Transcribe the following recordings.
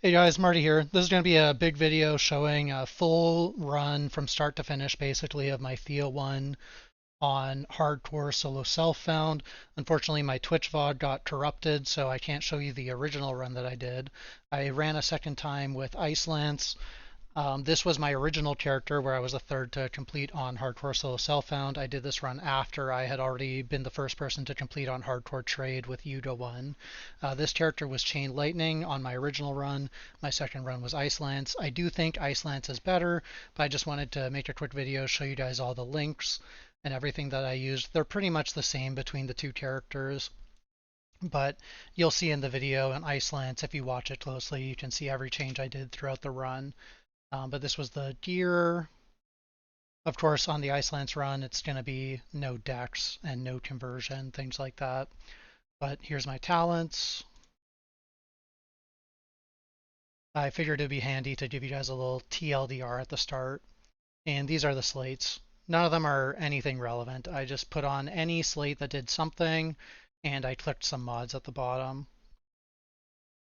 Hey guys, Marty here. This is going to be a big video showing a full run from start to finish, basically, of my Thea1 on hardcore solo self-found. Unfortunately, my Twitch VOD got corrupted, so I can't show you the original run that I did. I ran a second time with Lance. This was my original character where I was the third to complete on Hardcore Solo Self-Found. I did this run after I had already been the first person to complete on Hardcore Trade with Yuga 1. This character was Chain Lightning on my original run. My second run was Lance. I do think Lance is better, but I just wanted to make a quick video, show you guys all the links and everything that I used. They're pretty much the same between the two characters, but you'll see in the video in Lance, if you watch it closely, you can see every change I did throughout the run. But this was the gear. Of course, on the Lance run, it's going to be no dex and no conversion, things like that. But here's my talents. I figured it'd be handy to give you guys a little TLDR at the start. And these are the slates. None of them are anything relevant. I just put on any slate that did something, and I clicked some mods at the bottom.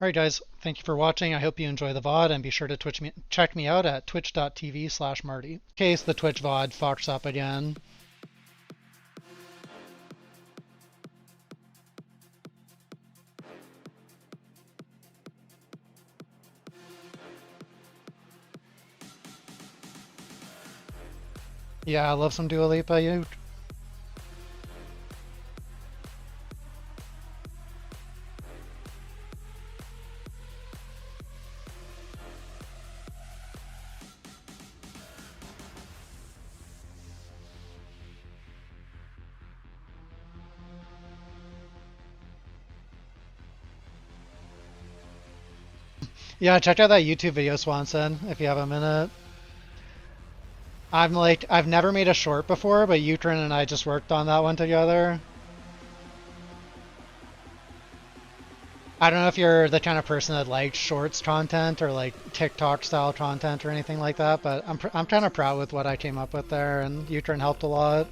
Alright guys, thank you for watching. I hope you enjoy the VOD, and be sure to check me out at twitch.tv/Marty. In case the Twitch VOD fucks up again. Yeah, I love some Dua Lipa, you. Yeah, check out that YouTube video, Swanson, if you have a minute. I've never made a short before, but Utrin and I just worked on that one together. I don't know if you're the kind of person that likes shorts content or like TikTok style content or anything like that, but I'm kind of proud with what I came up with there, and Utrin helped a lot.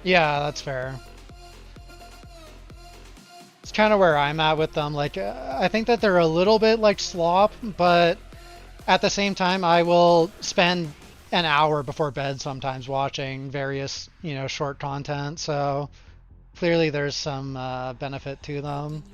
Yeah, that's fair. It's kind of where I'm at with them. Like, I think that they're a little bit like slop, but at the same time, I will spend an hour before bed sometimes watching various, short content. So clearly there's some benefit to them.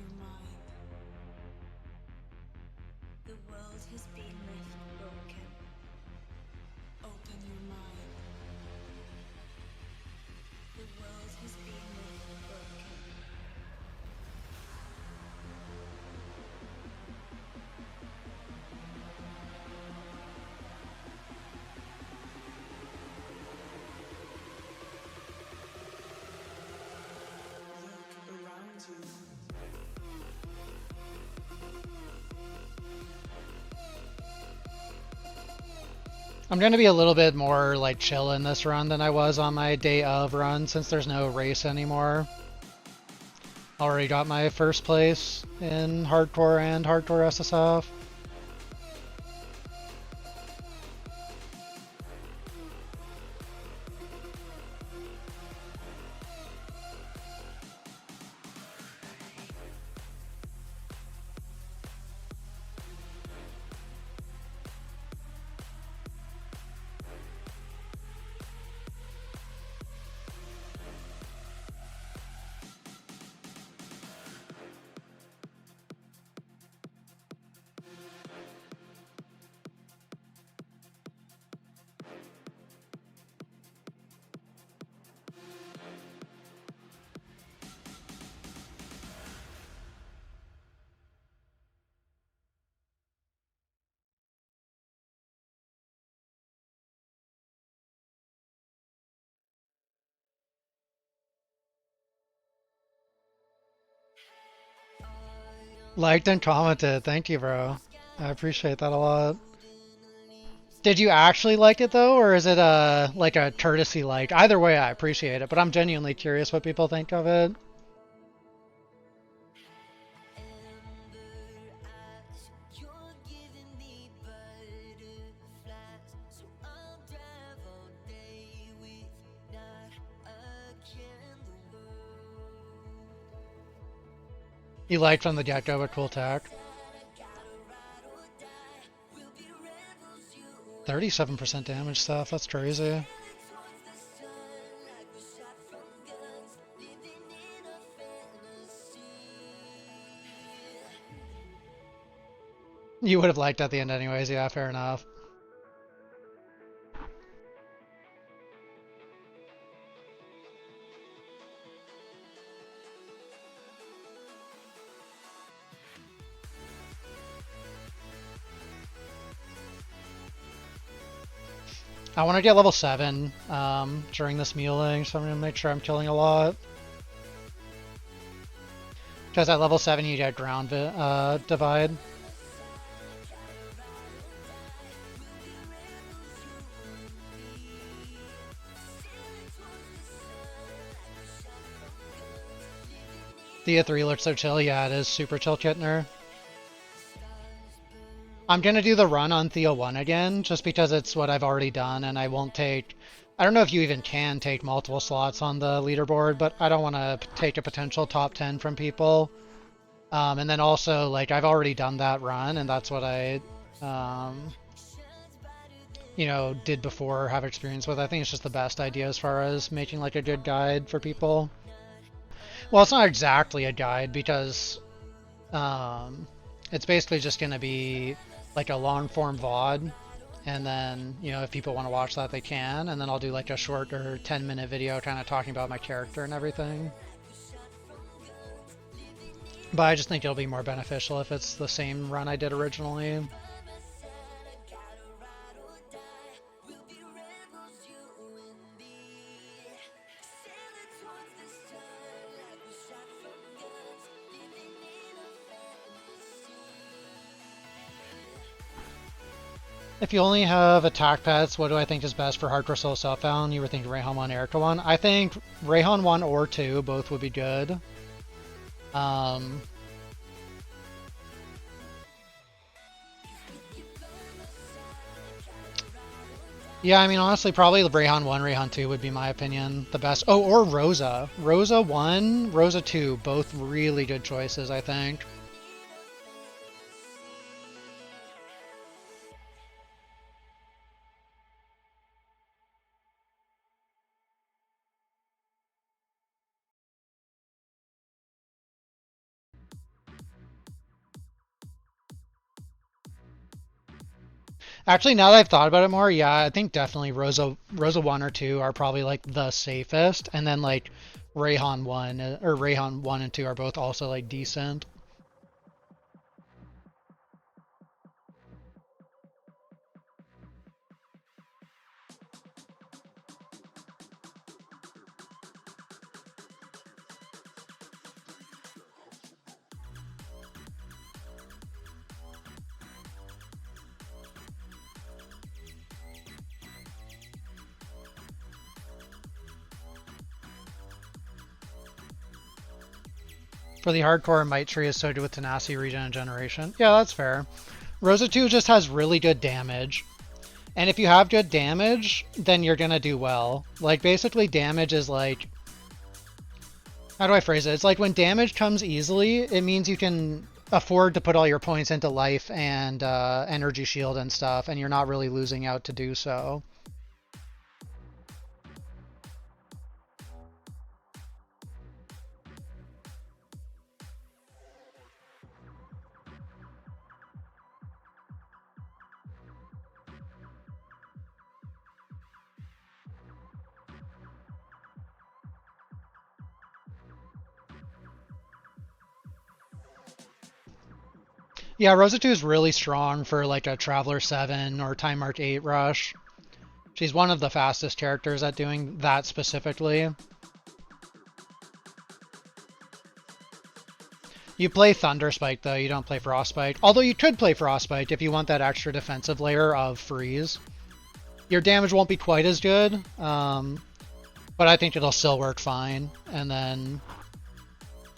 I'm going to be a little bit more like chill in this run than I was on my day of run since there's no race anymore. Already got my first place in hardcore and hardcore SSF. Liked and commented. Thank you, bro. I appreciate that a lot. Did you actually like it though, or is it like a courtesy like? Either way, I appreciate it, but I'm genuinely curious what people think of it. You liked from the get-go, but cool tech. 37% damage stuff, that's crazy. You would have liked at the end anyways, yeah, fair enough. I want to get level 7 during this Muling, so I'm going to make sure I'm killing a lot. Because at level 7 you get ground divide. Thea3 looks so chill. Yeah, it is super chill, Kittner. I'm going to do the run on Thea1 again, just because it's what I've already done, and I won't take... I don't know if you even can take multiple slots on the leaderboard, but I don't want to take a potential top 10 from people. And then also, like, I've already done that run, and that's what I, you know, did before, have experience with. I think it's just the best idea as far as making, like, a good guide for people. Well, it's not exactly a guide, because it's basically just going to be, like, a long-form VOD. And then, you know, if people want to watch that, they can. And then I'll do, like, a shorter 10-minute video kind of talking about my character and everything. But I just think it'll be more beneficial if it's the same run I did originally. If you only have attack pets, what do I think is best for Hardcore Solo Self-Found? You were thinking Rayhan 1, Erica 1. I think Rayhan 1 or 2, both would be good. Yeah, I mean, honestly, probably the Rayhan 1, Rayhan 2 would be my opinion the best. Oh, or Rosa. Rosa 1, Rosa 2, both really good choices, I think. Actually, now that I've thought about it more, yeah, I think definitely Rosa 1 or 2 are probably like the safest, and then like Rayhan 1 or Rayhan 1 and 2 are both also like decent. For the hardcore, Might Tree is so good with Tenacity, Regen, and Generation. Yeah, that's fair. Rosa 2 just has really good damage. And if you have good damage, then you're gonna do well. Like, basically damage is like... How do I phrase it? It's like when damage comes easily, it means you can afford to put all your points into life and energy shield and stuff, and you're not really losing out to do so. Yeah, Rosa 2 is really strong for like a Traveler 7 or Time Mark 8 rush. She's one of the fastest characters at doing that specifically. You play Thunderspike though, you don't play Frostbite. Although you could play Frostbite if you want that extra defensive layer of freeze. Your damage won't be quite as good, but I think it'll still work fine. And then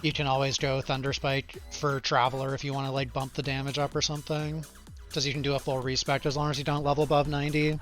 you can always go Thunderspike for Traveler if you want to like bump the damage up or something. Because you can do a full respect as long as you don't level above 90.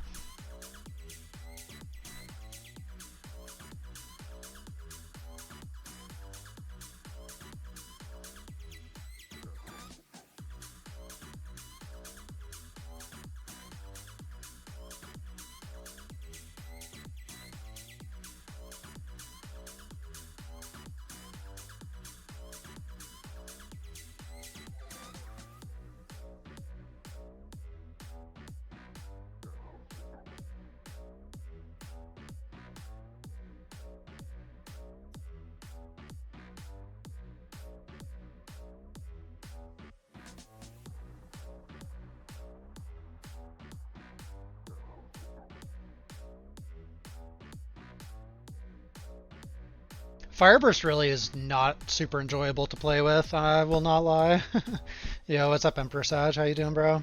Fireburst really is not super enjoyable to play with, I will not lie. Yo, what's up, Emperor Sag? How you doing, bro?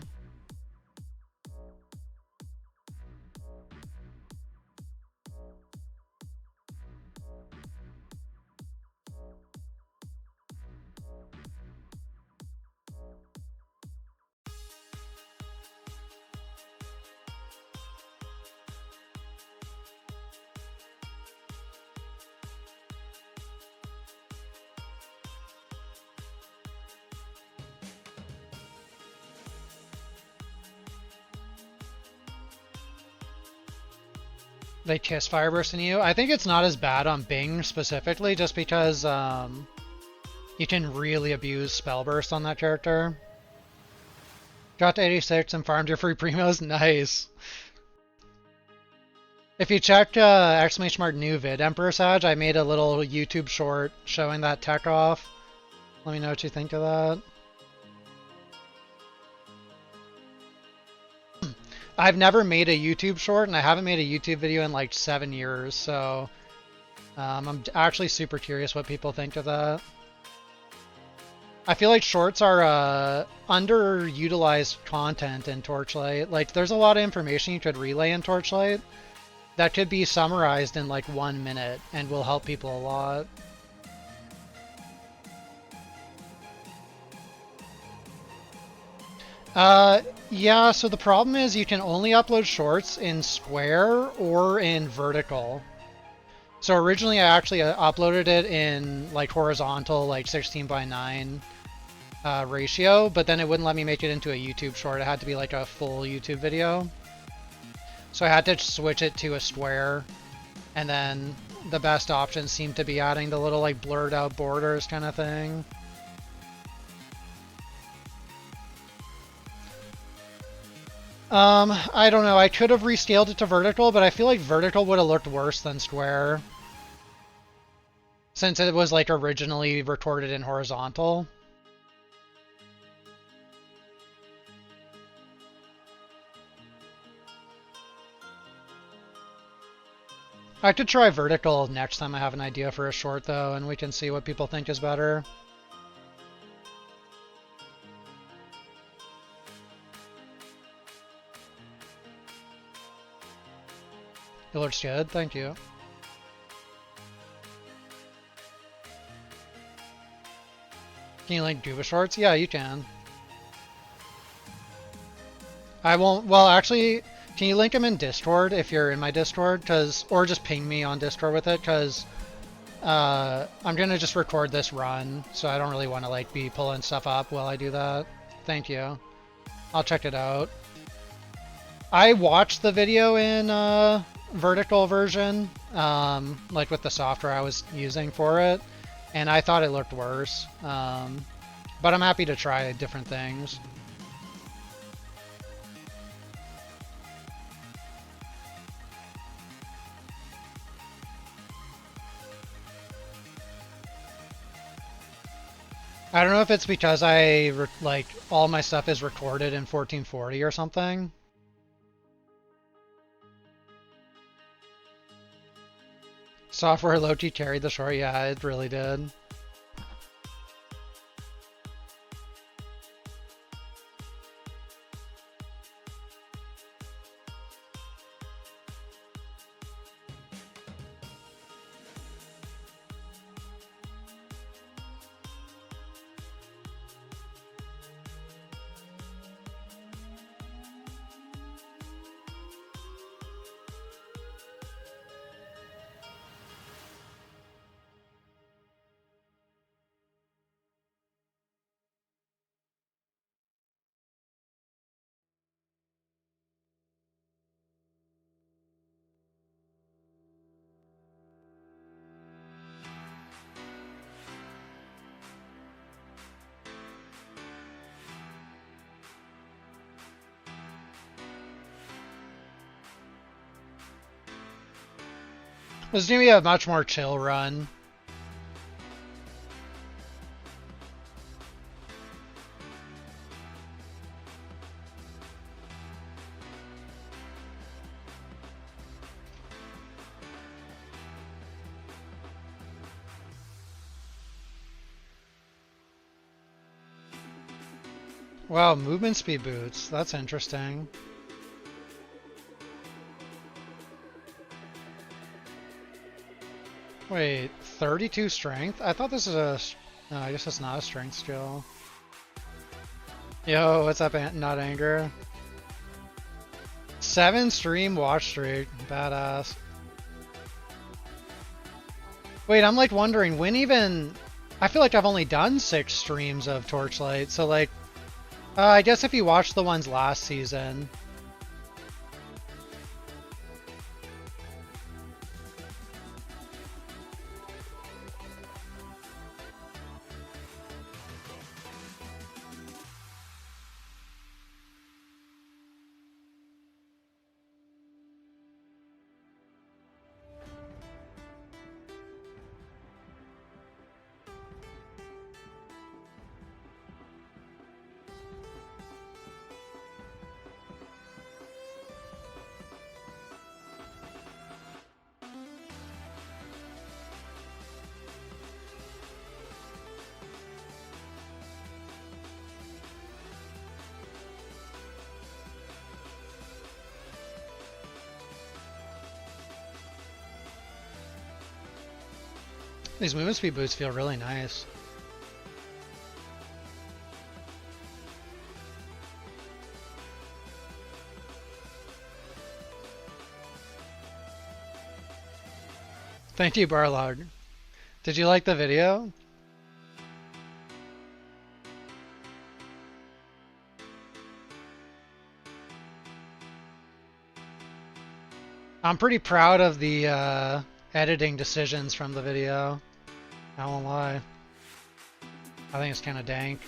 They kiss Fireburst in you. I think it's not as bad on Bing specifically, just because you can really abuse Spellburst on that character. Got to 86 and farmed your free primos. Nice. If you check exclamation mark new vid Emperor Sag, I made a little YouTube short showing that tech off. Let me know what you think of that. I've never made a YouTube short, and I haven't made a YouTube video in like 7 years, so I'm actually super curious what people think of that. I feel like shorts are underutilized content in Torchlight. Like, there's a lot of information you could relay in Torchlight that could be summarized in like 1 minute and will help people a lot. Yeah, so the problem is you can only upload shorts in square or in vertical. So originally I actually uploaded it in like horizontal, like 16:9 ratio, but then it wouldn't let me make it into a YouTube short. It had to be like a full YouTube video. So I had to switch it to a square, and then the best option seemed to be adding the little like blurred out borders kind of thing. I don't know. I could have rescaled it to vertical, but I feel like vertical would have looked worse than square, since it was like originally recorded in horizontal. I could try vertical next time I have an idea for a short, though, and we can see what people think is better. It looks good, thank you. Can you link Duba shorts? Yeah, you can. I won't, well, actually, can you link them in Discord if you're in my Discord? Or just ping me on Discord with it, because I'm gonna just record this run, so I don't really want to like be pulling stuff up while I do that. Thank you. I'll check it out. I watched the video in vertical version, like with the software I was using for it, and I thought it looked worse. But I'm happy to try different things. I don't know if it's because like all my stuff is recorded in 1440 or something. Software low-key carried the short, yeah, it really did. This is gonna be a much more chill run. Wow, movement speed boots. That's interesting. Wait, 32 strength? I thought this is a... No, I guess it's not a strength skill. Yo, what's up, Not Anger? 7 stream watch streak. Badass. Wait, I'm like wondering, when even... I feel like I've only done 6 streams of Torchlight, so like... I guess if you watched the ones last season... These movement speed boots feel really nice. Thank you, Barlog. Did you like the video? I'm pretty proud of the editing decisions from the video. I won't lie. I think it's kind of dank.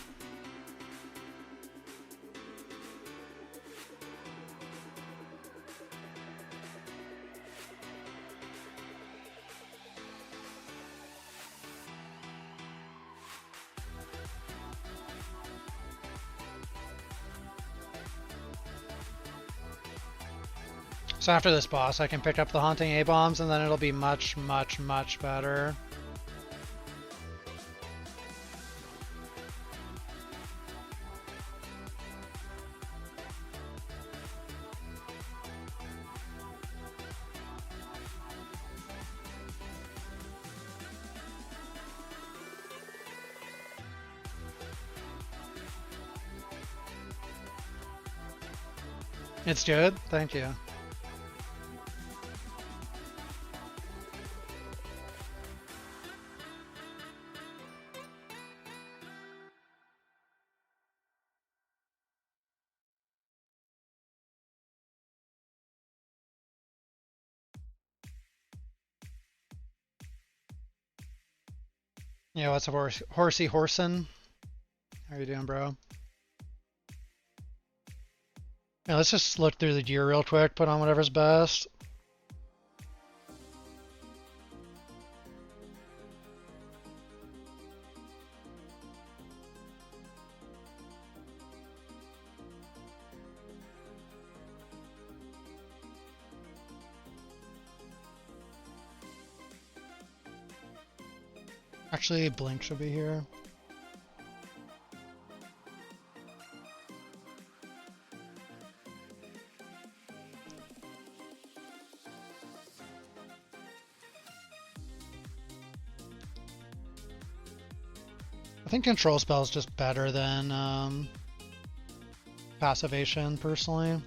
So after this boss, I can pick up the Haunting A-bombs, and then it'll be much, much, much better. It's good? Thank you. Yeah, what's up, Horsey Horsin? How you doing, bro? Yeah, let's just look through the gear real quick, put on whatever's best. Actually, Blink should be here. I think Control Spell is just better than Passivation, personally.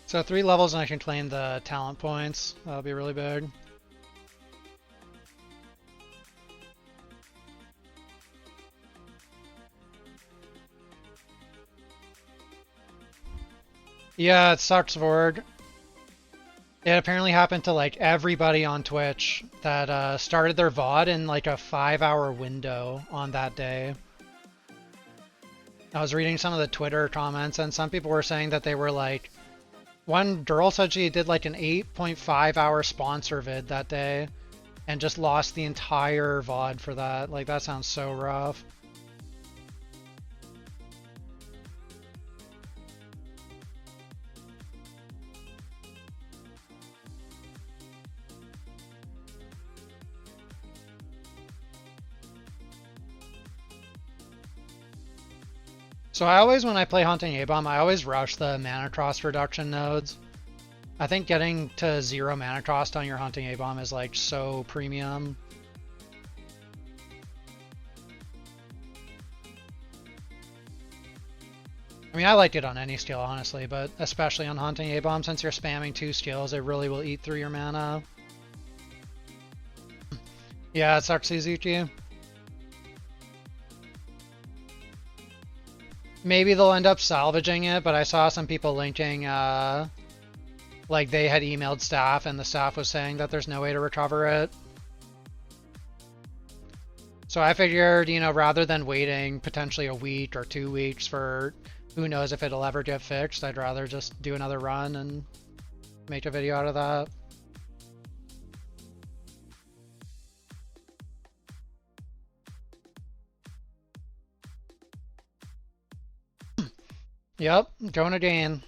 So 3 levels and I can claim the talent points. That'll be really big. Yeah, it sucks, Vorg. It apparently happened to like everybody on Twitch that started their VOD in like a 5-hour window on that day. I was reading some of the Twitter comments and some people were saying that they were like, one girl said she did like an 8.5-hour sponsor vid that day and just lost the entire VOD for that. Like, that sounds so rough. So I always, when I play Hunting A-Bomb, I always rush the mana cost reduction nodes. I think getting to 0 mana cost on your Hunting A-Bomb is like so premium. I mean, I like it on any skill, honestly, but especially on Hunting A-Bomb, since you're spamming 2 skills, it really will eat through your mana. Yeah, it sucks, Suzuki. Maybe they'll end up salvaging it, but I saw some people linking, like they had emailed staff and the staff was saying that there's no way to recover it. So I figured, you know, rather than waiting potentially a week or 2 weeks for who knows if it'll ever get fixed, I'd rather just do another run and make a video out of that. Yep, going again.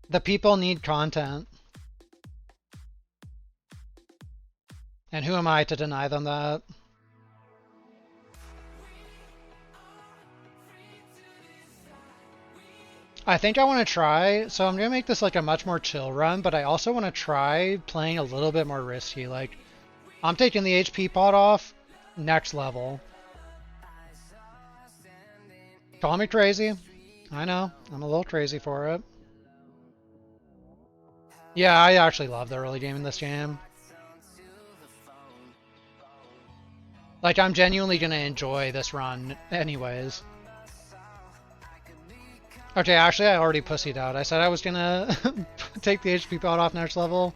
The people need content. And who am I to deny them that? I think I want to try, so I'm going to make this like a much more chill run, but I also want to try playing a little bit more risky. Like, I'm taking the HP pot off, next level. Call me crazy. I know, I'm a little crazy for it. Yeah, I actually love the early game in this game. Like, I'm genuinely going to enjoy this run anyways. Okay, actually, I already pussied out. I said I was going to take the HP pot off next level,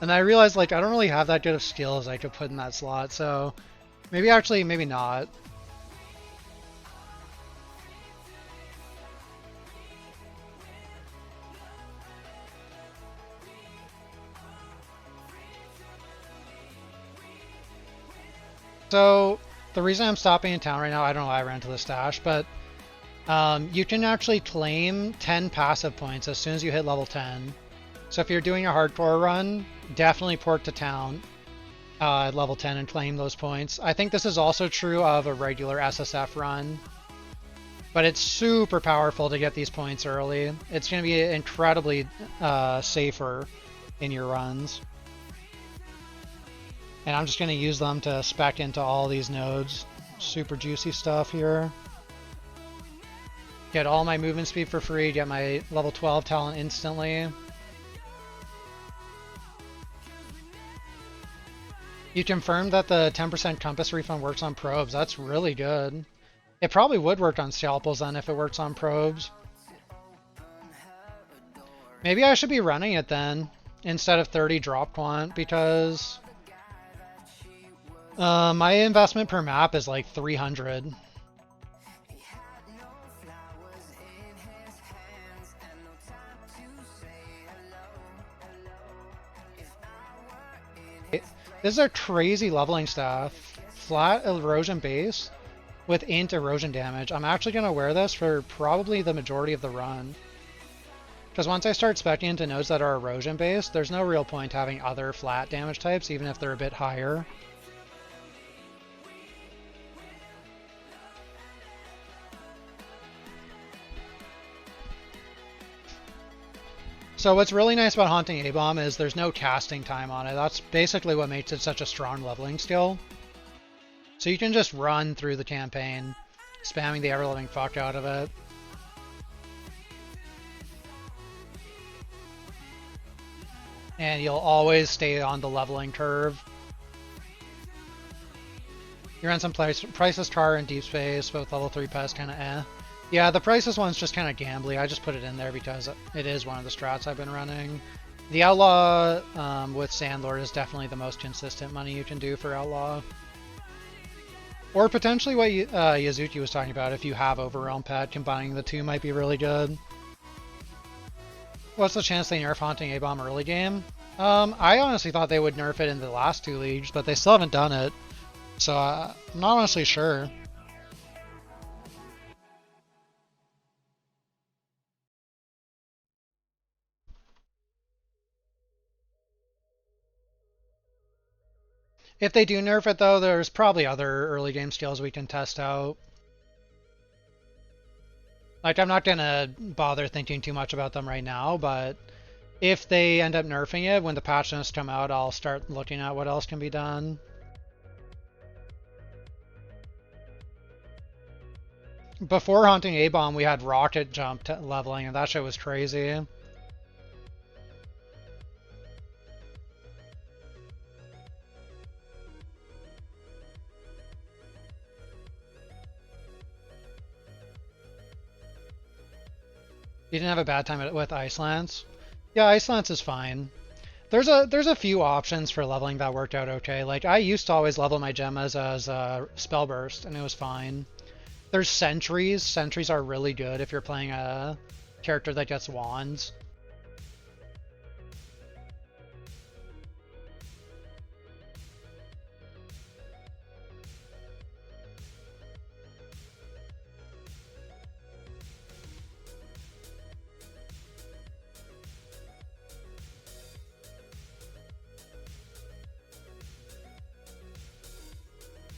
and I realized, like, I don't really have that good of skills I could put in that slot, so maybe actually, maybe not. So, the reason I'm stopping in town right now, I don't know why I ran to the stash, but you can actually claim 10 passive points as soon as you hit level 10. So if you're doing a hardcore run, definitely port to town at level 10 and claim those points. I think this is also true of a regular SSF run, but it's super powerful to get these points early. It's going to be incredibly safer in your runs. And I'm just going to use them to spec into all these nodes. Super juicy stuff here. Get all my movement speed for free, get my level 12 talent instantly. You confirmed that the 10% compass refund works on probes. That's really good. It probably would work on scalpels then if it works on probes. Maybe I should be running it then instead of 30 drop quant because my investment per map is like 300. This is a crazy leveling staff. Flat erosion base with int erosion damage. I'm actually going to wear this for probably the majority of the run. Because once I start speccing into nodes that are erosion based, there's no real point having other flat damage types, even if they're a bit higher. So what's really nice about Haunting A-Bomb is there's no casting time on it. That's basically what makes it such a strong leveling skill. So you can just run through the campaign, spamming the ever-loving fuck out of it. And you'll always stay on the leveling curve. You run some Priceless Tar and Deep Space, both level 3 pests, kind of eh. Yeah, the Priceless one's just kind of gambly. I just put it in there because it is one of the strats I've been running. The Outlaw with Sandlord is definitely the most consistent money you can do for Outlaw. Or potentially what Yazuki was talking about, if you have Overwhelm Pet, combining the two might be really good. What's the chance they nerf Haunting A-Bomb early game? I honestly thought they would nerf it in the last two leagues, but they still haven't done it. So I'm not honestly sure. If they do nerf it though, there's probably other early game skills we can test out. Like, I'm not gonna bother thinking too much about them right now, but if they end up nerfing it, when the patch notes come out, I'll start looking at what else can be done. Before Haunting A-Bomb, we had rocket jump leveling, and that shit was crazy. You didn't have a bad time with Ice Lance? Yeah, Ice Lance is fine. There's a few options for leveling that worked out okay. Like, I used to always level my gemmas as Spell Burst, and it was fine. There's Sentries. Sentries are really good if you're playing a character that gets wands.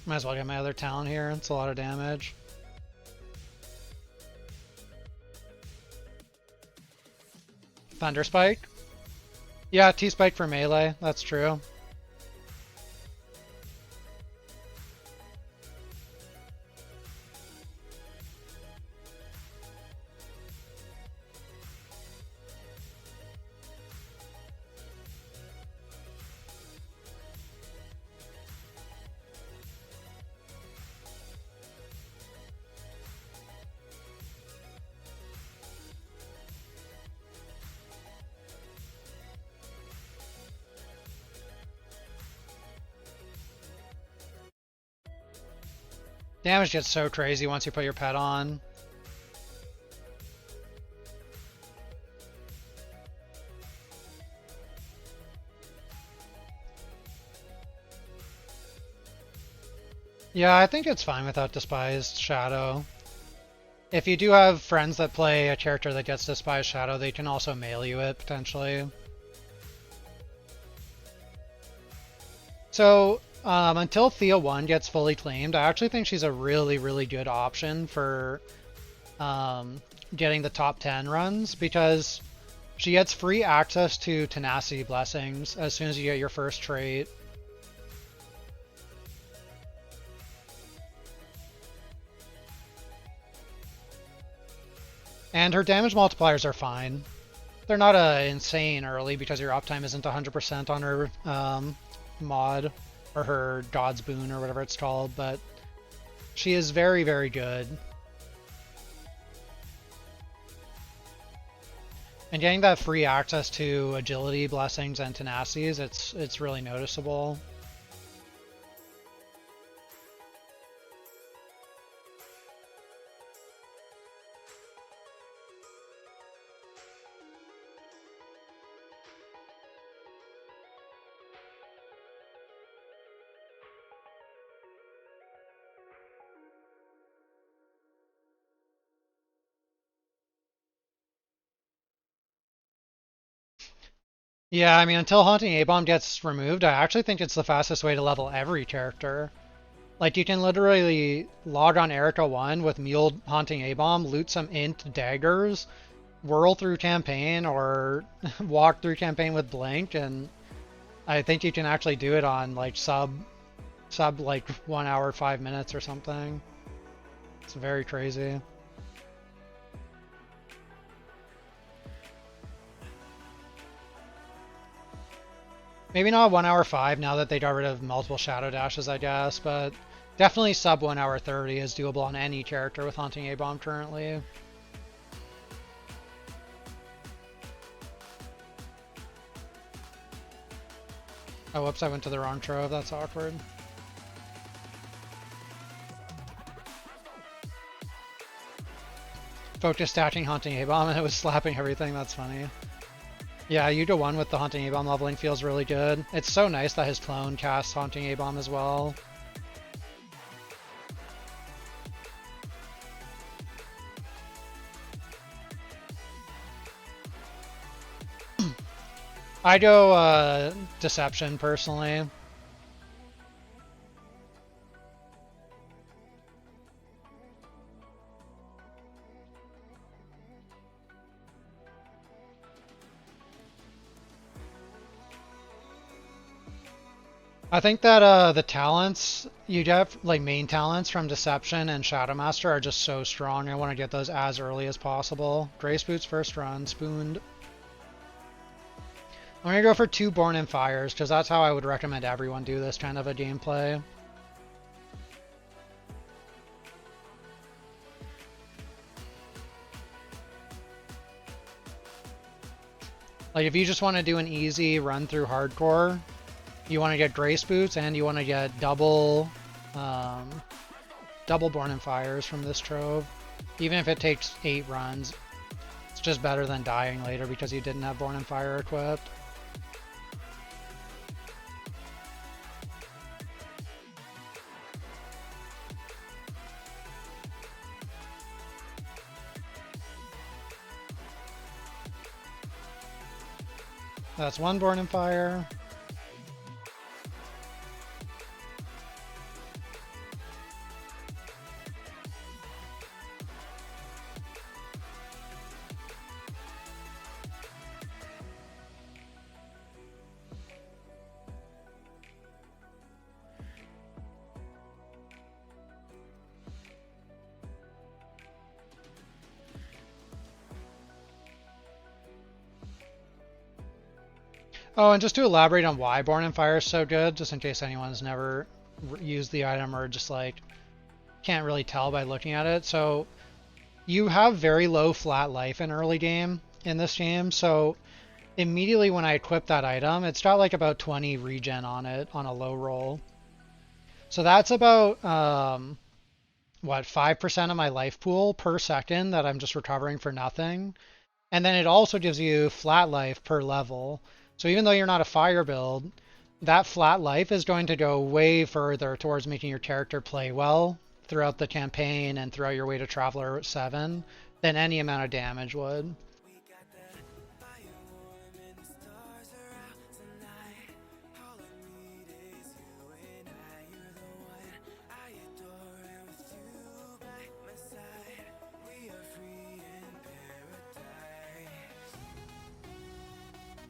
Might as well get my other talent here. It's a lot of damage. Thunder Spike? Yeah, T-Spike for melee. That's true. Damage gets so crazy once you put your pet on. Yeah, I think it's fine without Despised Shadow. If you do have friends that play a character that gets Despised Shadow, they can also mail you it, potentially. So, until Thea1 gets fully claimed, I actually think she's a really, really good option for getting the top 10 runs, because she gets free access to Tenacity Blessings as soon as you get your first trait. And her damage multipliers are fine. They're not insane early because your uptime isn't 100% on her mod, or her God's Boon, or whatever it's called, but she is very, very good. And getting that free access to agility, blessings, and tenacities, it's really noticeable. Yeah, I mean, until Haunting A-Bomb gets removed, I actually think it's the fastest way to level every character. Like, you can literally log on Erica 1 with Mule Haunting A-Bomb, loot some int daggers, whirl through campaign, or walk through campaign with Blink, and I think you can actually do it on, like, sub like 1 hour, 5 minutes or something. It's very crazy. Maybe not 1 hour 5 now that they got rid of multiple shadow dashes, I guess, but definitely sub 1 hour 30 is doable on any character with Haunting A-Bomb currently. Oh, whoops, I went to the wrong trove. That's awkward. Focus stacking Haunting A-Bomb and it was slapping everything. That's funny. Yeah, U-1 with the Haunting A-Bomb leveling feels really good. It's so nice that his clone casts Haunting A-Bomb as well. I go Deception personally. I think that the talents you get, like main talents from Deception and Shadowmaster, are just so strong. I want to get those as early as possible. Grace Boots first run, Spooned. I'm gonna go for 2 Born in Fires because that's how I would recommend everyone do this kind of a gameplay. Like if you just want to do an easy run through hardcore, you want to get Grace Boots and you want to get double Born in Fires from this trove. Even if it takes 8 runs, it's just better than dying later because you didn't have Born in Fire equipped. That's 1 Born in Fire. Oh, and just to elaborate on why Born in Fire is so good, just in case anyone's never used the item or just like can't really tell by looking at it. So you have very low flat life in early game in this game, so immediately when I equip that item, it's got like about 20 regen on it on a low roll. So that's about what, 5% of my life pool per second that I'm just recovering for nothing. And then it also gives you flat life per level. So even though you're not a fire build, that flat life is going to go way further towards making your character play well throughout the campaign and throughout your way to Traveler 7 than any amount of damage would.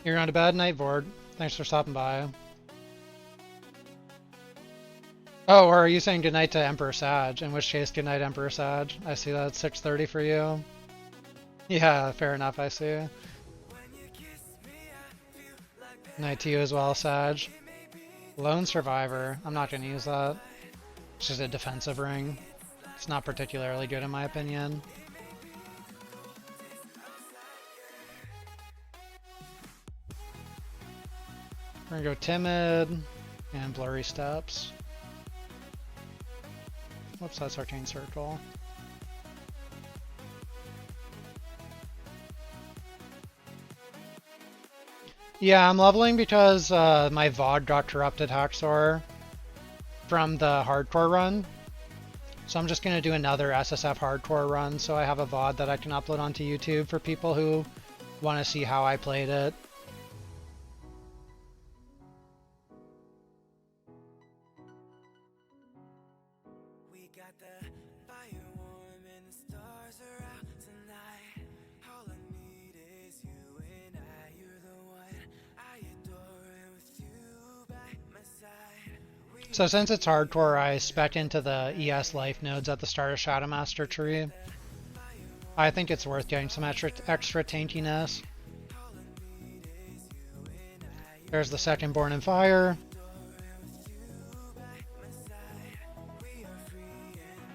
You're on a bad night, Vord. Thanks for stopping by. Oh, or are you saying goodnight to Emperor Sag? In which case, goodnight, Emperor Sag. I see that 6:30 for you. Yeah, fair enough, I see. Night to you as well, Sag. Lone Survivor. I'm not going to use that. It's just a defensive ring. It's not particularly good in my opinion. We're gonna go Timid and Blurry Steps. Whoops, that's Arcane Circle. Yeah, I'm leveling because my VOD got corrupted, Haxor, from the hardcore run. So I'm just gonna do another SSF hardcore run so I have a VOD that I can upload onto YouTube for people who want to see how I played it. So since it's hardcore, I spec into the ES life nodes at the start of Shadowmaster tree. I think it's worth getting some extra tankiness. There's the second Born in Fire.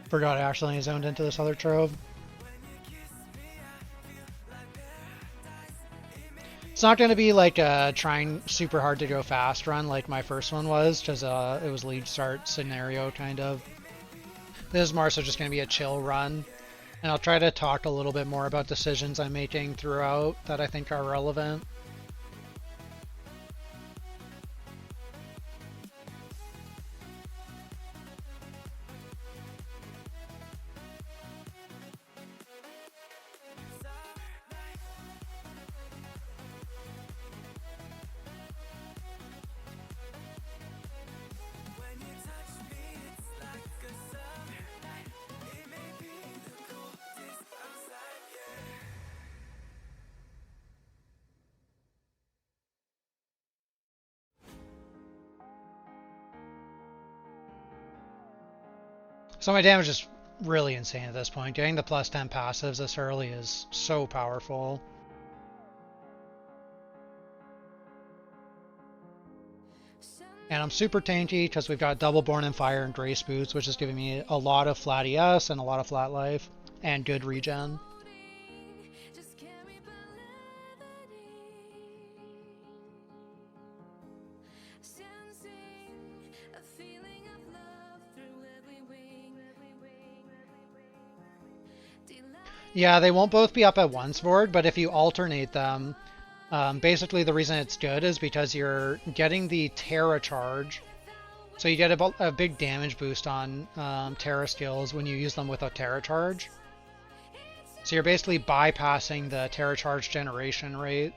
Forgot I accidentally zoned into this other trove. It's not going to be like trying super hard to go fast run like my first one was, because it was lead start scenario kind of. This is more so just going to be a chill run, and I'll try to talk a little bit more about decisions I'm making throughout that I think are relevant. So my damage is really insane at this point. Getting the plus 10 passives this early is so powerful. And I'm super tanky because we've got double Born in Fire and Grace Boots, which is giving me a lot of flat ES and a lot of flat life and good regen. Yeah, they won't both be up at once board, but if you alternate them, basically the reason it's good is because you're getting the Terra charge. So you get a big damage boost on Terra skills when you use them with a Terra charge. So you're basically bypassing the Terra charge generation rate.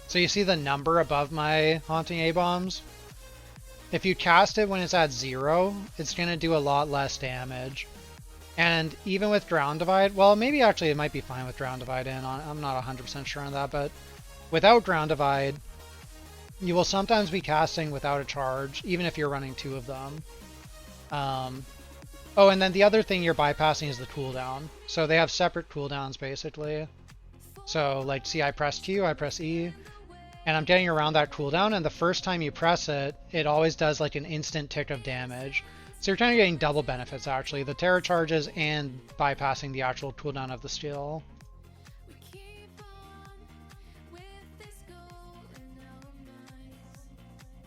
So you see the number above my Haunting A-Bombs? If you cast it when it's at 0, it's going to do a lot less damage. And even with Drown Divide, well, maybe actually it might be fine with Drown Divide in. I'm not 100% sure on that, but without Drown Divide, you will sometimes be casting without a charge, even if you're running 2 of them. Oh, and then the other thing you're bypassing is the cooldown. So they have separate cooldowns, basically. So, like, see, I press Q, I press E, and I'm getting around that cooldown, and the first time you press it, it always does, like, an instant tick of damage. So you're kind of getting double benefits, actually. The Terra charges and bypassing the actual cooldown of the skill.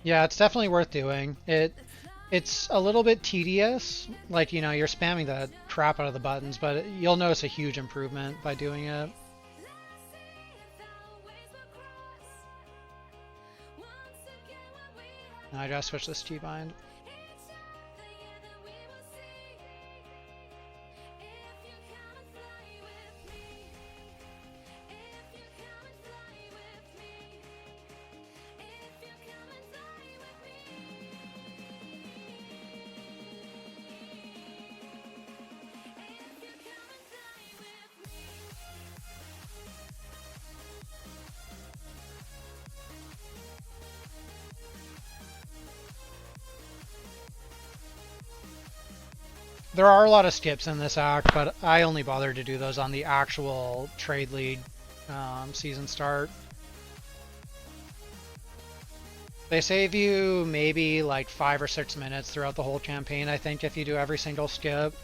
Yeah, it's definitely worth doing. It's a little bit tedious, like, you know, you're spamming the crap out of the buttons, but you'll notice a huge improvement by doing it. I gotta switch this T-bind. There are a lot of skips in this act, but I only bothered to do those on the actual Trade League season start. They save you maybe like 5 or 6 minutes throughout the whole campaign, I think, if you do every single skip.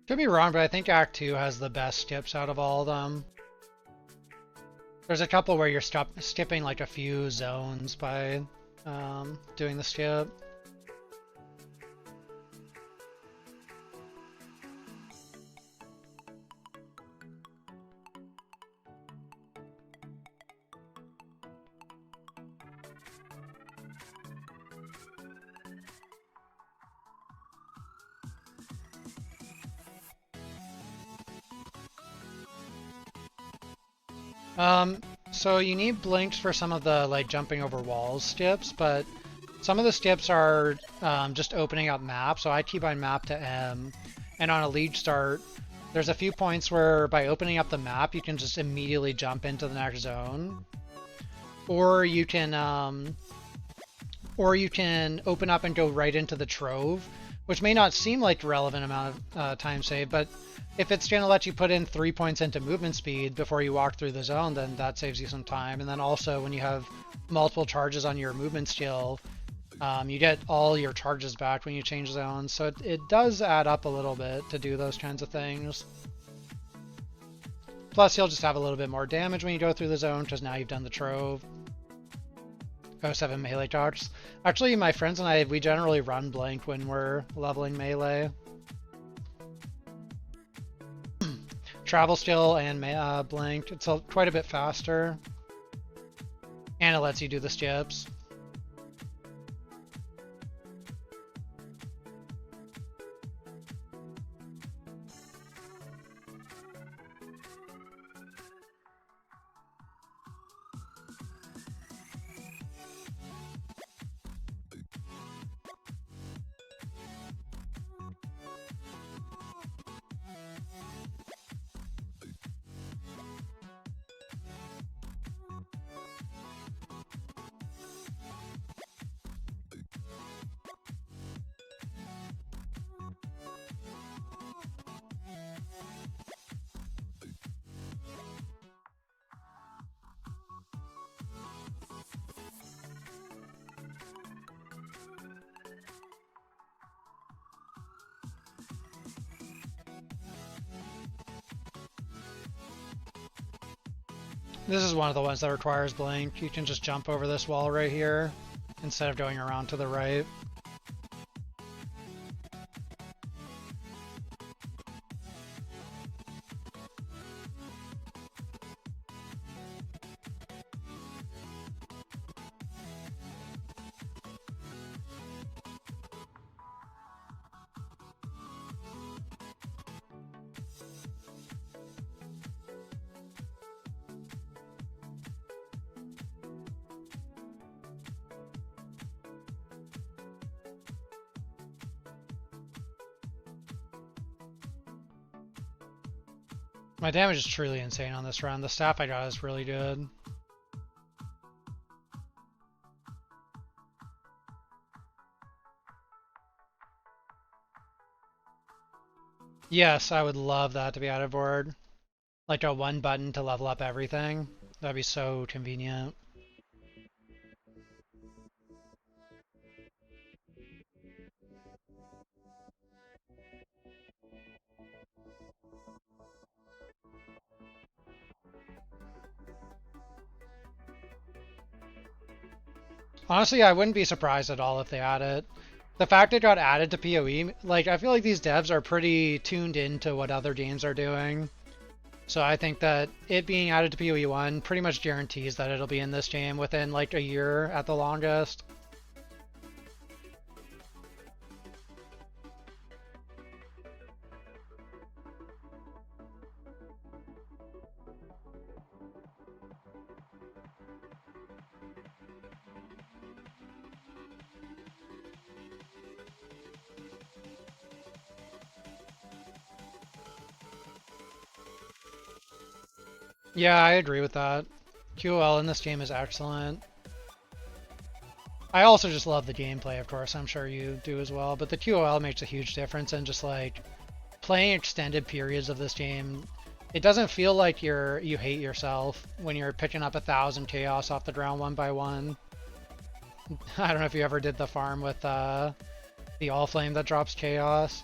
Could be wrong, but I think Act 2 has the best skips out of all of them. There's a couple where you're skipping like a few zones by doing the skip. So you need blinks for some of the like jumping over walls skips, but some of the skips are just opening up map. So I keybind map to M, and on a lead start, there's a few points where by opening up the map, you can just immediately jump into the next zone, or you can open up and go right into the trove, which may not seem like a relevant amount of time save, but if it's going to let you put in 3 points into movement speed before you walk through the zone, then that saves you some time. And then also when you have multiple charges on your movement skill, you get all your charges back when you change zones. So it does add up a little bit to do those kinds of things. Plus you'll just have a little bit more damage when you go through the zone because now you've done the trove. 07 melee talks. Actually, my friends and I, we generally run blink when we're leveling melee. Travel skill and blink. It's quite a bit faster. And it lets you do the skips. This is one of the ones that requires blink. You can just jump over this wall right here instead of going around to the right. My damage is truly insane on this run. The staff I got is really good. Yes, I would love that to be added board. Like a one button to level up everything. That'd be so convenient. Honestly, I wouldn't be surprised at all if they add it. The fact it got added to PoE, like, I feel like these devs are pretty tuned into what other games are doing. So I think that it being added to PoE 1 pretty much guarantees that it'll be in this game within like a year at the longest. Yeah, I agree with that. QOL in this game is excellent. I also just love the gameplay, of course. I'm sure you do as well. But the QOL makes a huge difference in just like playing extended periods of this game. It doesn't feel like you hate yourself when you're picking up 1,000 chaos off the ground one by one. I don't know if you ever did the farm with the all flame that drops chaos.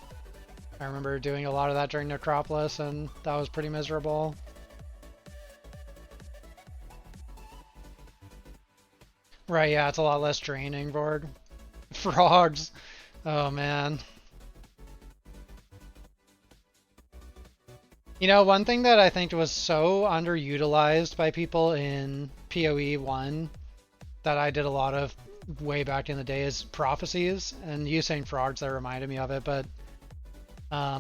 I remember doing a lot of that during Necropolis, and that was pretty miserable. Right, yeah, it's a lot less draining, Vord. Frogs. Oh, man. You know, one thing that I think was so underutilized by people in PoE 1 that I did a lot of way back in the day is prophecies, and you saying frogs, that reminded me of it, but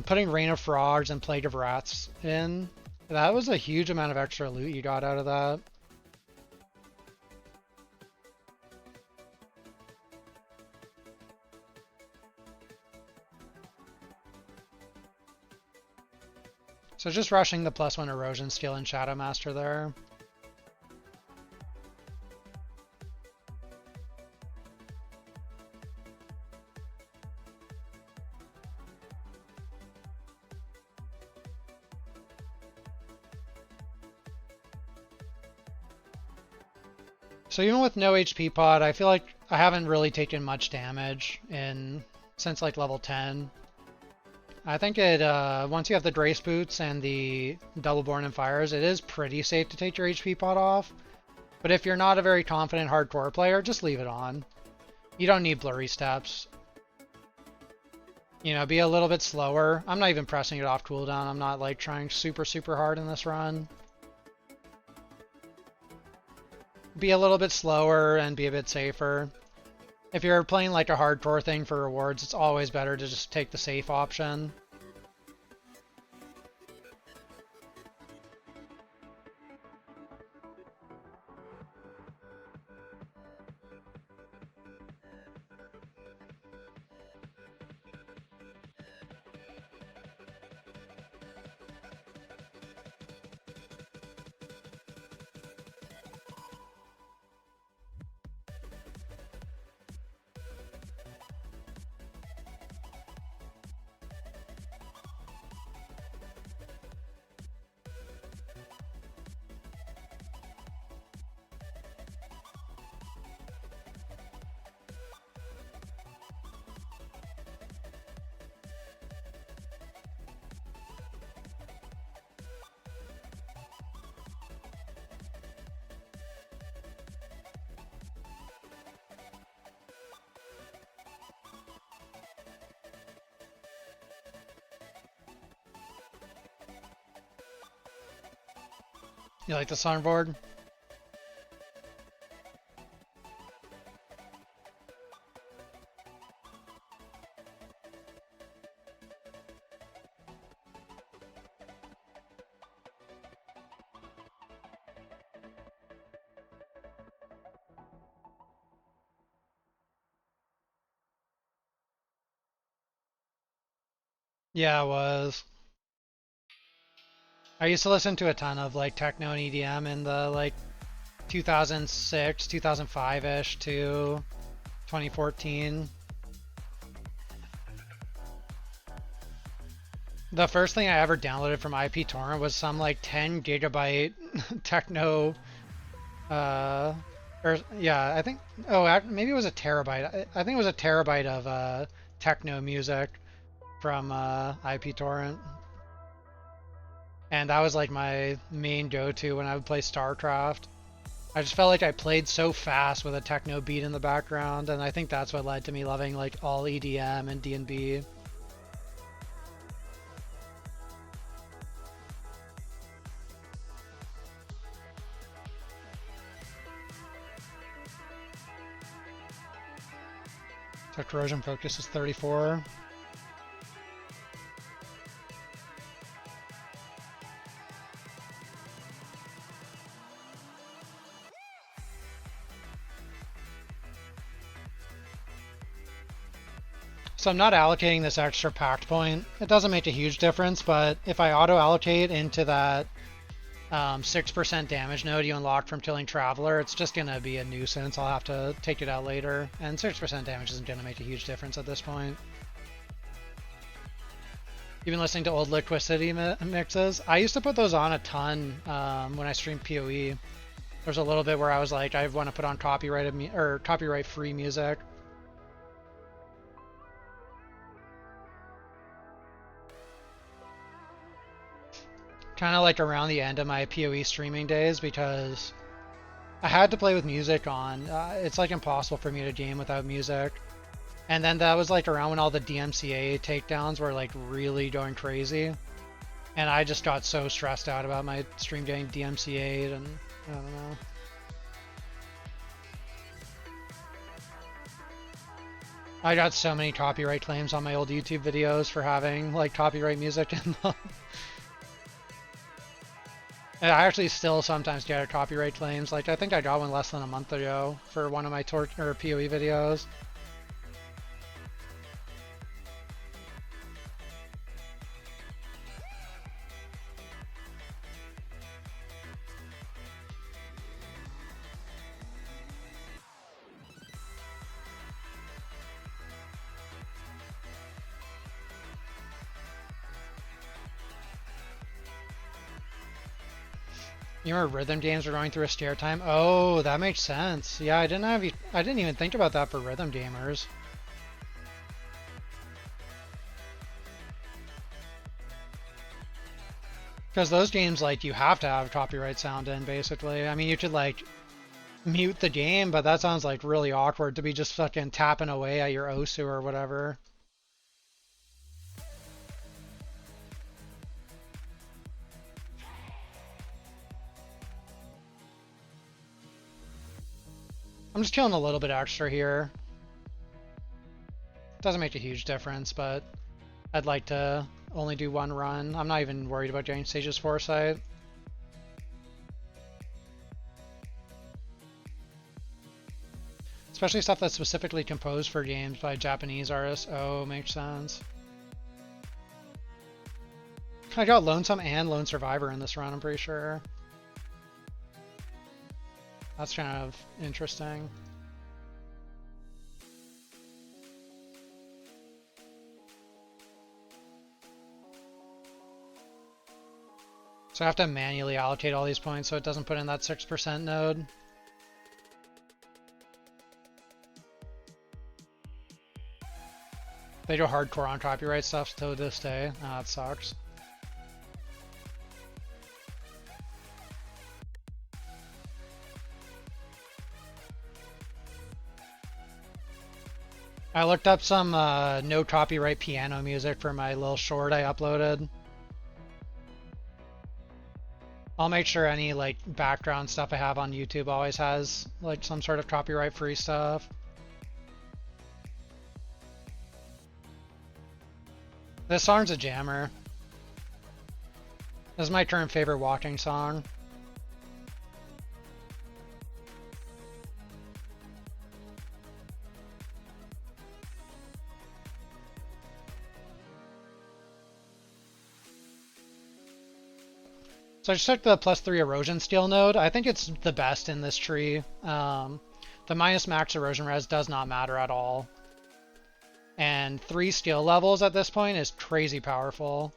putting Rain of Frogs and Plague of Rats in, that was a huge amount of extra loot you got out of that. So just rushing the +1 Erosion Steel and Shadow Master there. So even with no HP pod, I feel like I haven't really taken much damage since like level 10. I think it once you have the Grace Boots and the Doubleborn and Fires, it is pretty safe to take your HP pod off. But if you're not a very confident hardcore player, just leave it on. You don't need blurry steps. You know, be a little bit slower. I'm not even pressing it off cooldown. I'm not like trying super hard in this run. Be a little bit slower and be a bit safer. If you're playing like a hardcore thing for rewards, it's always better to just take the safe option. You like the soundboard? Yeah, it was. I used to listen to a ton of like techno and EDM in the like 2006, 2005-ish to 2014. The first thing I ever downloaded from IP torrent was some like 10 gigabyte techno or yeah, I think maybe it was a terabyte. I think it was a terabyte of techno music from IP torrent. And that was like my main go-to when I would play StarCraft. I just felt like I played so fast with a techno beat in the background, and I think that's what led to me loving like all EDM and D&B. So corrosion focus is 34. So I'm not allocating this extra pact point. It doesn't make a huge difference, but if I auto-allocate into that 6% damage node you unlock from killing Traveler, it's just going to be a nuisance. I'll have to take it out later, and 6% damage isn't going to make a huge difference at this point. Even listening to old Liquidity mixes, I used to put those on a ton when I streamed PoE. There's a little bit where I was like, I want to put on copyright-free music. kind of like around the end of my PoE streaming days because I had to play with music on. It's like impossible for me to game without music. And then that was like around when all the DMCA takedowns were like really going crazy. And I just got so stressed out about my stream getting DMCA'd and I don't know. I got so many copyright claims on my old YouTube videos for having like copyright music in them. And I actually still sometimes get copyright claims. Like I think I got one less than a month ago for one of my PoE videos. You remember rhythm games were going through a scare time? Oh, that makes sense. Yeah, I didn't even think about that for rhythm gamers. Because those games, like, you have to have copyright sound in, basically. I mean, you could, like, mute the game, but that sounds, like, really awkward to be just fucking tapping away at your Osu or whatever. I'm just killing a little bit extra here. Doesn't make a huge difference, but I'd like to only do one run. I'm not even worried about getting Sage's Foresight. Especially stuff that's specifically composed for games by Japanese artists. Oh, makes sense. I got Lonesome and Lone Survivor in this run, I'm pretty sure. That's kind of interesting. So I have to manually allocate all these points so it doesn't put in that 6% node. They do hardcore on copyright stuff to this day. Oh, that sucks. I looked up some no copyright piano music for my little short I uploaded. I'll make sure any like background stuff I have on YouTube always has like some sort of copyright free stuff. This song's a jammer. This is my current favorite walking song. So I just took the +3 erosion steal node. I think it's the best in this tree. The minus max erosion res does not matter at all. And 3 skill levels at this point is crazy powerful.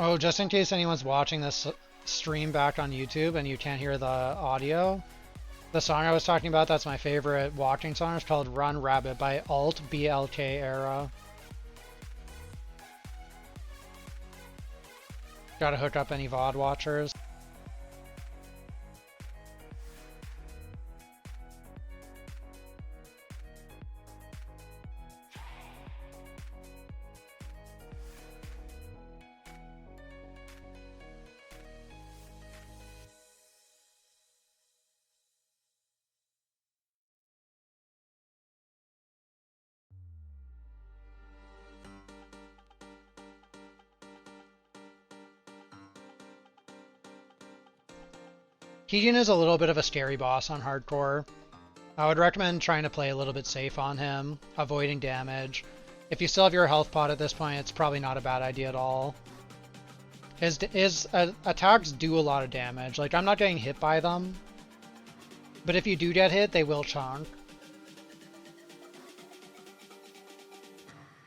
Oh, just in case anyone's watching this stream back on YouTube and you can't hear the audio, the song I was talking about, that's my favorite walking song, is called Run Rabbit by Alt BLK Era. Gotta hook up any VOD watchers. Keegan is a little bit of a scary boss on hardcore. I would recommend trying to play a little bit safe on him, avoiding damage. If you still have your health pot at this point, it's probably not a bad idea at all. His attacks do a lot of damage. Like, I'm not getting hit by them, but if you do get hit, they will chunk.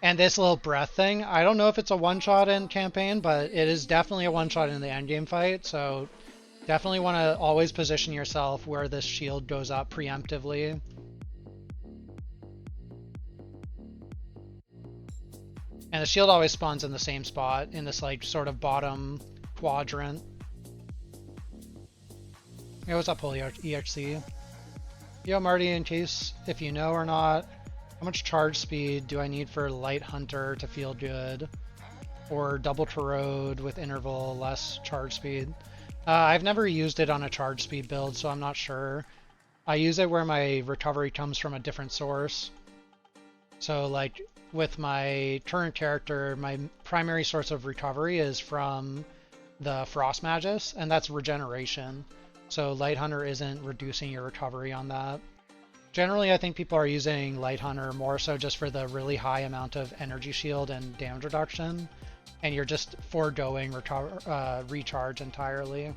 And this little breath thing, I don't know if it's a one-shot in campaign, but it is definitely a one-shot in the endgame fight, so definitely want to always position yourself where this shield goes up preemptively. And the shield always spawns in the same spot, in this like sort of bottom quadrant. Hey, what's up, Holy EXC? Yo, Marty, in case if you know or not, how much charge speed do I need for Light Hunter to feel good? Or double corrode with interval, less charge speed? I've never used it on a charge speed build, so I'm not sure. I use it where my recovery comes from a different source. So like with my current character, my primary source of recovery is from the Frost Magus, and that's regeneration. So Light Hunter isn't reducing your recovery on that. Generally, I think people are using Light Hunter more so just for the really high amount of energy shield and damage reduction, and you're just foregoing recharge entirely.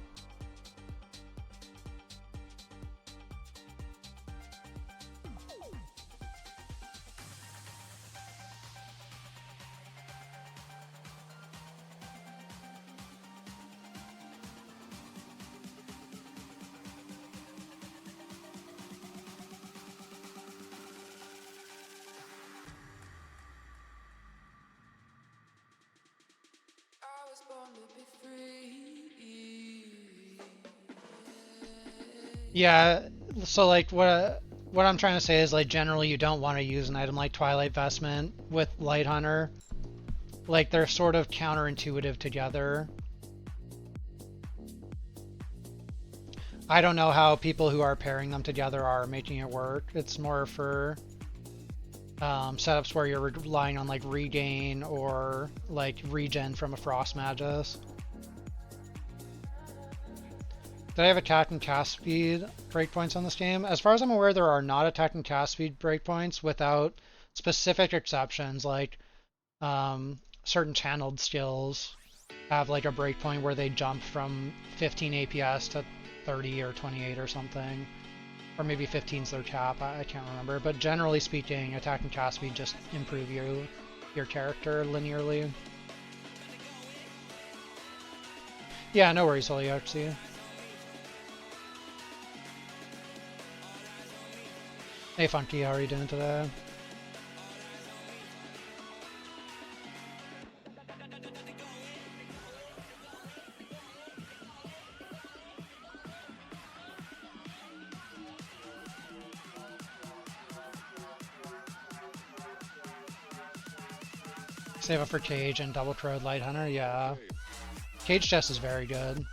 Yeah, so like what I'm trying to say is like generally you don't want to use an item like Twilight Vestment with Light Hunter. Like they're sort of counterintuitive together. I don't know how people who are pairing them together are making it work. It's more for setups where you're relying on like regain or like regen from a Frost Magus. Did I have attack and cast speed breakpoints on this game? As far as I'm aware, there are not attack and cast speed breakpoints without specific exceptions, like certain channeled skills have like a breakpoint where they jump from 15 APS to 30 or 28 or something. Or maybe 15's their cap, I can't remember. But generally speaking, attack and cast speed just improve your character linearly. Yeah, no worries, Holy EXC. Hey Funky, how are you doing today? Save up for Cage and Double Crowed Light Hunter, yeah. Cage chest is very good.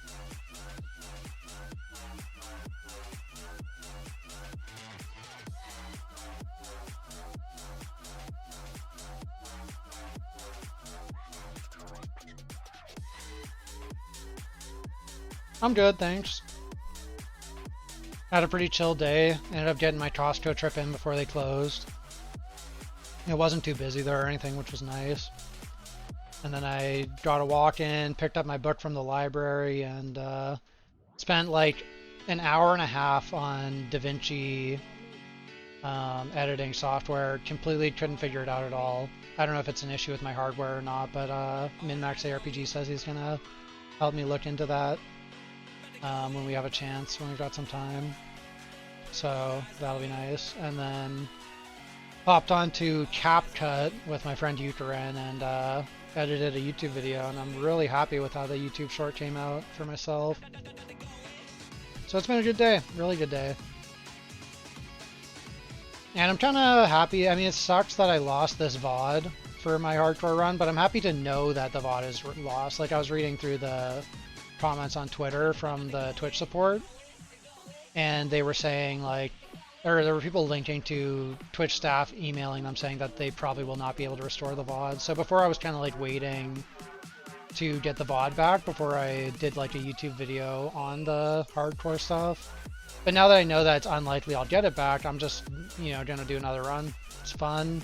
I'm good, thanks. Had a pretty chill day. Ended up getting my Costco trip in before they closed. It wasn't too busy there or anything, which was nice. And then I got a walk in, picked up my book from the library, and spent like an hour and a half on DaVinci editing software. Completely couldn't figure it out at all. I don't know if it's an issue with my hardware or not, but MinMax ARPG says he's gonna help me look into that when we have a chance, when we've got some time. So that'll be nice. And then hopped onto CapCut with my friend Eucharin and edited a YouTube video, and I'm really happy with how the YouTube short came out for myself. So it's been a good day, really good day. And I'm kind of happy. I mean, it sucks that I lost this VOD for my hardcore run, but I'm happy to know that the VOD is lost. Like, I was reading through the comments on Twitter from the Twitch support, and they were saying, like, or there were people linking to Twitch staff emailing them saying that they probably will not be able to restore the VOD. So before I was kind of like waiting to get the VOD back before I did like a YouTube video on the hardcore stuff. But now that I know that it's unlikely I'll get it back, I'm just, you know, gonna do another run. It's fun,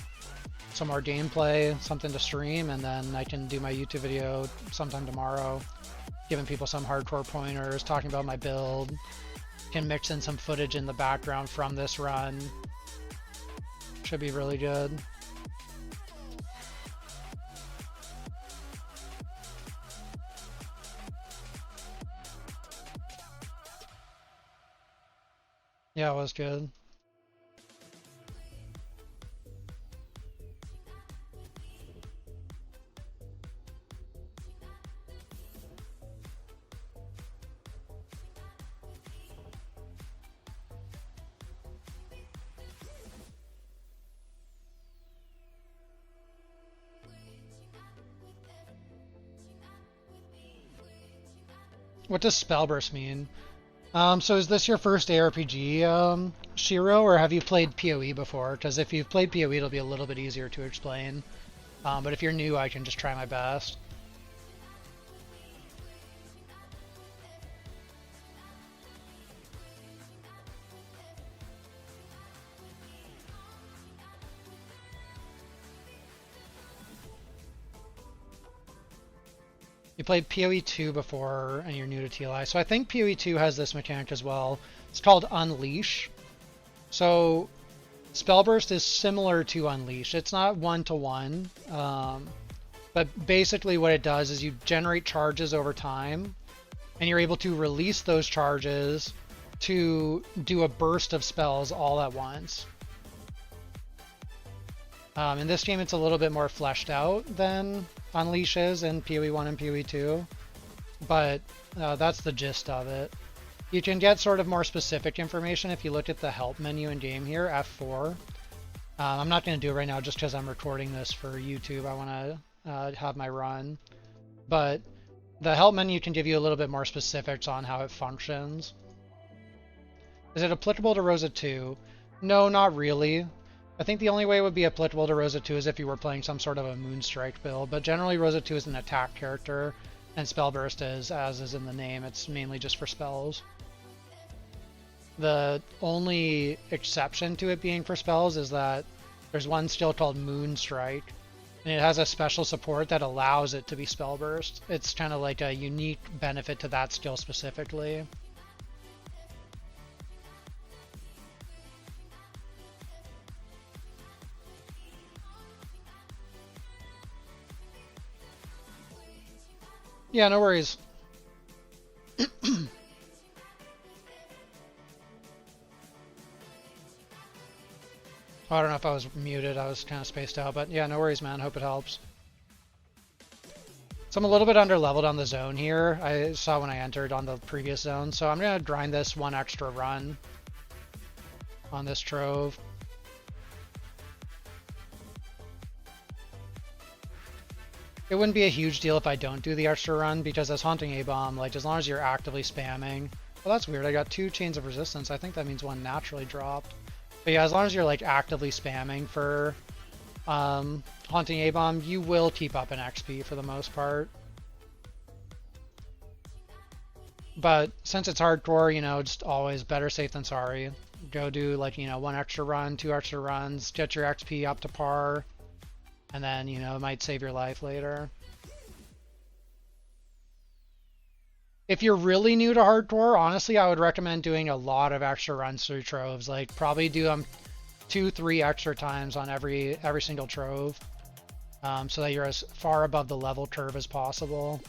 some more gameplay, something to stream, and then I can do my YouTube video sometime tomorrow, giving people some hardcore pointers, talking about my build. Can mix in some footage in the background from this run. Should be really good. Yeah, it was good. What does Spellburst mean? So is this your first ARPG, Shiro, or have you played PoE before? Because if you've played PoE, it'll be a little bit easier to explain. But if you're new, I can just try my best. You played PoE 2 before, and you're new to TLI. So I think PoE 2 has this mechanic as well. It's called Unleash. So Spellburst is similar to Unleash. It's not one-to-one, but basically what it does is you generate charges over time, and you're able to release those charges to do a burst of spells all at once. In this game, it's a little bit more fleshed out than Unleash is in PoE 1 and PoE 2, but that's the gist of it. You can get sort of more specific information if you look at the help menu in game here, F4. I'm not going to do it right now just because I'm recording this for YouTube. I want to have my run. But the help menu can give you a little bit more specifics on how it functions. Is it applicable to Rosa 2? No, not really. I think the only way it would be applicable to Rosa 2 is if you were playing some sort of a Moonstrike build, but generally Rosa 2 is an attack character, and Spellburst is, as is in the name, it's mainly just for spells. The only exception to it being for spells is that there's one skill called Moonstrike, and it has a special support that allows it to be Spellburst. It's kind of like a unique benefit to that skill specifically. Yeah, no worries. I don't know if I was muted, I was kind of spaced out, but yeah, no worries, man. Hope it helps. So I'm a little bit under leveled on the zone here. I saw when I entered on the previous zone, so I'm going to grind this one extra run on this trove. It wouldn't be a huge deal if I don't do the extra run, because as Haunting A-Bomb, like, as long as you're actively spamming... Well, that's weird. I got 2 Chains of Resistance. I think that means one naturally dropped. But yeah, as long as you're, like, actively spamming for Haunting A-Bomb, you will keep up an XP for the most part. But since it's hardcore, you know, just always better safe than sorry. Go do, like, you know, 1 extra run, 2 extra runs, get your XP up to par. And then, you know, it might save your life later. If you're really new to hardcore, honestly, I would recommend doing a lot of extra runs through troves. Like, probably do them 2-3 extra times on every single trove, so that you're as far above the level curve as possible.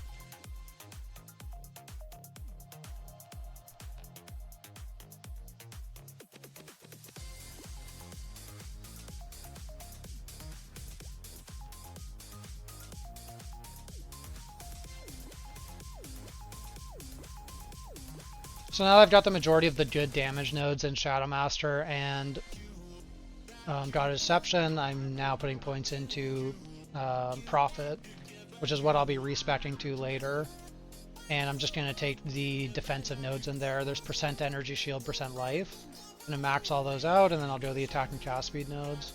So now I've got the majority of the good damage nodes in Shadowmaster and God of Deception. I'm now putting points into Prophet, which is what I'll be respecting to later. And I'm just going to take the defensive nodes in there. There's percent energy shield, percent life. I'm going to max all those out, and then I'll go the attack and cast speed nodes.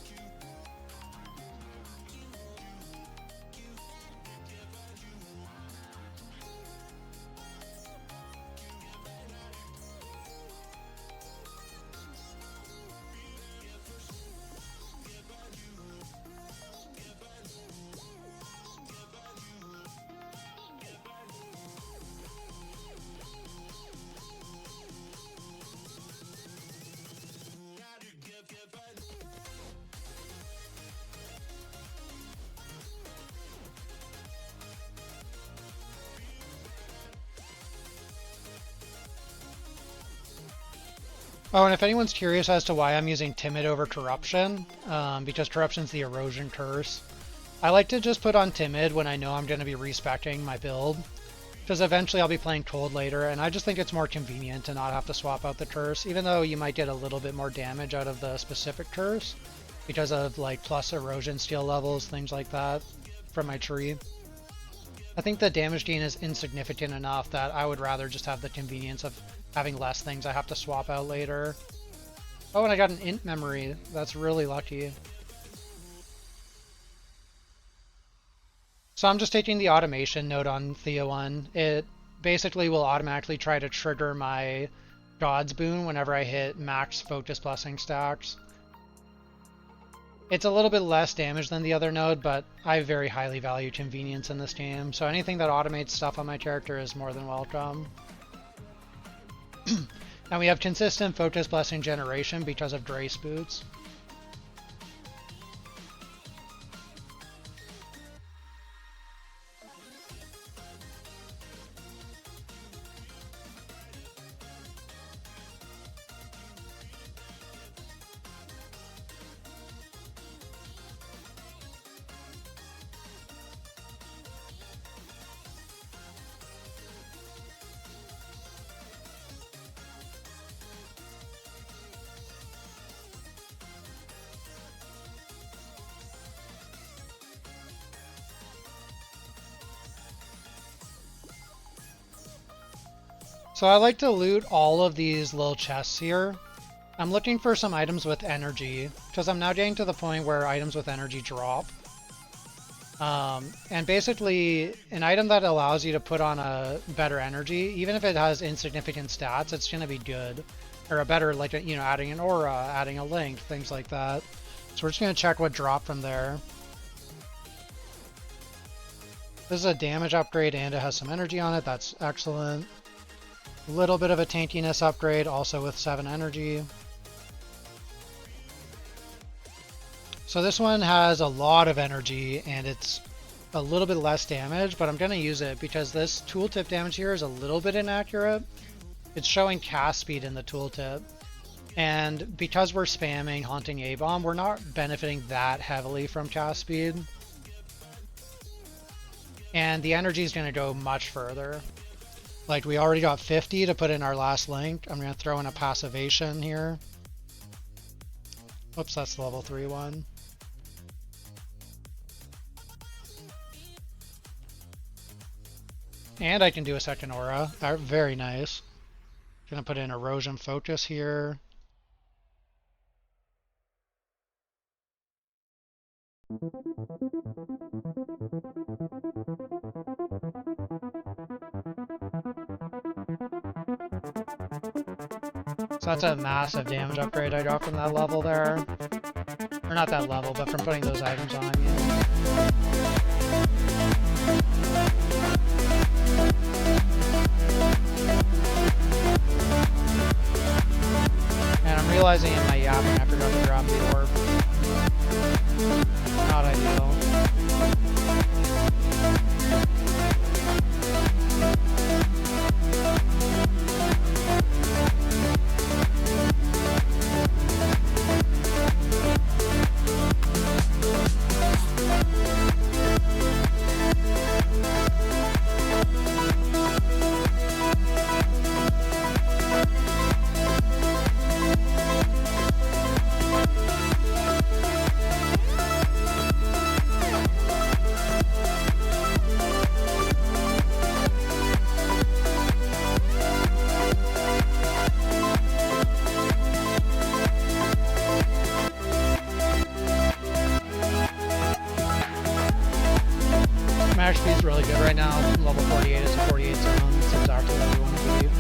Oh, and if anyone's curious as to why I'm using Timid over Corruption, because Corruption's the erosion curse, I like to just put on Timid when I know I'm going to be respecting my build, because eventually I'll be playing Cold later, and I just think it's more convenient to not have to swap out the curse, even though you might get a little bit more damage out of the specific curse, because of like plus erosion steal levels, things like that, from my tree. I think the damage gain is insignificant enough that I would rather just have the convenience of having less things I have to swap out later. Oh, and I got an int memory. That's really lucky. So I'm just taking the automation node on Thea1. It basically will automatically try to trigger my God's Boon whenever I hit max Focus Blessing stacks. It's a little bit less damage than the other node, but I very highly value convenience in this game, so anything that automates stuff on my character is more than welcome. And we have consistent Focus Blessing generation because of Grace Boots. So I like to loot all of these little chests here. I'm looking for some items with energy, because I'm now getting to the point where items with energy drop. And basically, an item that allows you to put on a better energy, even if it has insignificant stats, it's going to be good. Or a better, like, you know, adding an aura, adding a link, things like that. So we're just going to check what dropped from there. This is a damage upgrade and it has some energy on it. That's excellent. A little bit of a tankiness upgrade, also with 7 energy. So this one has a lot of energy and it's a little bit less damage, but I'm going to use it because this tooltip damage here is a little bit inaccurate. It's showing cast speed in the tooltip. And because we're spamming Haunting A-Bomb, we're not benefiting that heavily from cast speed. And the energy is going to go much further. Like, we already got 50 to put in our last link. I'm going to throw in a passivation here. Oops, that's the level 3 one. And I can do a second aura. Very nice. Going to put in erosion focus here. So that's a massive damage upgrade I got from that level there. Or not that level, but from putting those items on, yeah. And I'm realizing in my yapping I forgot to grab the orb. Not ideal. Max speed's really good right now. Level 48 is a 48 zone. It's exactly what we want to believe.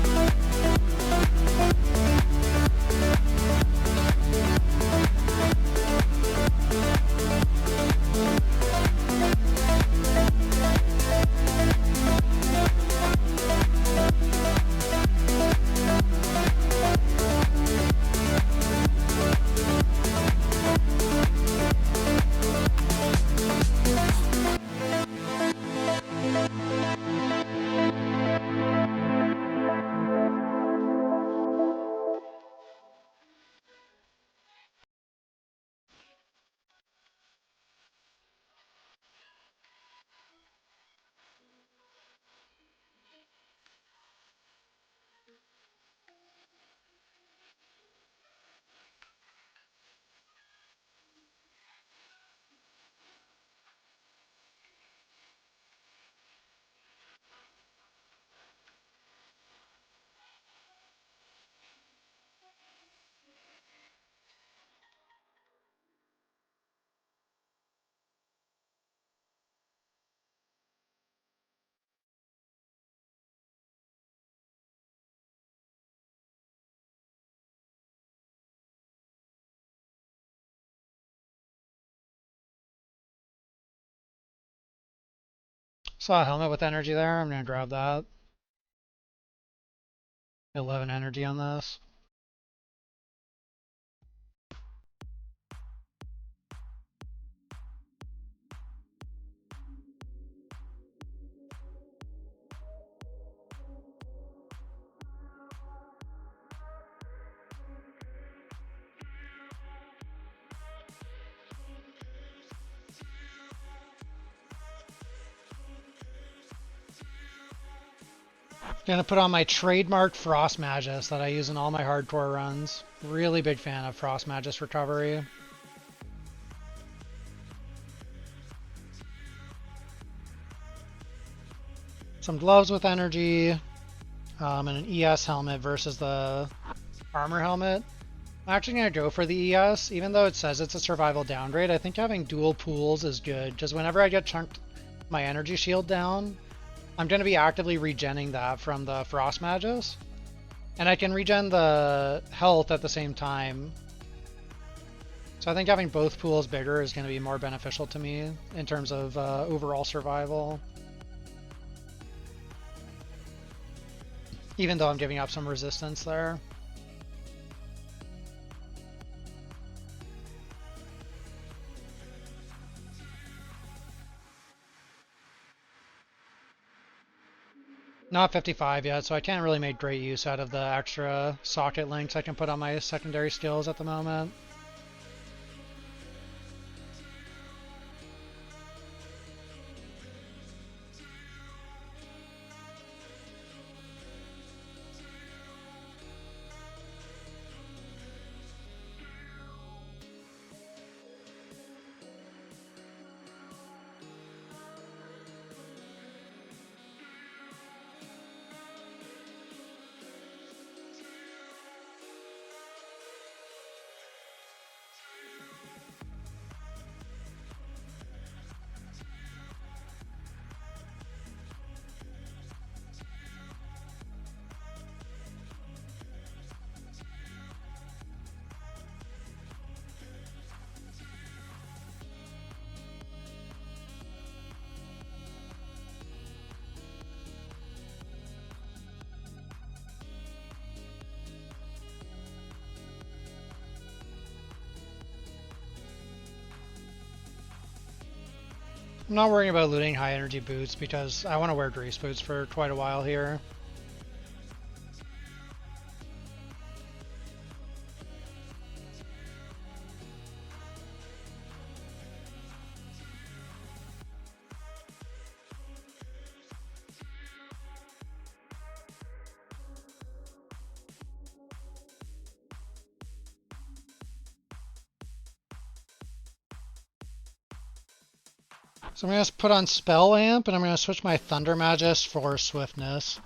Saw a helmet with energy there. I'm gonna grab that. 11 energy on this. Gonna put on my trademark Frost Magus that I use in all my hardcore runs. Really big fan of Frost Magus recovery. Some gloves with energy, and an ES helmet versus the armor helmet. I'm actually gonna go for the ES, even though it says it's a survival downgrade. I think having dual pools is good, just whenever I get chunked my energy shield down, I'm going to be actively regenning that from the Frost Magus. And I can regen the health at the same time. So I think having both pools bigger is going to be more beneficial to me in terms of overall survival. Even though I'm giving up some resistance there. Not 55 yet, so I can't really make great use out of the extra socket links I can put on my secondary skills at the moment. I'm not worrying about looting high energy boots because I want to wear grease boots for quite a while here. So I'm going to put on Spell Amp, and I'm going to switch my Thunder Magus for Swiftness.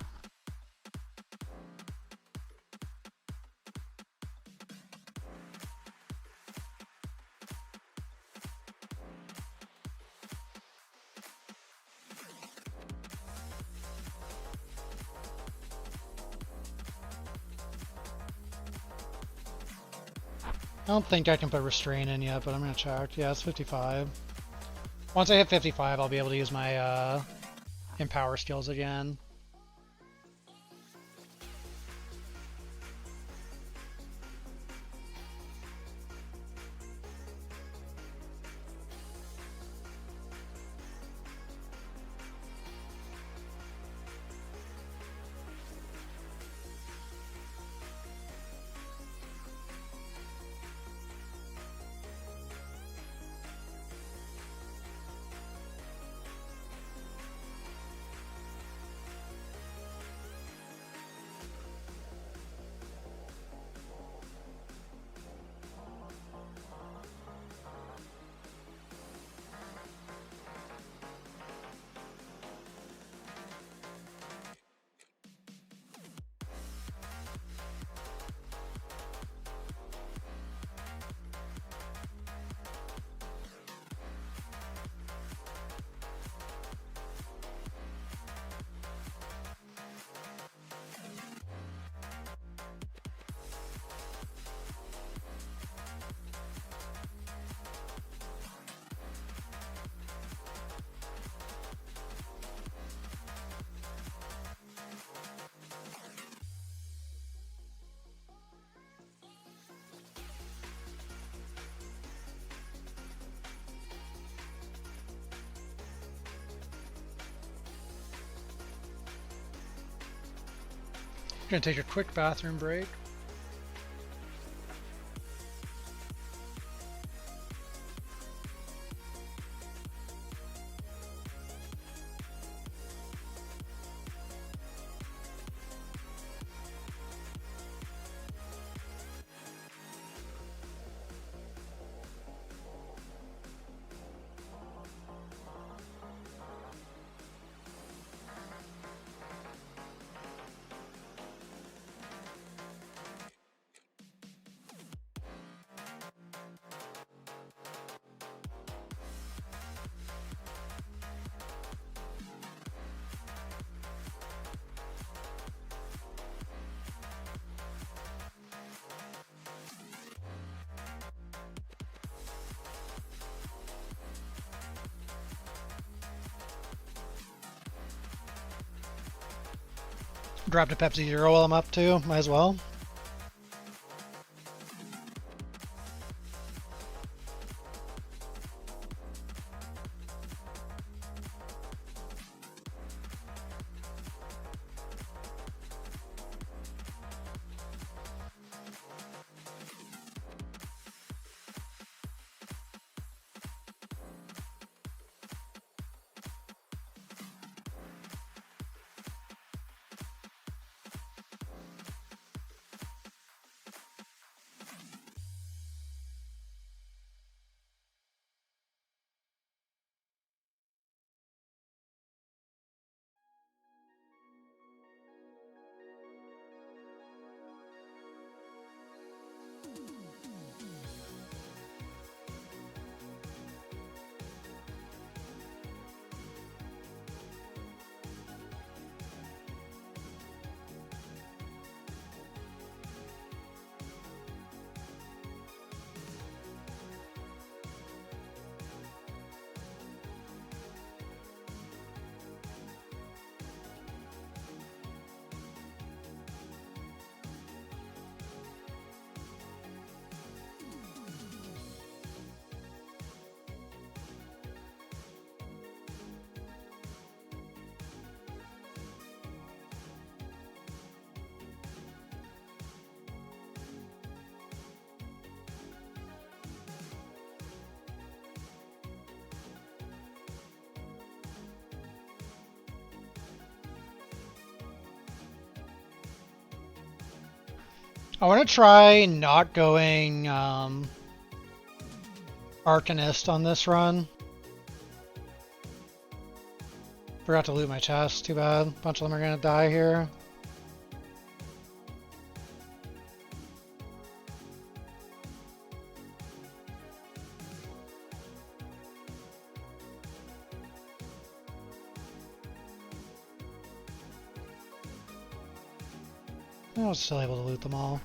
I don't think I can put Restrain in yet, but I'm going to check. Yeah, it's 55. Once I hit 55, I'll be able to use my Empower skills again. Gonna take a quick bathroom break. Dropped a Pepsi Zero while I'm up too, might as well. I want to try not going Arcanist on this run. Forgot to loot my chest, too bad. A bunch of them are going to die here. I was still able to loot them all.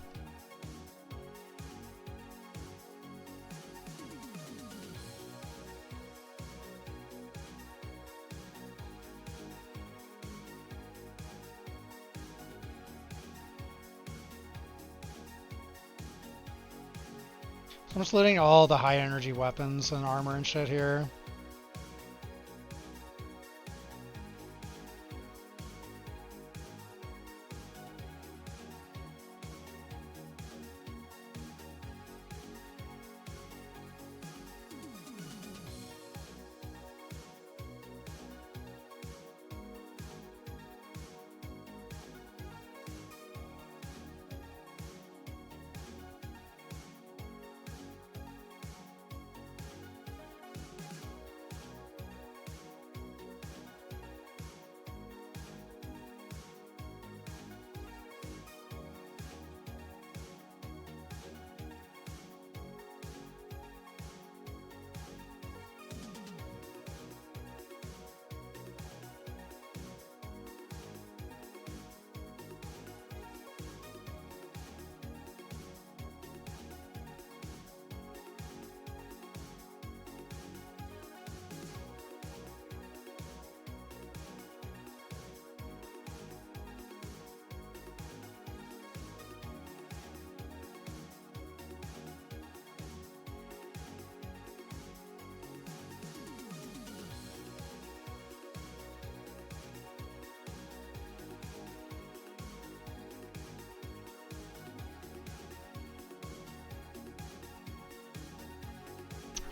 I'm just looting all the high energy weapons and armor and shit here.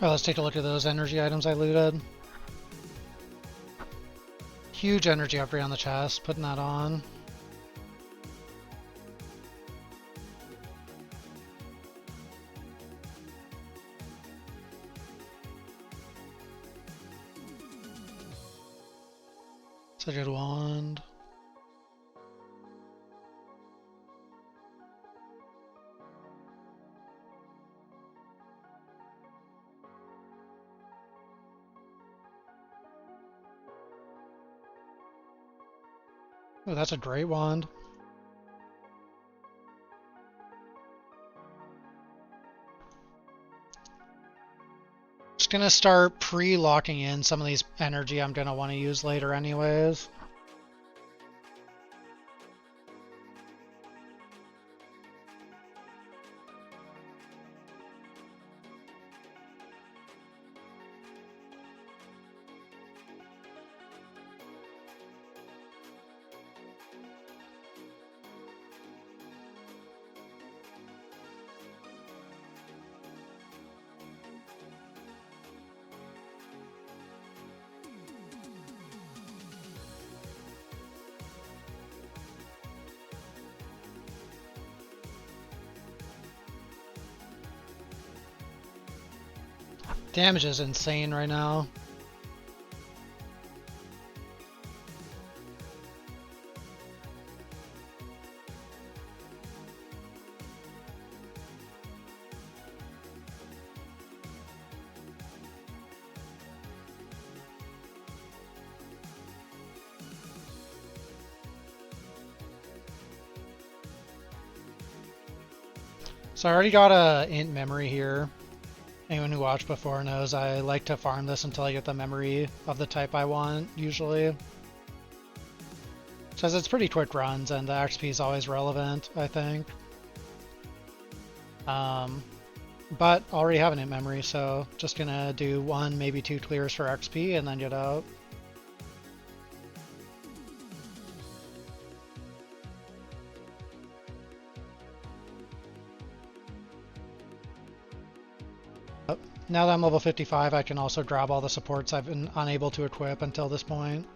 Alright, let's take a look at those energy items I looted. Huge energy upgrade on the chest, putting that on. Sigil wand. Oh, that's a great wand. Just gonna start pre-locking in some of these energy I'm gonna want to use later anyways. Damage is insane right now. So I already got a int memory here. Anyone who watched before knows I like to farm this until I get the memory of the type I want, usually. Says it's pretty quick runs and the XP is always relevant, I think. But already have an int memory, so just gonna do 1, maybe 2 clears for XP and then get out. Now that I'm level 55, I can also grab all the supports I've been unable to equip until this point.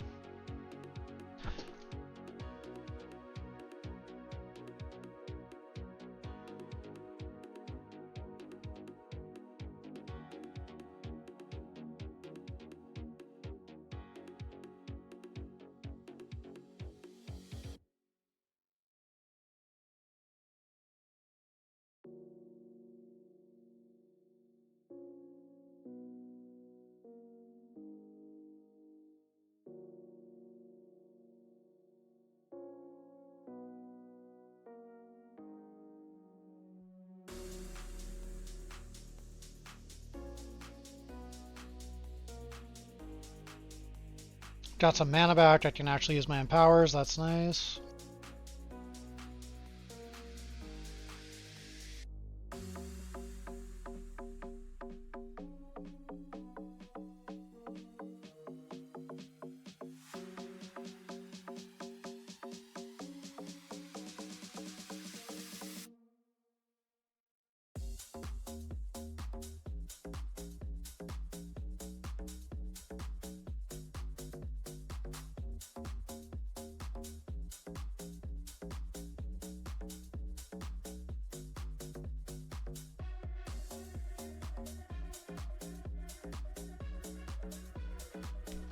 Got some mana back, I can actually use my empowers, that's nice.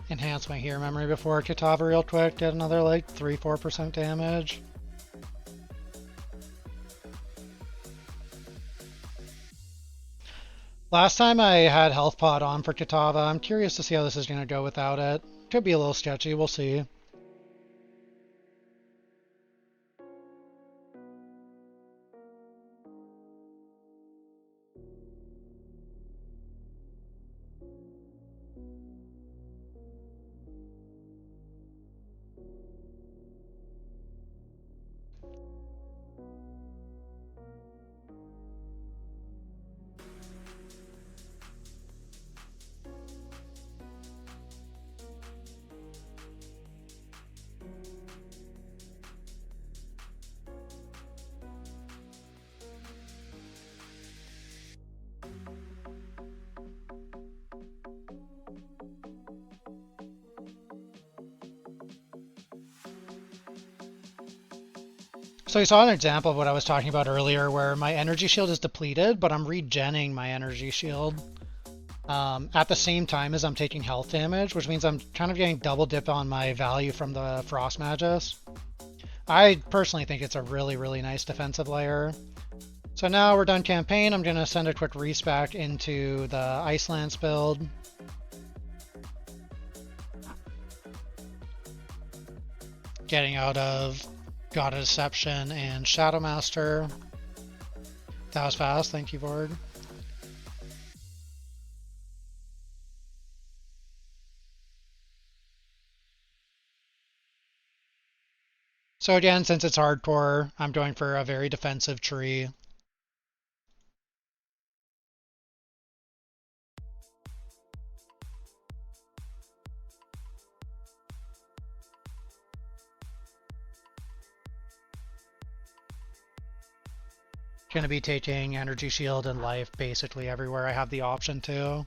Enhance my hero memory before Kitava real quick, get another like 3-4% damage. Last time I had health pod on for Kitava, I'm curious to see how this is going to go without it. Could be a little sketchy, we'll see. So you saw an example of what I was talking about earlier where my energy shield is depleted, but I'm regenning my energy shield at the same time as I'm taking health damage, which means I'm kind of getting double dip on my value from the Frost Magus. I personally think it's a really, really nice defensive layer. So now we're done campaign. I'm going to send a quick respec into the Ice Lance build. Getting out of God of Deception and Shadow Master. That was fast. Thank you, Vord. So again, since it's hardcore, I'm going for a very defensive tree. Going to be taking energy shield and life basically everywhere I have the option to.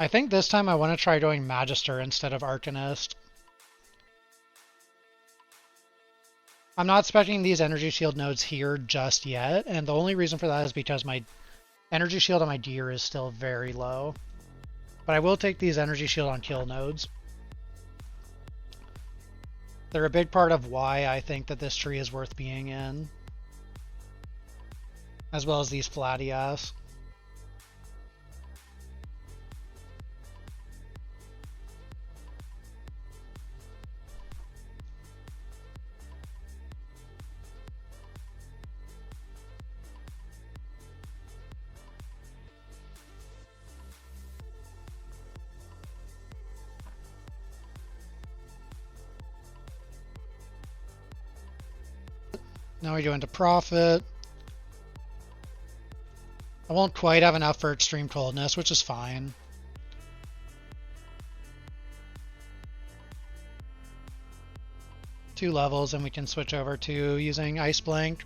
I think this time I want to try going Magister instead of Arcanist. I'm not specing these energy shield nodes here just yet, and the only reason for that is because my energy shield on my deer is still very low. But I will take these energy shield on kill nodes. They're a big part of why I think that this tree is worth being in. As well as these flatty ass. Now we go into Profit. I won't quite have enough for Extreme Coldness, which is fine. Two levels and we can switch over to using Ice Blink.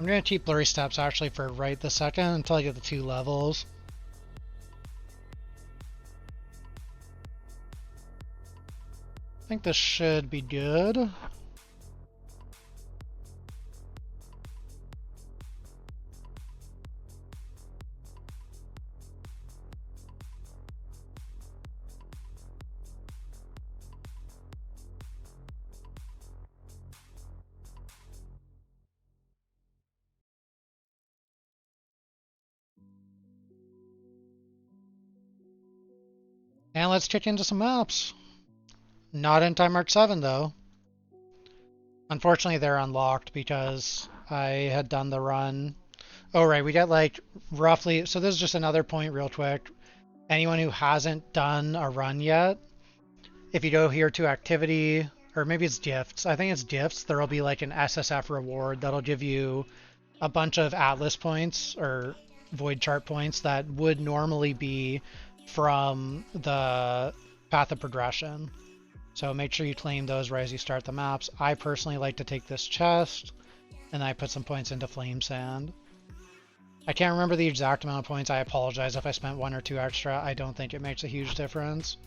I'm going to keep Blurry Steps actually for right this second until I get the two levels. I think this should be good. And let's kick into some maps. Not in Time Mark 7 though. Unfortunately they're unlocked because I had done the run. Oh right, we get like roughly, so this is just another point real quick. Anyone who hasn't done a run yet, if you go here to activity, or maybe it's gifts, I think it's gifts, there'll be like an SSF reward that'll give you a bunch of Atlas points or Void Chart points that would normally be from the Path of Progression. So make sure you claim those right as you start the maps. I personally like to take this chest, and I put some points into Flame Sand. I can't remember the exact amount of points. I apologize if I spent 1 or 2 extra. I don't think it makes a huge difference.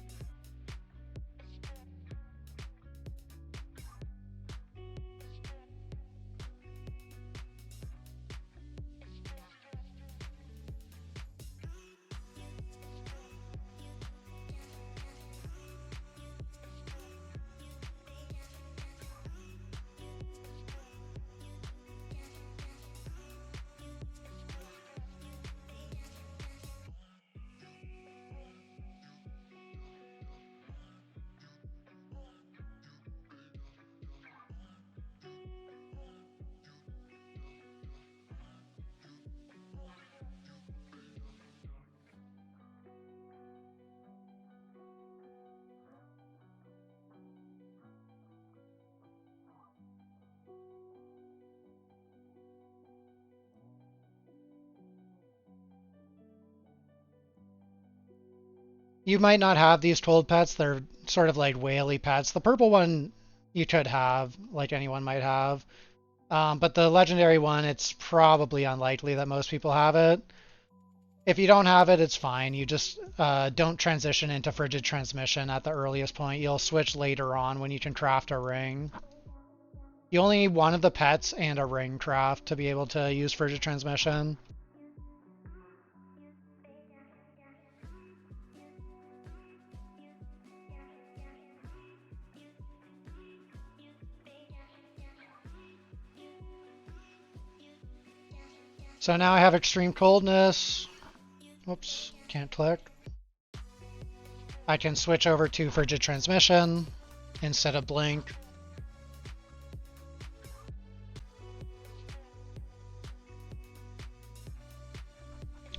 You might not have these cold pets. They're sort of like whaley pets. The purple one you could have, like anyone might have. But the legendary one, it's probably unlikely that most people have it. If you don't have it, it's fine. You just don't transition into frigid transmission at the earliest point. You'll switch later on when you can craft a ring. You only need one of the pets and a ring craft to be able to use frigid transmission. So now I have extreme coldness. Whoops, can't click. I can switch over to frigid transmission instead of blink.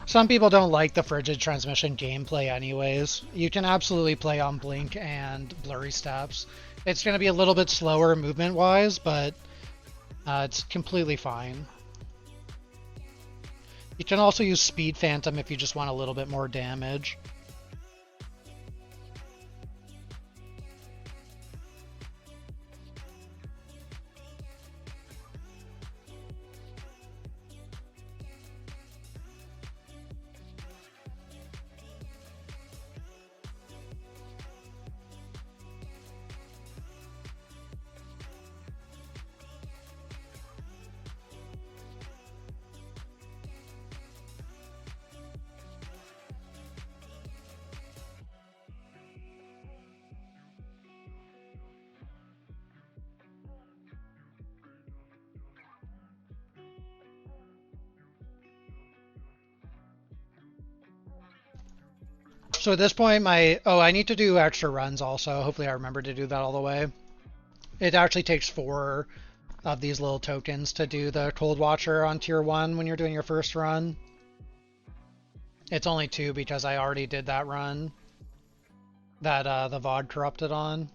Some people don't like the frigid transmission gameplay anyways. You can absolutely play on blink and blurry steps. It's going to be a little bit slower movement-wise, but it's completely fine. You can also use Speed Phantom if you just want a little bit more damage. So at this point, I need to do extra runs also. Hopefully I remember to do that all the way. It actually takes 4 of these little tokens to do the Cold Watcher on tier 1 when you're doing your first run. It's only 2 because I already did that run that the VOD corrupted on.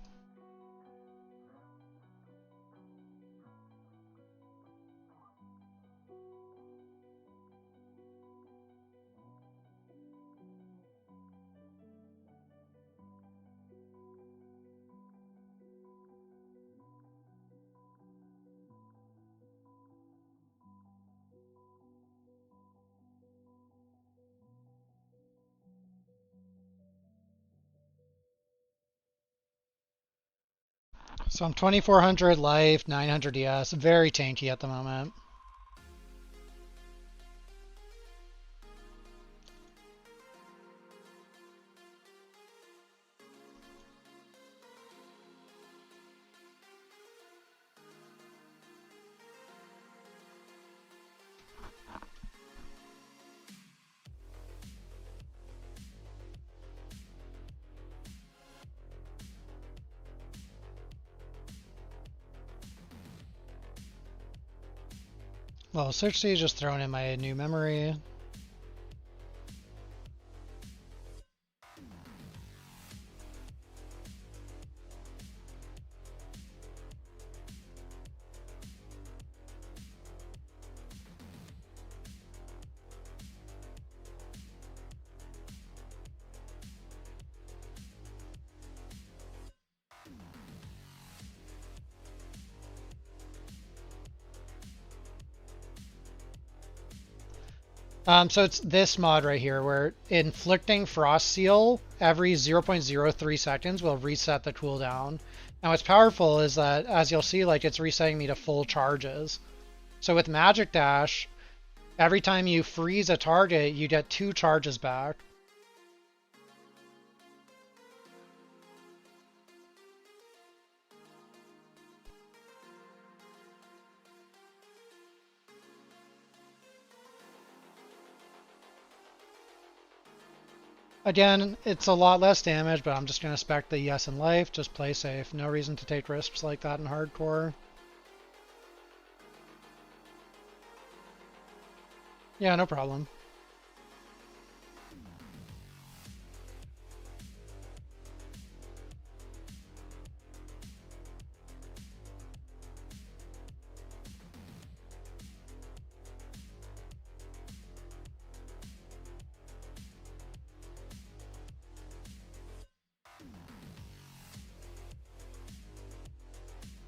So I'm 2400 life, 900 ES, very tanky at the moment. Well, 60 just throwing in my new memory. So it's this mod right here where inflicting Frost Seal every 0.03 seconds will reset the cooldown. And what's powerful is that, as you'll see, like it's resetting me to full charges. So with Magic Dash, every time you freeze a target, you get 2 charges back. Again, it's a lot less damage, but I'm just going to spec the yes in life. Just play safe. No reason to take risks like that in hardcore. Yeah, no problem.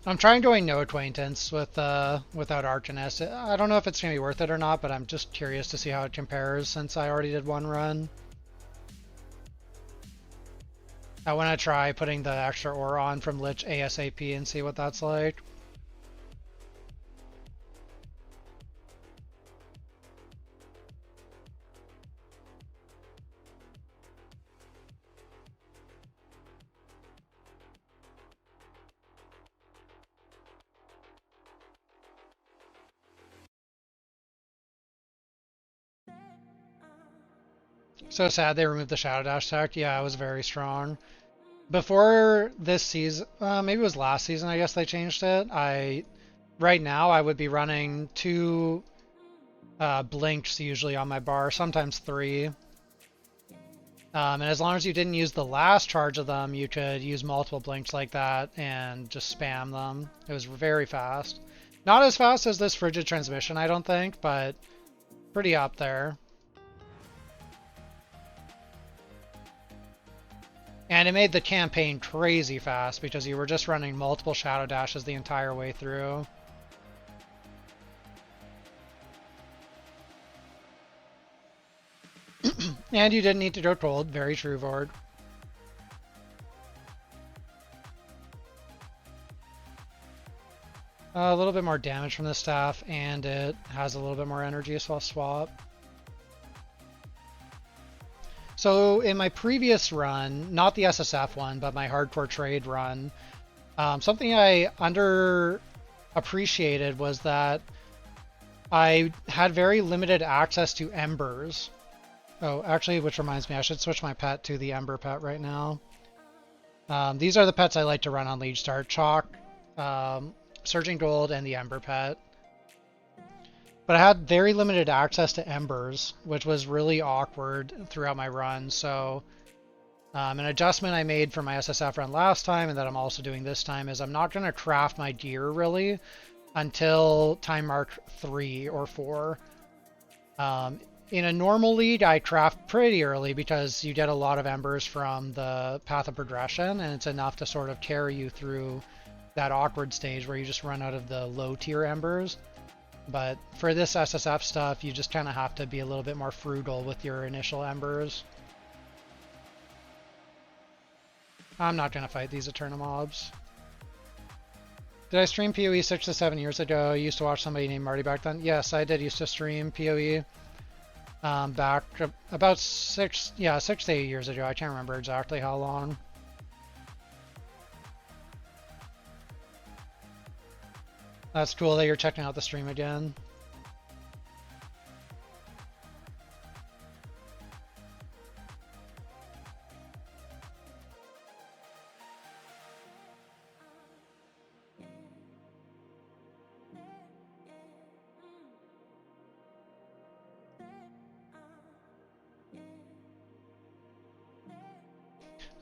I'm trying doing no acquaintance with without Arcanist. I don't know if it's gonna be worth it or not, but I'm just curious to see how it compares since I already did one run. I want to try putting the extra aura on from Lich ASAP and see what that's like. So sad they removed the Shadow Dash tech. Yeah, it was very strong. Before this season, maybe it was last season, I guess they changed it. Right now I would be running 2 blinks usually on my bar, sometimes 3. And as long as you didn't use the last charge of them, you could use multiple blinks like that and just spam them. It was very fast. Not as fast as this Frigid Transmission, I don't think, but pretty up there. And it made the campaign crazy fast because you were just running multiple Shadow Dashes the entire way through. And you didn't need to go cold. Very true, Vord. A little bit more damage from the staff, and it has a little bit more energy, so I'll swap. So in my previous run, not the SSF one, but my hardcore trade run, something I underappreciated was that I had very limited access to embers. Oh, actually, which reminds me, I should switch my pet to the Ember pet right now. These are the pets I like to run on Liege Start. Chalk, Surging Gold, and the Ember pet. But I had very limited access to Embers, which was really awkward throughout my run. So an adjustment I made for my SSF run last time, and that I'm also doing this time, is I'm not going to craft my gear, really, until time mark 3 or 4. In a normal league, I craft pretty early because you get a lot of embers from the path of progression, and it's enough to sort of carry you through that awkward stage where you just run out of the low tier embers. But for this SSF stuff, you just kind of have to be a little bit more frugal with your initial embers. I'm not going to fight these Eterna mobs. Did I stream PoE 6 to 7 years ago? I used to watch somebody named Marty back then. Yes, I did used to stream PoE. Back about 6 to 8 years ago. I can't remember exactly how long. That's cool that you're checking out the stream again.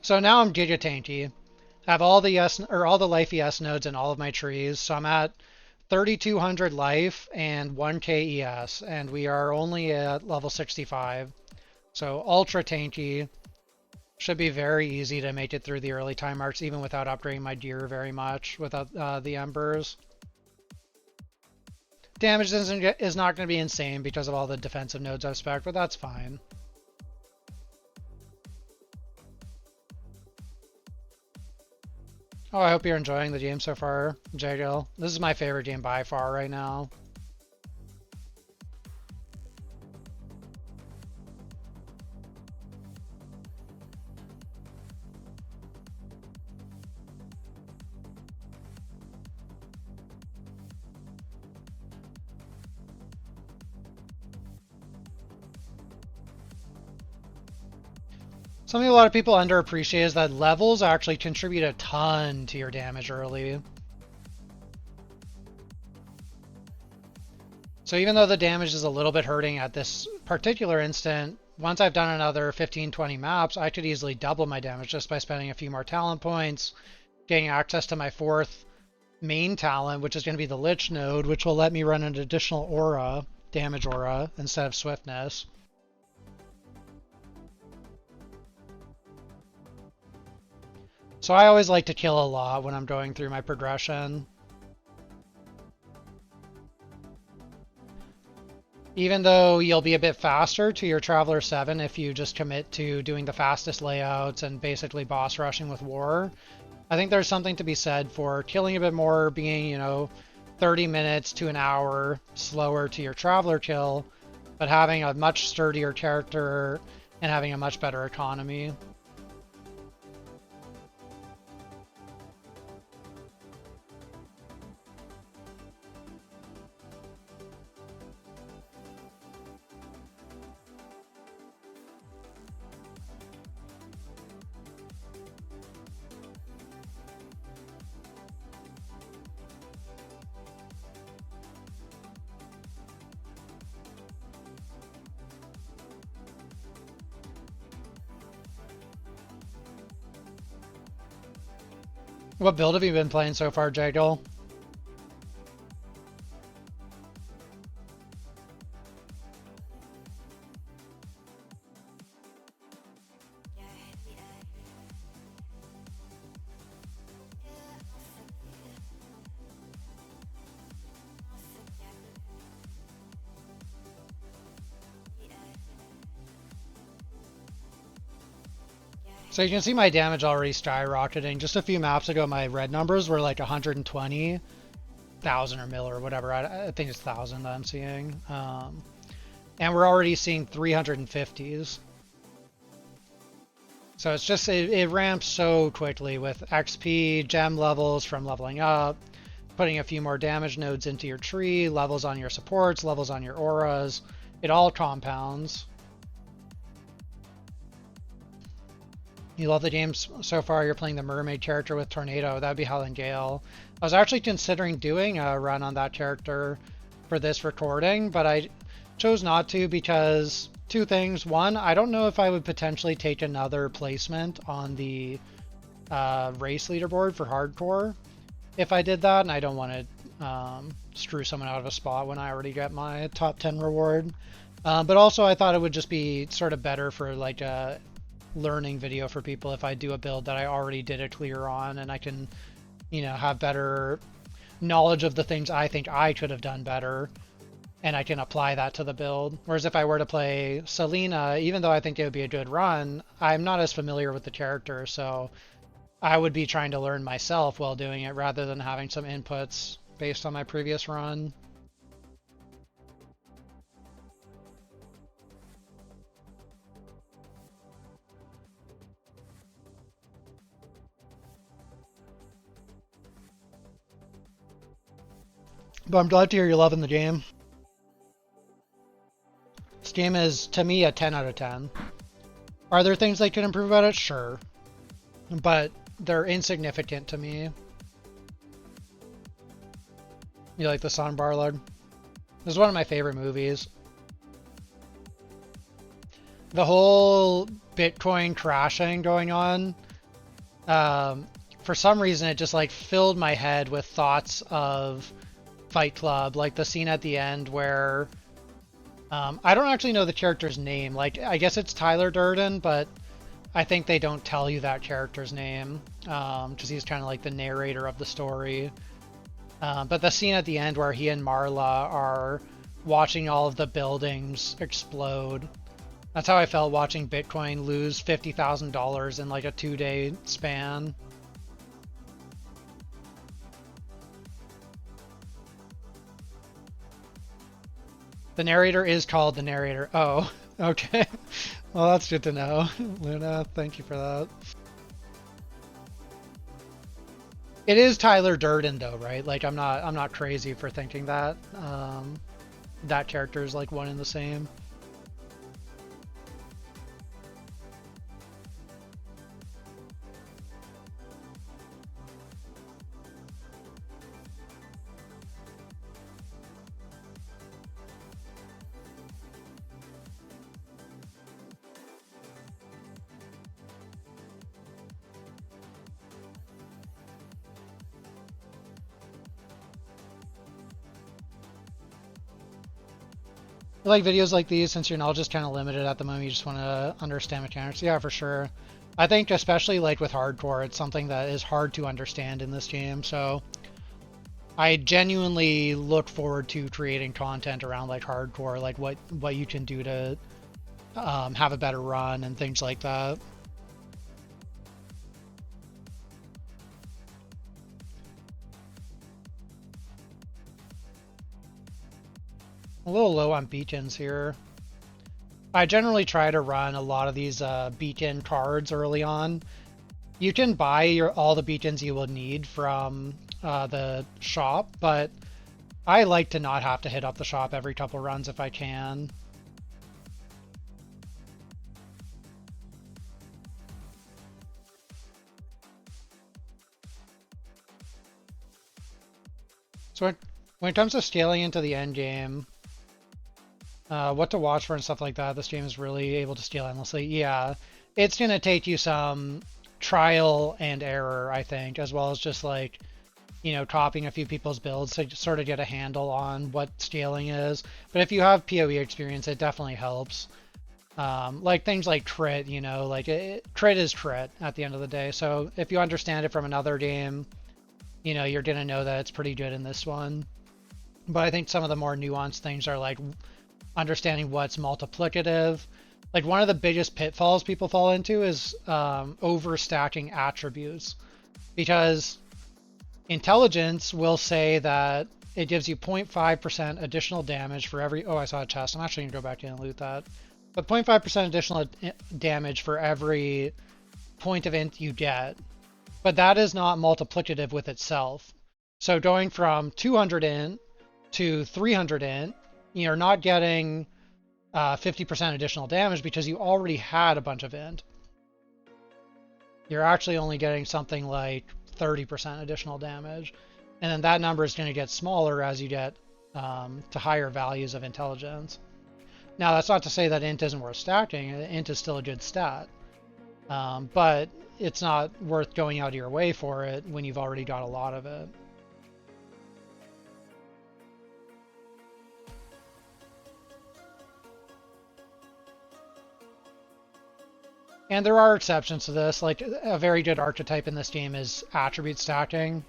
So now I'm giga tanky. I have all the all the life ES nodes in all of my trees. So I'm at 3,200 life and 1k ES, and we are only at level 65. So ultra tanky. Should be very easy to make it through the early time marks, even without upgrading my gear very much, without the embers. Damage is not going to be insane because of all the defensive nodes I've spec'd, but that's fine. Oh, I hope you're enjoying the game so far, Jagal. This is my favorite game by far right now. Something a lot of people underappreciate is that levels actually contribute a ton to your damage early. So even though the damage is a little bit hurting at this particular instant, once I've done another 15-20 maps, I could easily double my damage just by spending a few more talent points, getting access to my 4th main talent, which is going to be the Lich node, which will let me run an additional aura, damage aura, instead of swiftness. So I always like to kill a lot when I'm going through my progression. Even though you'll be a bit faster to your Traveler 7 if you just commit to doing the fastest layouts and basically boss rushing with War, I think there's something to be said for killing a bit more, being, you know, 30 minutes to an hour slower to your Traveler kill, but having a much sturdier character and having a much better economy. What build have you been playing so far, Jaggle? So you can see my damage already skyrocketing. Just a few maps ago, my red numbers were like 120,000 or mil or whatever. I think it's 1,000 that I'm seeing. And we're already seeing 350s. So it's just, it ramps so quickly with XP, gem levels from leveling up, putting a few more damage nodes into your tree, levels on your supports, levels on your auras. It all compounds. You love the game so far. You're playing the mermaid character with Tornado. That would be Helen Gale. I was actually considering doing a run on that character for this recording, but I chose not to because two things. One, I don't know if I would potentially take another placement on the race leaderboard for hardcore if I did that, and I don't want to screw someone out of a spot when I already get my top 10 reward. But also I thought it would just be sort of better for like a learning video for people if I do a build that I already did a clear on, and I can, you know, have better knowledge of the things I think I could have done better, and I can apply that to the build. Whereas if I were to play Selena, even though I think it would be a good run, I'm not as familiar with the character, so I would be trying to learn myself while doing it rather than having some inputs based on my previous run. But I'm glad to hear you're loving the game. This game is, to me, a 10 out of 10. Are there things they could improve about it? Sure. But they're insignificant to me. You like the song Barlog? This is one of my favorite movies. The whole Bitcoin crashing going on, for some reason it just like filled my head with thoughts of Fight Club, like the scene at the end where I don't actually know the character's name. Like, I guess it's Tyler Durden, but I think they don't tell you that character's name because he's kind of like the narrator of the story. But the scene at the end where he and Marla are watching all of the buildings explode. That's how I felt watching Bitcoin lose $50,000 in like a 2-day span. The narrator is called the narrator. Oh, okay. Well, that's good to know. Luna, thank you for that. It is Tyler Durden though, right? Like I'm not crazy for thinking that. That character is like one and the same. I like videos like these since your knowledge is kind of limited at the moment. You just want to understand mechanics. Yeah, for sure. I think especially like with hardcore, it's something that is hard to understand in this game. So I genuinely look forward to creating content around like hardcore, like what you can do to have a better run and things like that. A little low on beacons here. I generally try to run a lot of these beacon cards early on. You can buy all the beacons you will need from the shop, but I like to not have to hit up the shop every couple runs if I can. So when it comes to scaling into the end game, what to watch for and stuff like that, this game is really able to scale endlessly. Yeah, it's going to take you some trial and error, I think, as well as just like, you know, copying a few people's builds to sort of get a handle on what scaling is. But if you have PoE experience, it definitely helps. Like things like crit, you know, like crit is crit at the end of the day. So if you understand it from another game, you know, you're going to know that it's pretty good in this one. But I think some of the more nuanced things are like understanding what's multiplicative. Like one of the biggest pitfalls people fall into is overstacking attributes, because intelligence will say that it gives you 0.5% additional damage for every... Oh, I saw a chest. I'm actually going to go back in and loot that. But 0.5% additional damage for every point of int you get. But that is not multiplicative with itself. So going from 200 int to 300 int, you're not getting 50% additional damage because you already had a bunch of int. You're actually only getting something like 30% additional damage. And then that number is going to get smaller as you get to higher values of intelligence. Now, that's not to say that int isn't worth stacking. Int is still a good stat. But it's not worth going out of your way for it when you've already got a lot of it. And there are exceptions to this. Like a very good archetype in this game is attribute stacking.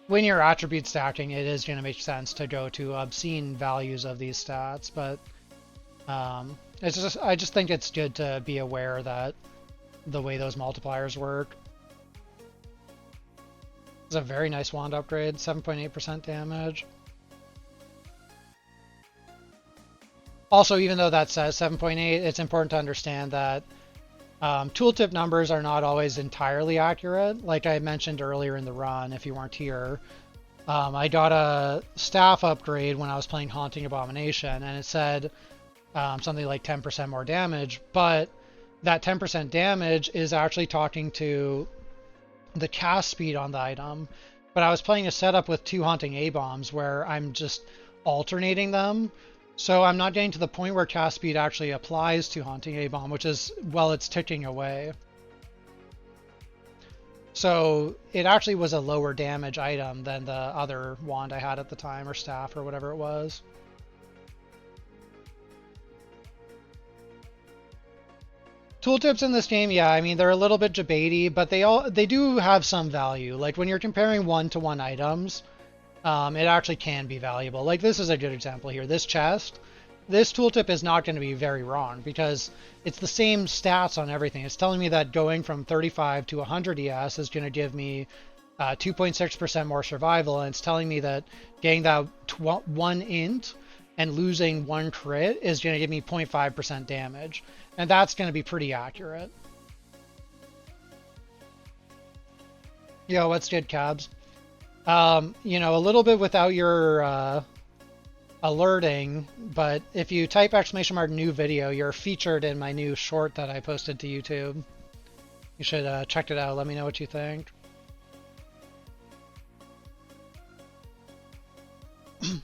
When you're attribute stacking, it is going to make sense to go to obscene values of these stats, but I just think it's good to be aware that the way those multipliers work. It's a very nice wand upgrade, 7.8% damage. Also, even though that says 7.8, it's important to understand that tooltip numbers are not always entirely accurate. Like I mentioned earlier in the run, if you weren't here, I got a staff upgrade when I was playing Haunting Abomination, and it said something like 10% more damage, but that 10% damage is actually talking to the cast speed on the item. But I was playing a setup with 2 Haunting A-bombs where I'm just alternating them. So I'm not getting to the point where cast speed actually applies to Haunting A-bomb, which is, well, it's ticking away. So it actually was a lower damage item than the other wand I had at the time, or staff, or whatever it was. Tooltips in this game, yeah, I mean, they're a little bit debatey, but they do have some value. Like when you're comparing one-to-one items, it actually can be valuable. Like this is a good example here. This chest, this tooltip is not going to be very wrong because it's the same stats on everything. It's telling me that going from 35 to 100 ES is going to give me 2.6% more survival, and it's telling me that getting that 1 int and losing 1 crit is going to give me 0.5% damage. And that's going to be pretty accurate. Yo, what's good, Cabs? You know, a little bit without your alerting, but if you type ! new video, you're featured in my new short that I posted to YouTube. You should check it out. Let me know what you think.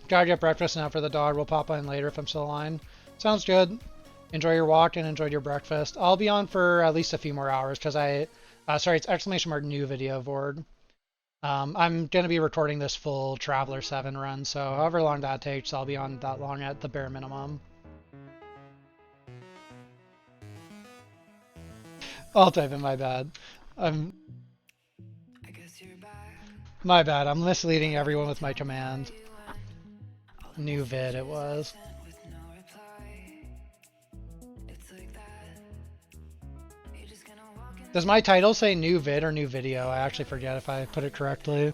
Gotta get breakfast now for the dog. We'll pop in later if I'm still online. Sounds good. Enjoy your walk and enjoy your breakfast. I'll be on for at least a few more hours because sorry, it's ! new video, Vord. I'm going to be recording this full Traveler 7 run, so however long that takes, I'll be on that long at the bare minimum. I'll type in my bad. I guess you're back. My bad, I'm misleading everyone with my command. New vid it was. Does my title say new vid or new video? I actually forget if I put it correctly.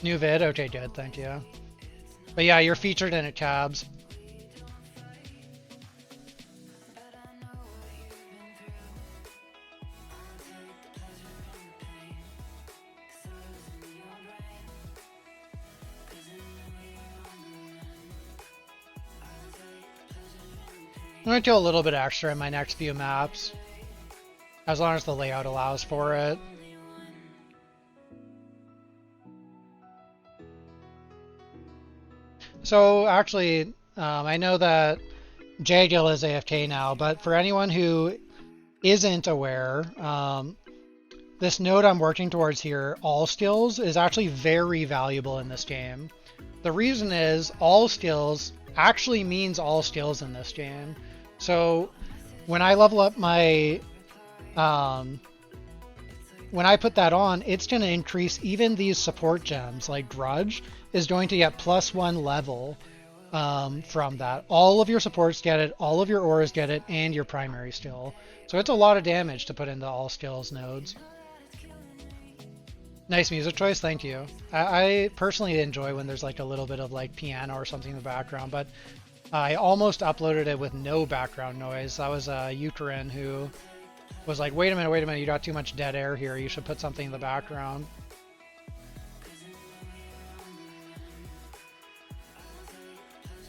New vid? Okay, good, thank you. But yeah, you're featured in it, Cabs. I'm going to do a little bit extra in my next few maps, as long as the layout allows for it. So actually, I know that Jagil is AFK now, but for anyone who isn't aware, this node I'm working towards here, all skills, is actually very valuable in this game. The reason is all skills actually means all skills in this game. So when I level up my, when I put that on, it's going to increase even these support gems, like Grudge is going to get +1 level from that. All of your supports get it, all of your auras get it, and your primary skill. So it's a lot of damage to put into all skills nodes. Nice music choice, thank you. I personally enjoy when there's like a little bit of like piano or something in the background, but I almost uploaded it with no background noise. That was Eucharin who was like, wait a minute, you got too much dead air here, you should put something in the background.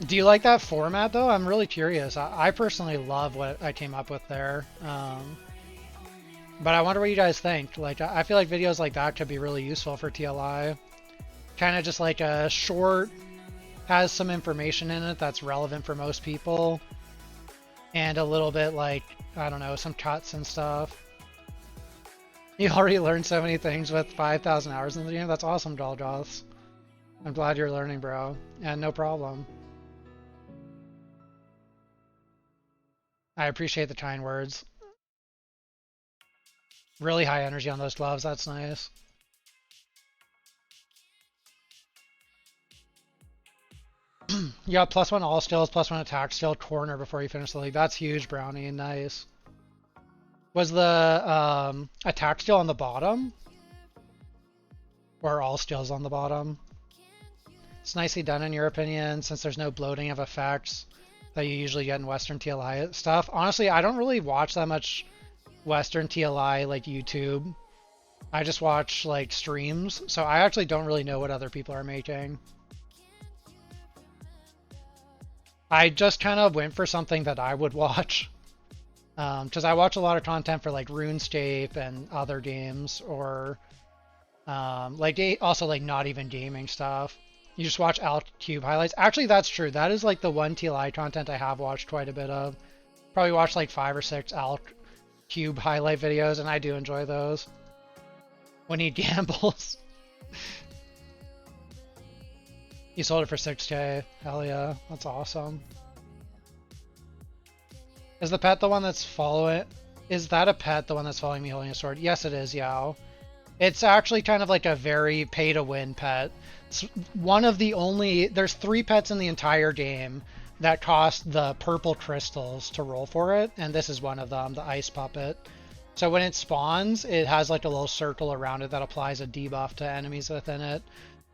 Do you like that format though? I'm really curious. I personally love what I came up with there. But I wonder what you guys think. Like, I feel like videos like that could be really useful for TLI. Kind of just like a short, has some information in it that's relevant for most people. And a little bit like, I don't know, some cuts and stuff. You already learned so many things with 5,000 hours in the game. That's awesome, Daljoths. I'm glad you're learning, bro. And no problem. I appreciate the kind words. Really high energy on those gloves, that's nice. You got +1 all skills, +1 attack skill, corner before you finish the league. That's huge, Brownie, nice. Was the attack skill on the bottom? Or all skills on the bottom? It's nicely done in your opinion, since there's no bloating of effects that you usually get in Western TLI stuff. Honestly, I don't really watch that much Western TLI like YouTube. I just watch like streams, so I actually don't really know what other people are making. I just kind of went for something that I would watch, because I watch a lot of content for like RuneScape and other games, or like also like not even gaming stuff. You just watch Cube highlights. Actually, that's true. That is like the one TLI content I have watched quite a bit of. Probably watched like 5 or 6 Cube highlight videos, and I do enjoy those. When he gambles. You sold it for 6K. Hell yeah, that's awesome. Is the pet the one that's following? Is that a pet, the one that's following me holding a sword? Yes, it is, Yao. It's actually kind of like a very pay-to-win pet. It's one of the only... There's 3 pets in the entire game that cost the purple crystals to roll for it, and this is one of them, the ice puppet. So when it spawns, it has like a little circle around it that applies a debuff to enemies within it.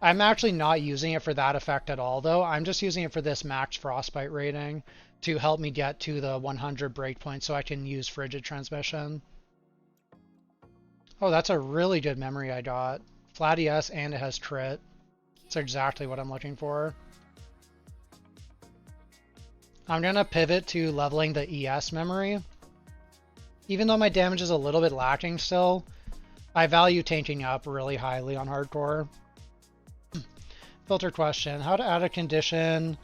I'm actually not using it for that effect at all, though. I'm just using it for this max frostbite rating to help me get to the 100 breakpoint so I can use frigid transmission. Oh, that's a really good memory I got. Flat ES and it has crit. That's exactly what I'm looking for. I'm going to pivot to leveling the ES memory. Even though my damage is a little bit lacking still, I value tanking up really highly on hardcore. Filter question. How to add a condition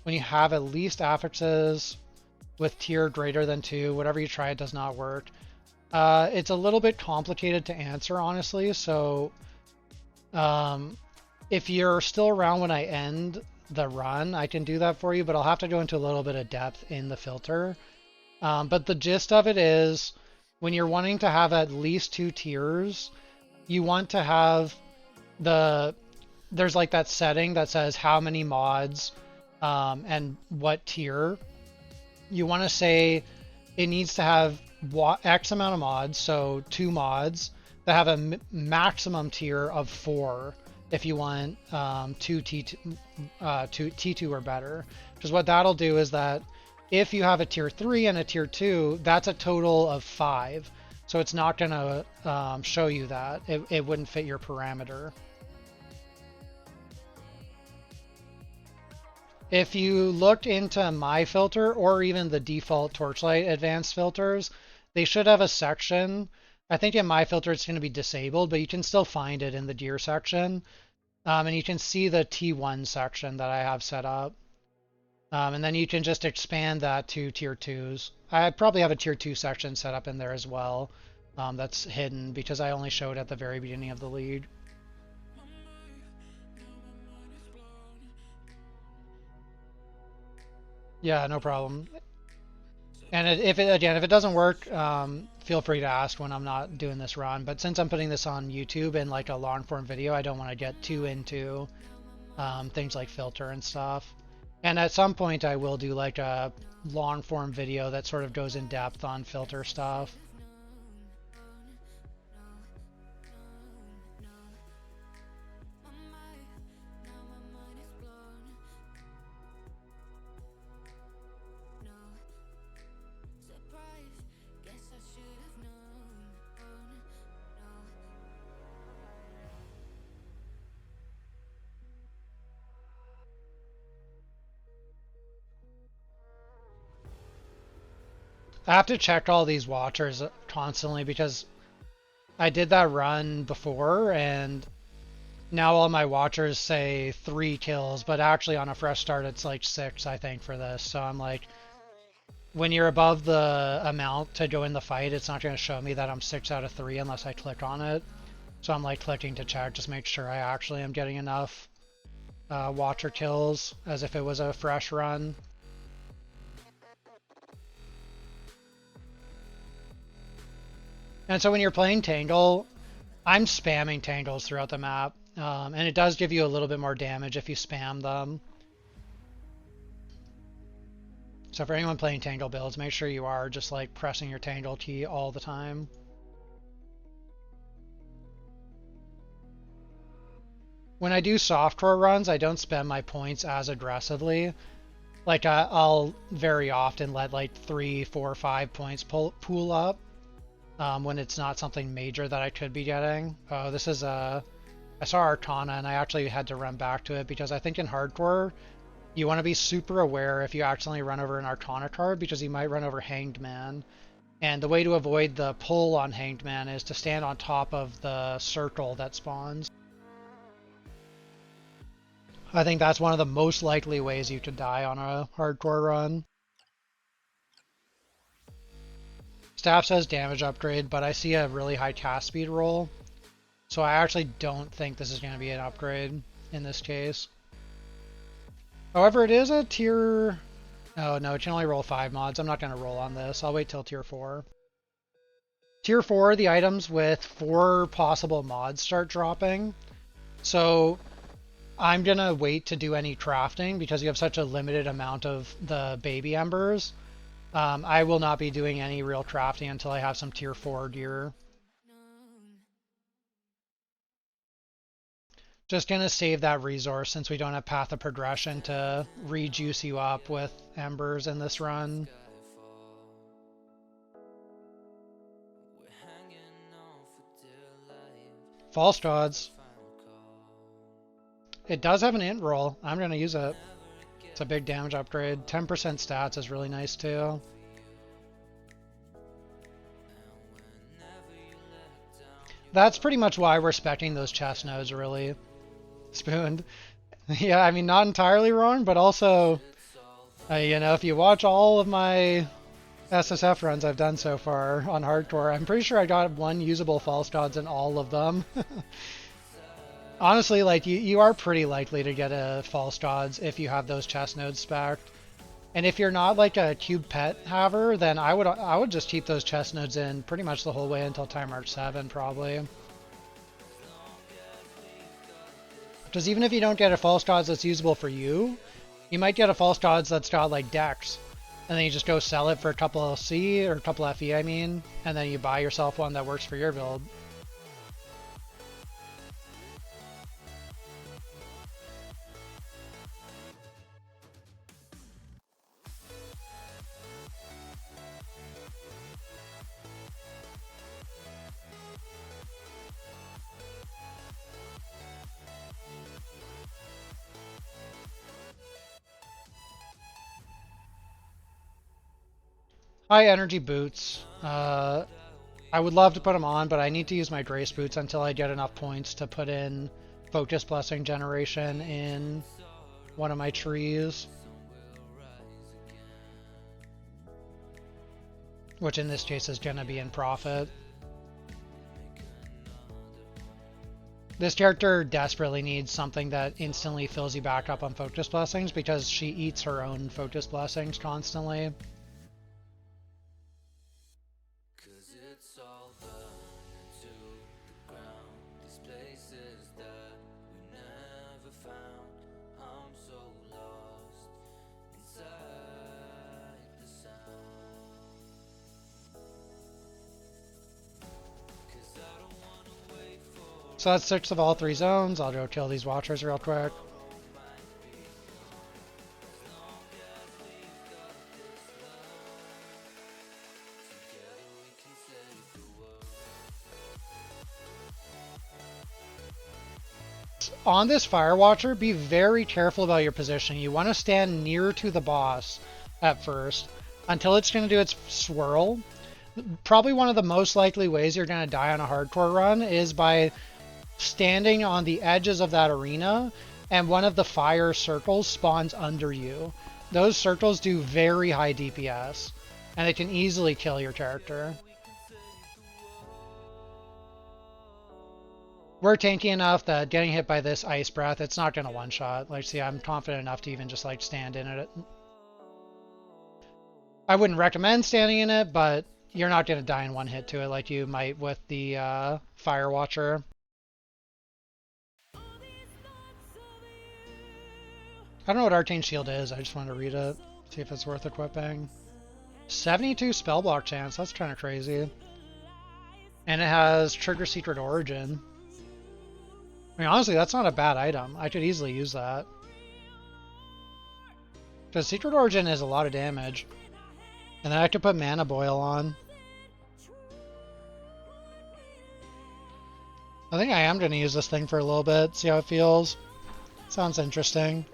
when you have at least affixes with tier greater than 2. Whatever you try, it does not work. It's a little bit complicated to answer, honestly. So if you're still around when I end the run, I can do that for you, but I'll have to go into a little bit of depth in the filter. But the gist of it is, when you're wanting to have at least 2 tiers, you want to have there's like that setting that says how many mods and what tier. You want to say it needs to have X amount of mods, so 2 mods that have a maximum tier of 4 if you want 2 T2 or better. Because what that'll do is that if you have a tier 3 and a tier 2, that's a total of 5. So it's not going to show you that. It wouldn't fit your parameter. If you looked into my filter or even the default Torchlight advanced filters, they should have a section. I think in my filter it's going to be disabled, but you can still find it in the gear section. And you can see the T1 section that I have set up. And then you can just expand that to tier 2s. I probably have a tier 2 section set up in there as well. That's hidden because I only showed at the very beginning of the league. Yeah, no problem. And if it doesn't work, feel free to ask when I'm not doing this run. But since I'm putting this on YouTube in like a long form video, I don't want to get too into things like filter and stuff. And at some point I will do like a long form video that sort of goes in depth on filter stuff. I have to check all these watchers constantly because I did that run before and now all my watchers say 3 kills, but actually on a fresh start it's like 6, I think, for this. So I'm like, when you're above the amount to go in the fight, it's not going to show me that I'm 6 out of 3 unless I click on it. So I'm like clicking to check, just make sure I actually am getting enough watcher kills as if it was a fresh run. And so when you're playing Tangle, I'm spamming Tangles throughout the map, and it does give you a little bit more damage if you spam them. So for anyone playing Tangle builds, make sure you are just like pressing your Tangle key all the time. When I do softcore runs, I don't spend my points as aggressively. Like I'll very often let like 3, 4, 5 points pool up. When it's not something major that I could be getting. Oh, this is I saw Arcana and I actually had to run back to it because I think in hardcore you want to be super aware if you accidentally run over an Arcana card because you might run over Hanged Man. And the way to avoid the pull on Hanged Man is to stand on top of the circle that spawns. I think that's one of the most likely ways you could die on a hardcore run. Staff says damage upgrade, but I see a really high cast speed roll. So I actually don't think this is going to be an upgrade in this case. However, it is a tier... Oh no, it can only roll 5 mods. I'm not going to roll on this. I'll wait till tier 4. Tier 4, the items with 4 possible mods start dropping. So I'm going to wait to do any crafting because you have such a limited amount of the baby embers. I will not be doing any real crafting until I have some tier 4 gear. Just gonna save that resource since we don't have path of progression to rejuice you up with embers in this run. False gods. It does have an int roll. I'm gonna use it. It's a big damage upgrade. 10% stats is really nice too. That's pretty much why we're speccing those chest nodes, really. Spooned. Yeah, I mean, not entirely wrong, but also, you know, if you watch all of my SSF runs I've done so far on hardcore, I'm pretty sure I got 1 usable false gods in all of them. Honestly, like, you are pretty likely to get a false gods if you have those chest nodes stacked. And if you're not like a cube pet haver, then I would just keep those chest nodes in pretty much the whole way until Time March 7 probably. Because even if you don't get a false gods that's usable for you, you might get a false gods that's got like Dex. And then you just go sell it for a couple C or a couple FE I mean, and then you buy yourself one that works for your build. High energy boots. I would love to put them on, but I need to use my Grace boots until I get enough points to put in Focus Blessing generation in one of my trees. Which in this case is going to be in Prophet. This character desperately needs something that instantly fills you back up on Focus Blessings because she eats her own Focus Blessings constantly. So that's 6 of all 3 zones. I'll go kill these Watchers real quick. On this Fire Watcher, be very careful about your positioning. You want to stand near to the boss at first until it's going to do its swirl. Probably one of the most likely ways you're going to die on a hardcore run is by standing on the edges of that arena and one of the fire circles spawns under you. Those circles do very high DPS and it can easily kill your character. We're tanky enough that getting hit by this ice breath, it's not going to one-shot. Like, see, I'm confident enough to even just like stand in it. I wouldn't recommend standing in it, but you're not going to die in one hit to it like you might with the Fire Watcher. I don't know what Arcane Shield is. I just wanted to read it, see if it's worth equipping. 72 spell block chance. That's kind of crazy. And it has Trigger Secret Origin. I mean, honestly, that's not a bad item. I could easily use that. Because Secret Origin is a lot of damage. And then I could put Mana Boil on. I think I am going to use this thing for a little bit, see how it feels. Sounds interesting.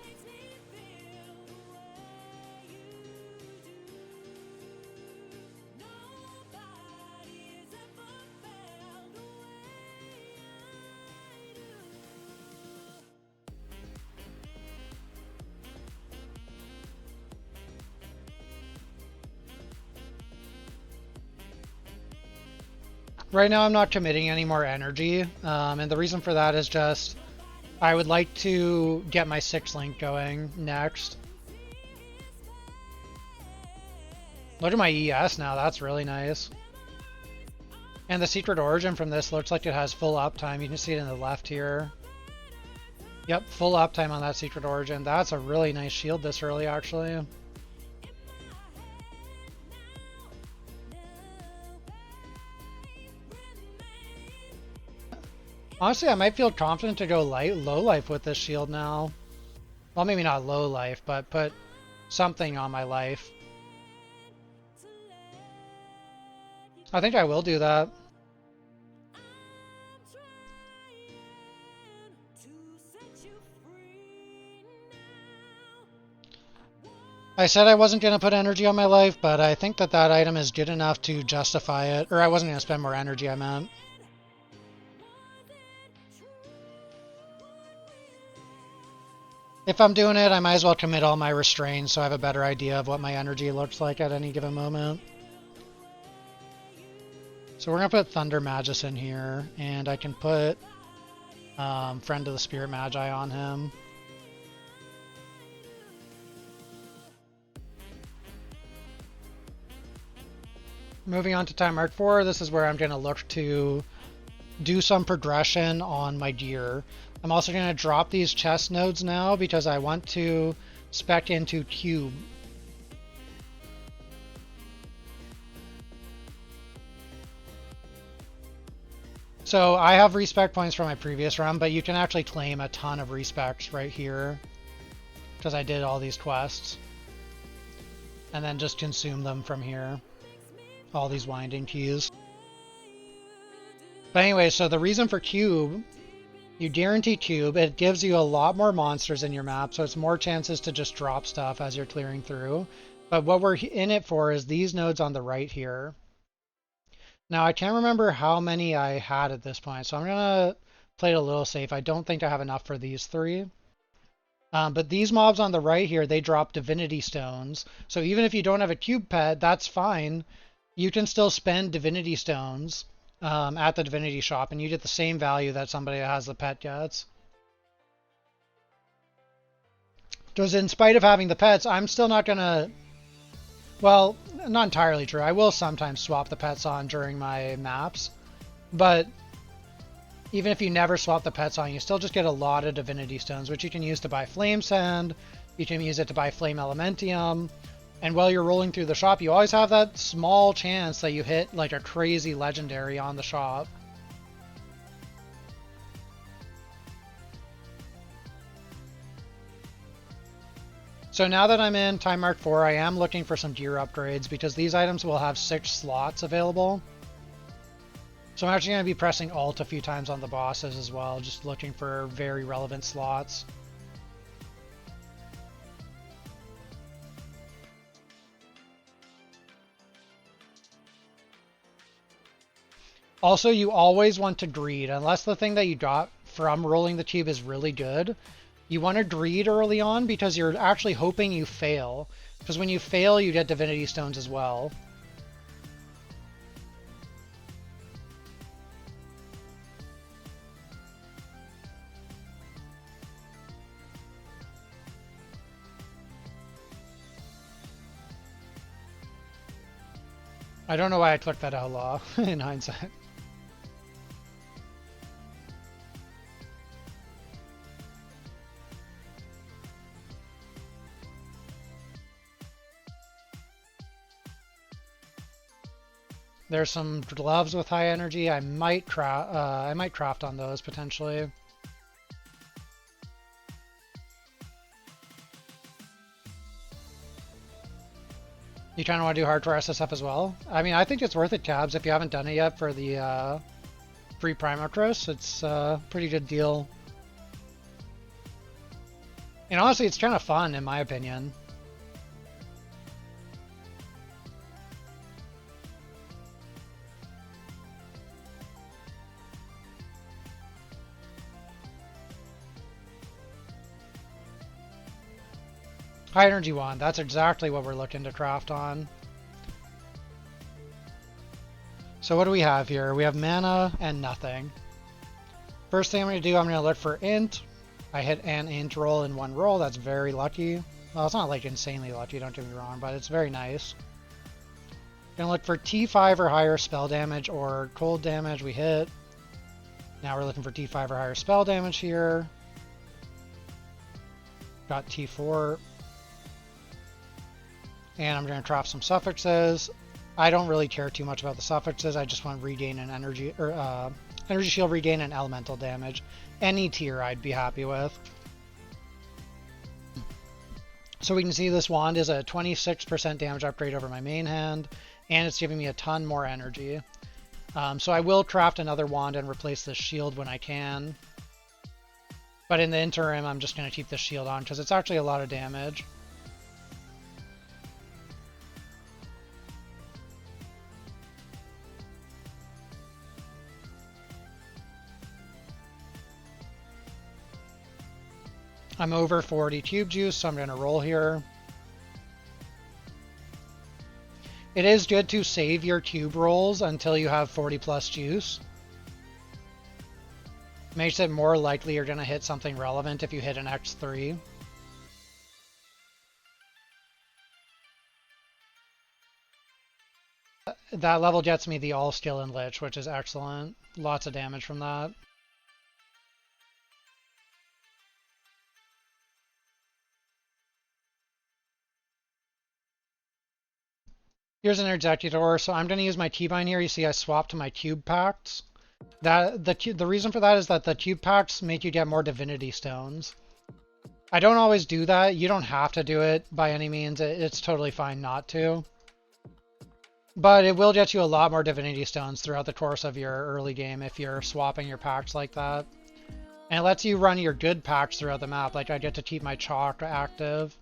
Right now I'm not committing any more energy, and the reason for that is just I would like to get my 6 link going next. Look at my ES now, that's really nice. And the Secret Origin from this looks like it has full uptime. You can see it in the left here. Yep, full uptime on that Secret Origin. That's a really nice shield this early, actually. Honestly, I might feel confident to go low life with this shield now. Well, maybe not low life, but put something on my life. I think I will do that. I said I wasn't going to put energy on my life, but I think that that item is good enough to justify it. Or I wasn't going to spend more energy, I meant. If I'm doing it, I might as well commit all my restraints so I have a better idea of what my energy looks like at any given moment. So we're going to put Thunder Magus in here, and I can put Friend of the Spirit Magi on him. Moving on to time mark 4, this is where I'm going to look to do some progression on my gear. I'm also going to drop these chest nodes now because I want to spec into cube. So I have respec points from my previous run, but you can actually claim a ton of respecs right here because I did all these quests. And then just consume them from here. All these winding keys. But anyway, so the reason for cube, you guarantee cube, it gives you a lot more monsters in your map, so it's more chances to just drop stuff as you're clearing through. But what we're in it for is these nodes on the right here. Now, I can't remember how many I had at this point, so I'm going to play it a little safe. I don't think I have enough for these 3. But these mobs on the right here, they drop divinity stones. So even if you don't have a cube pet, that's fine. You can still spend divinity stones at the divinity shop, and you get the same value that somebody that has the pet gets. Because in spite of having the pets, I'm still not going to... Well, not entirely true. I will sometimes swap the pets on during my maps. But even if you never swap the pets on, you still just get a lot of divinity stones, which you can use to buy flame sand. You can use it to buy flame elementium. And while you're rolling through the shop, you always have that small chance that you hit like a crazy legendary on the shop. So now that I'm in time mark 4, I am looking for some gear upgrades because these items will have 6 slots available. So I'm actually going to be pressing Alt a few times on the bosses as well, just looking for very relevant slots. Also, you always want to greed, unless the thing that you got from rolling the cube is really good. You want to greed early on because you're actually hoping you fail. Because when you fail, you get divinity stones as well. I don't know why I clicked that outlaw in hindsight. There's some gloves with high energy. I might craft on those potentially. You kind of want to do hardcore SSF as well? I mean, I think it's worth it, Cabs. If you haven't done it yet for the free Primocris, it's a pretty good deal. And honestly, it's kind of fun, in my opinion. High energy wand, that's exactly what we're looking to craft on. So what do we have here? We have mana and nothing. First thing I'm going to do, I'm going to look for int. I hit an int roll in one roll, that's very lucky. Well, it's not like insanely lucky, don't get me wrong, but it's very nice. Gonna look for T5 or higher spell damage or cold damage, we hit. Now we're looking for T5 or higher spell damage here. Got T4. And I'm going to craft some suffixes. I don't really care too much about the suffixes. I just want regain and energy, or energy shield regain and elemental damage. Any tier I'd be happy with. So we can see this wand is a 26% damage upgrade over my main hand, and it's giving me a ton more energy. So I will craft another wand and replace this shield when I can. But in the interim, I'm just going to keep this shield on because it's actually a lot of damage. I'm over 40 cube juice, so I'm going to roll here. It is good to save your cube rolls until you have 40 plus juice. Makes it more likely you're going to hit something relevant if you hit an X3. That level gets me the all skill and lich, which is excellent. Lots of damage from that. Here's an Executor, so I'm going to use my T-Bind here. You see I swapped to my Cube Pacts. The reason for that is that the Cube Pacts make you get more Divinity Stones. I don't always do that. You don't have to do it by any means. It's totally fine not to. But it will get you a lot more Divinity Stones throughout the course of your early game if you're swapping your packs like that. And it lets you run your good packs throughout the map. Like I get to keep my Chalk active.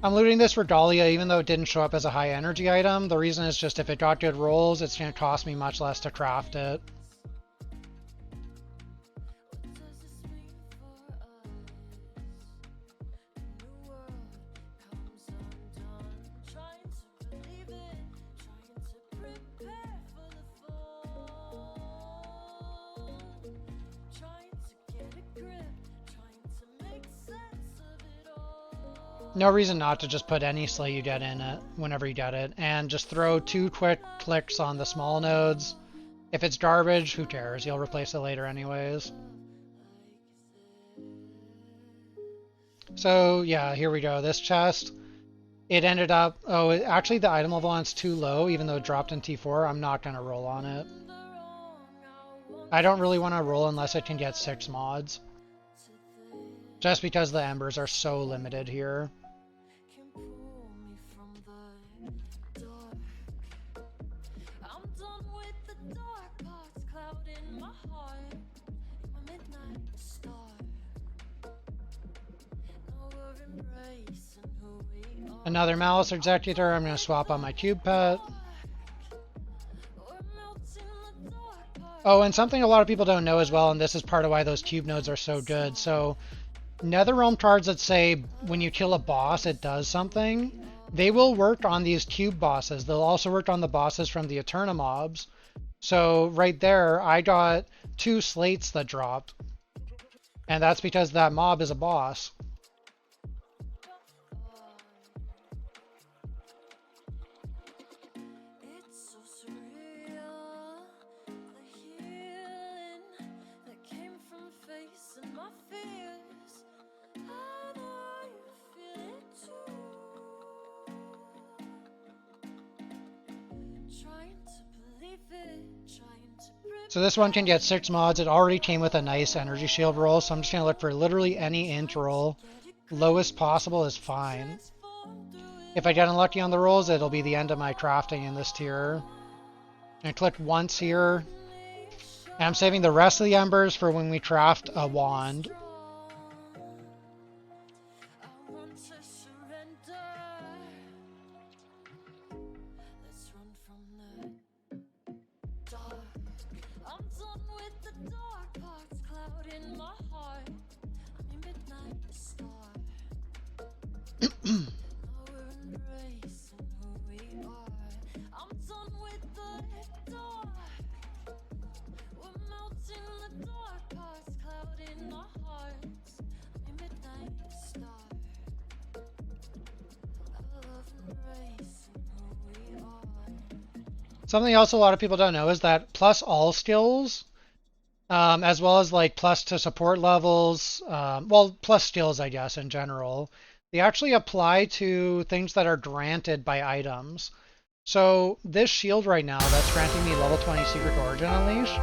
I'm looting this Regalia even though it didn't show up as a high energy item. The reason is just if it got good rolls, it's going to cost me much less to craft it. No reason not to just put any slay you get in it whenever you get it, and just throw 2 quick clicks on the small nodes. If it's garbage, who cares? You'll replace it later anyways. So yeah, here we go. This chest, it ended up, actually the item level on it's too low, even though it dropped in T4. I'm not going to roll on it. I don't really want to roll unless it can get 6 mods. Just because the embers are so limited here. Another Malice Executor. I'm going to swap on my Cube Pet. Oh, and something a lot of people don't know as well, and this is part of why those cube nodes are so good. So Netherrealm cards that say when you kill a boss, it does something. They will work on these cube bosses. They'll also work on the bosses from the Eterna mobs. So right there, I got 2 slates that dropped. And that's because that mob is a boss. So this one can get 6 mods. It already came with a nice energy shield roll, so I'm just going to look for literally any int roll. Lowest possible is fine. If I get unlucky on the rolls, it'll be the end of my crafting in this tier. I click once here. And I'm saving the rest of the embers for when we craft a wand. Something else a lot of people don't know is that plus all skills, as well as like plus to support levels, well, plus skills, I guess, in general, they actually apply to things that are granted by items. So this shield right now, that's granting me level 20 Secret Origin Unleash.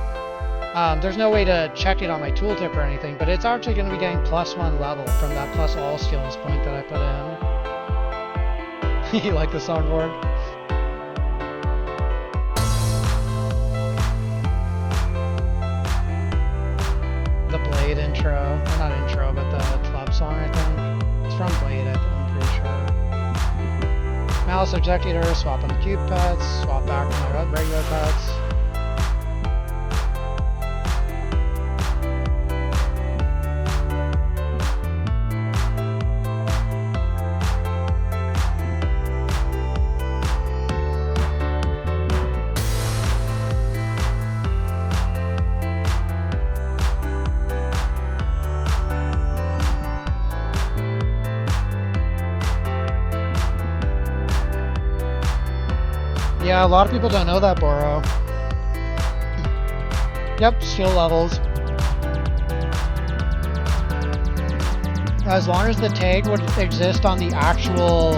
There's no way to check it on my tooltip or anything, but it's actually going to be getting +1 level from that plus all skills point that I put in. You like the soundboard? The Blade intro, or not intro, but the club song, I think. It's from Blade, I'm pretty sure. Malice Executor, swap on the cube pets, swap back to my regular pets. Yeah, a lot of people don't know that, Boro. Yep, skill levels. As long as the tag would exist on the actual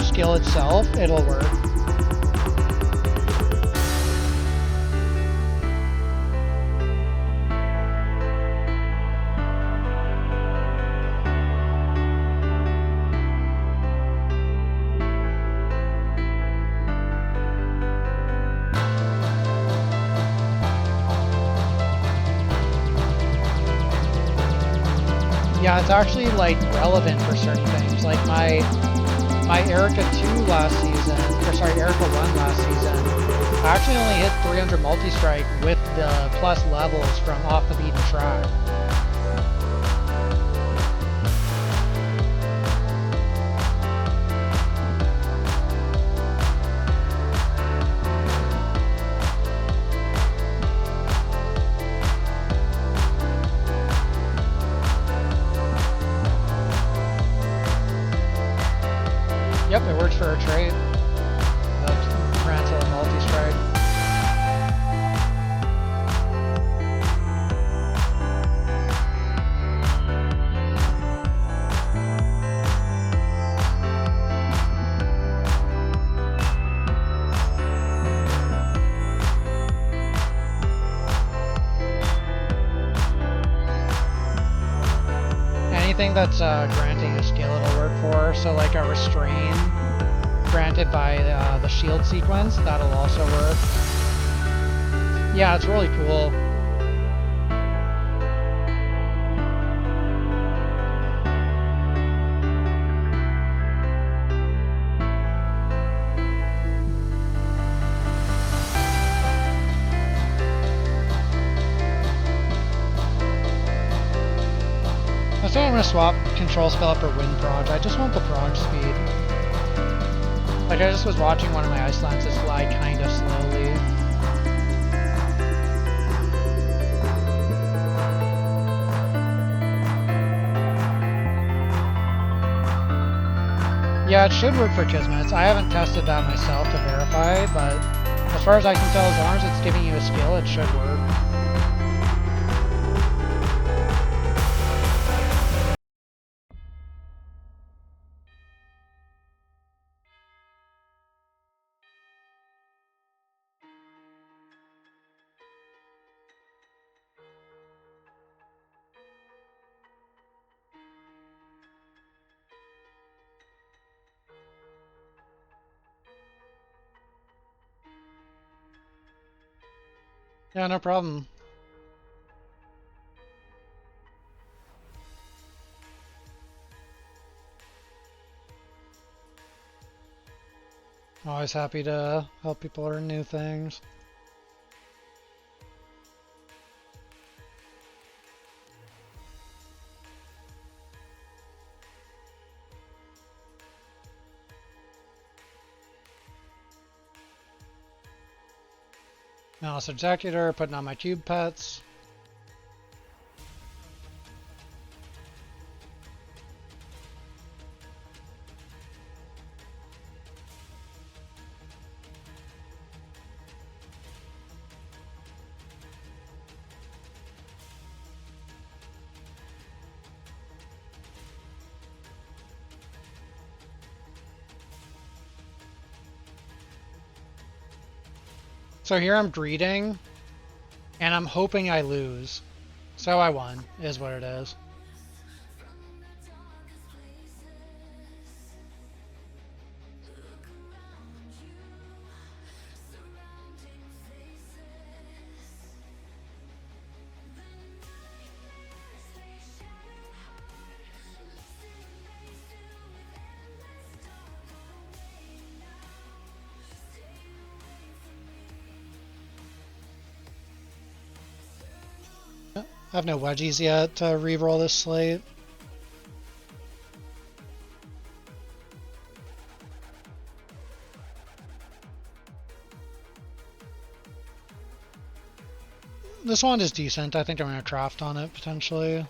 skill itself, it'll work. Yeah, it's actually like relevant for certain things. Like my Erica 2 last season, or sorry, Erica 1 last season, I actually only hit 300 multi-strike with the plus levels from off the beaten track. Yep, it works for a trait. Rantle and multi-strike. Anything that's granting a skill it'll work for, so like a restrain granted by the shield sequence, that'll also work. Yeah, it's really cool. I think I'm going to swap control spell up for wind proj. I just want the proj speed. Like, I just was watching one of my ice lances fly kind of slowly. Yeah, it should work for Kismets. I haven't tested that myself to verify, but as far as I can tell, as long as it's giving you a skill, it should work. Yeah, no problem. Always happy to help people learn new things. Mouse Executor, putting on my cube pets. So here I'm greeting, and I'm hoping I lose. So I won, is what it is. I have no wedgies yet to re-roll this slate. This one is decent. I think I'm going to draft on it, potentially.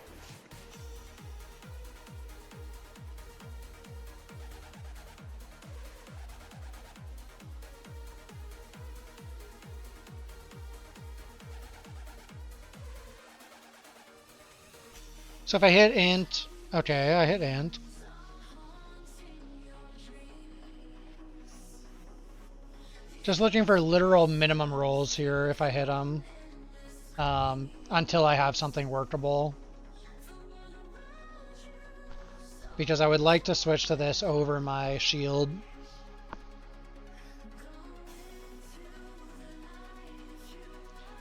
So if I hit int, okay, I hit int. Just looking for literal minimum rolls here if I hit them, until I have something workable. Because I would like to switch to this over my shield.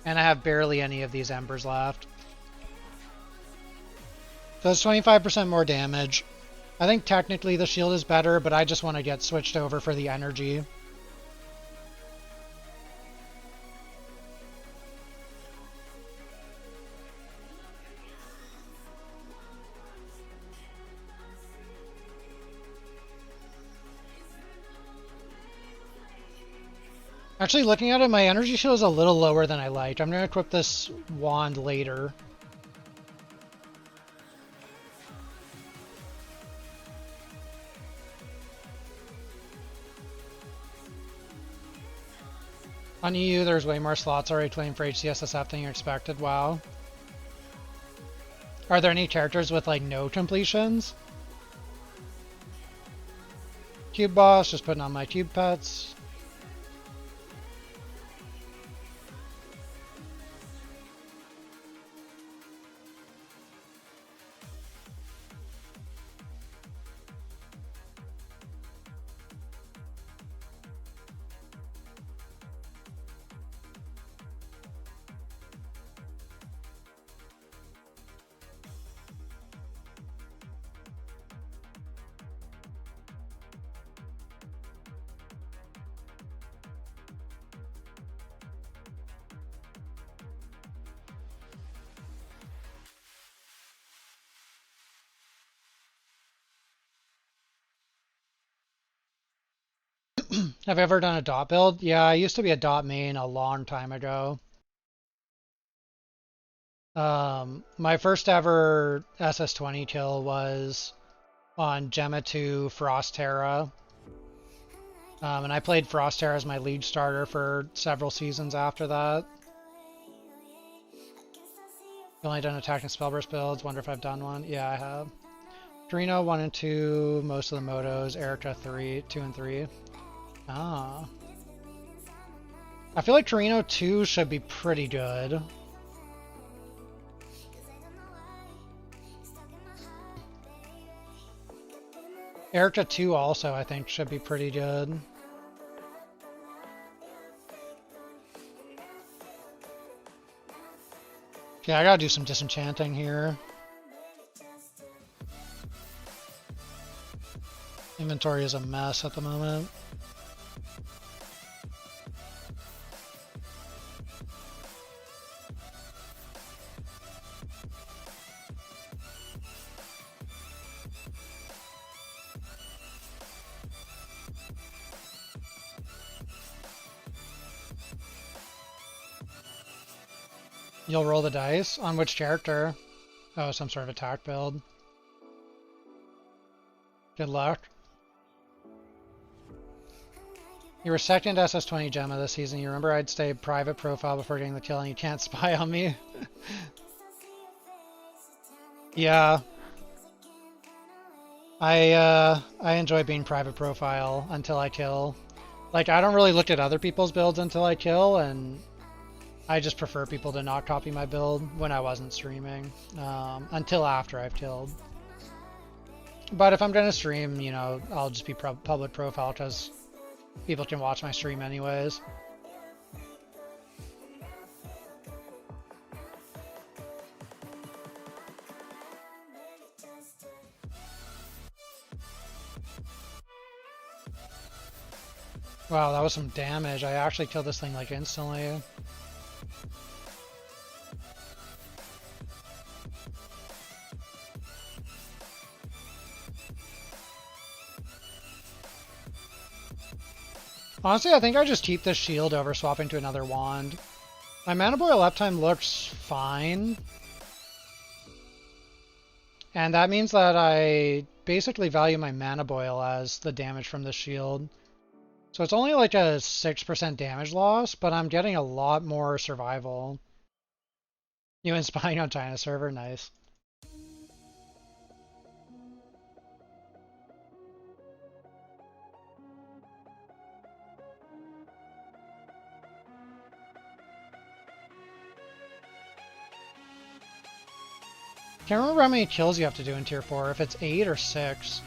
And I have barely any of these embers left. So it's 25% more damage. I think technically the shield is better, but I just want to get switched over for the energy. Actually, looking at it, my energy shield is a little lower than I like. I'm going to equip this wand later. On EU, there's way more slots already claimed for HCSSF than you expected. Wow. Are there any characters with, like, no completions? Cube boss, just putting on my cube pets. Have you ever done a dot build? Yeah, I used to be a dot main a long time ago. My first ever SS20 kill was on Gemma 2 Frost Terra. And I played Frost Terra as my lead starter for several seasons after that. You've only done attack and spellburst builds. Wonder if I've done one. Yeah, I have. Torino 1 and 2, most of the motos. Erica 2 and 3. Ah. I feel like Torino 2 should be pretty good. Erica 2 also, I think, should be pretty good. Yeah, I gotta do some disenchanting here. Inventory is a mess at the moment. You'll roll the dice? On which character? Oh, some sort of attack build. Good luck. You were second SS20 Gemma this season. You remember I'd stay private profile before getting the kill and you can't spy on me? Yeah. I enjoy being private profile until I kill. Like, I don't really look at other people's builds until I kill, and I just prefer people to not copy my build when I wasn't streaming, until after I've killed. But if I'm going to stream, you know, I'll just be public profile because people can watch my stream anyways. Wow, that was some damage. I actually killed this thing like instantly. Honestly, I think I just keep this shield over swapping to another wand. My mana boil uptime looks fine. And that means that I basically value my mana boil as the damage from the shield. So it's only like a 6% damage loss, but I'm getting a lot more survival. You and spying on China server, nice. Can't remember how many kills you have to do in tier 4, if it's 8 or 6.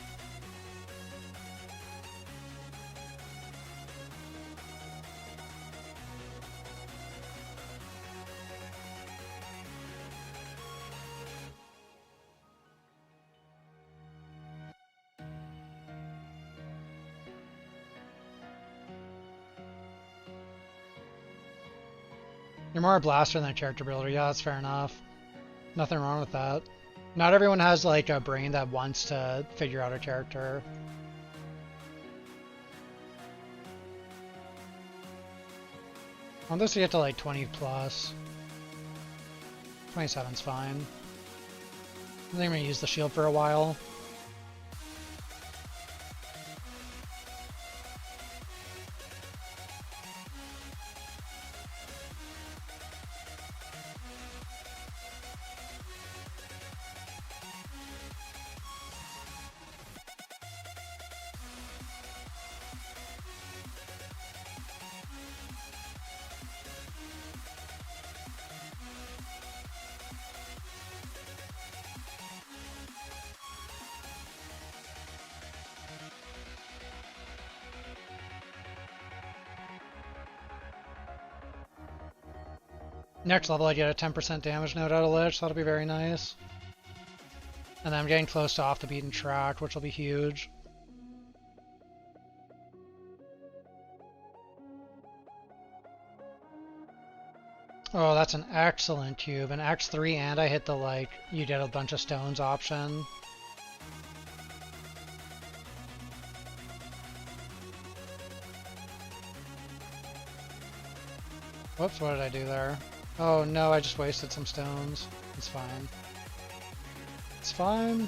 You're more a blaster than a character builder. Yeah, that's fair enough. Nothing wrong with that. Not everyone has like a brain that wants to figure out a character. I want this to get to like 20 plus. 27's fine. I think I'm gonna use the shield for a while. Next level I get a 10% damage node out of Lich, that'll be very nice. And then I'm getting close to off the beaten track, which will be huge. Oh, that's an excellent cube. An X3 and I hit the like, you get a bunch of stones option. Whoops, what did I do there? Oh no, I just wasted some stones. It's fine. It's fine.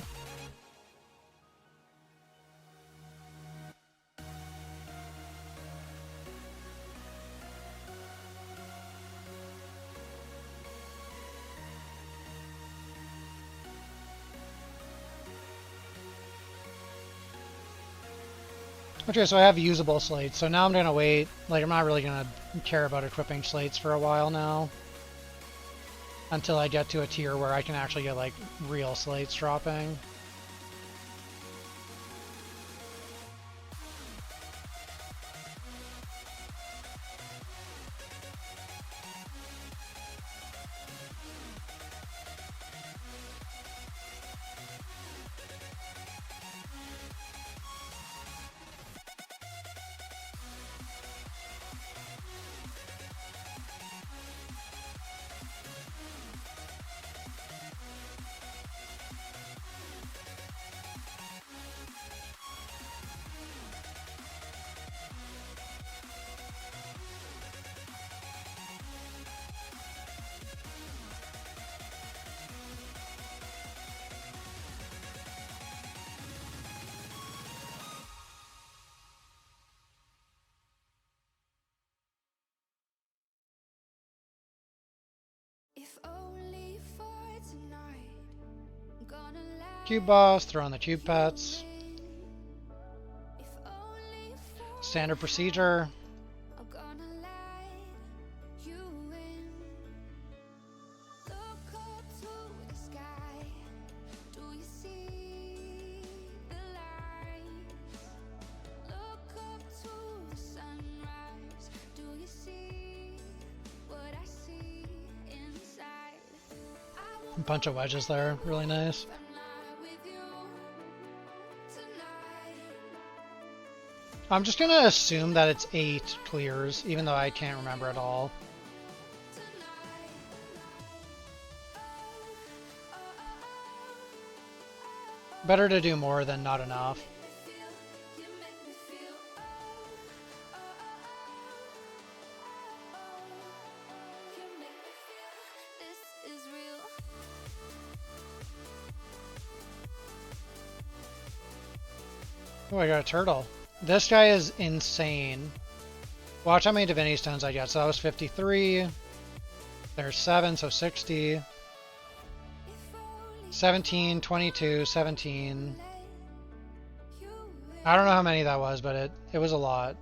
Okay, so I have usable slates, so now I'm gonna wait. Like, I'm not really gonna care about equipping slates for a while now. Until I get to a tier where I can actually get, like, real slates dropping. Cube boss, throw on the cube pets. Standard procedure. A bunch of wedges there, really nice. I'm just gonna assume that it's 8 clears, even though I can't remember at all. Better to do more than not enough. Oh, I got a turtle. This guy is insane. Watch how many Divinity Stones I get. So that was 53. There's 7, so 60. 17, 22, 17. I don't know how many that was, but it was a lot.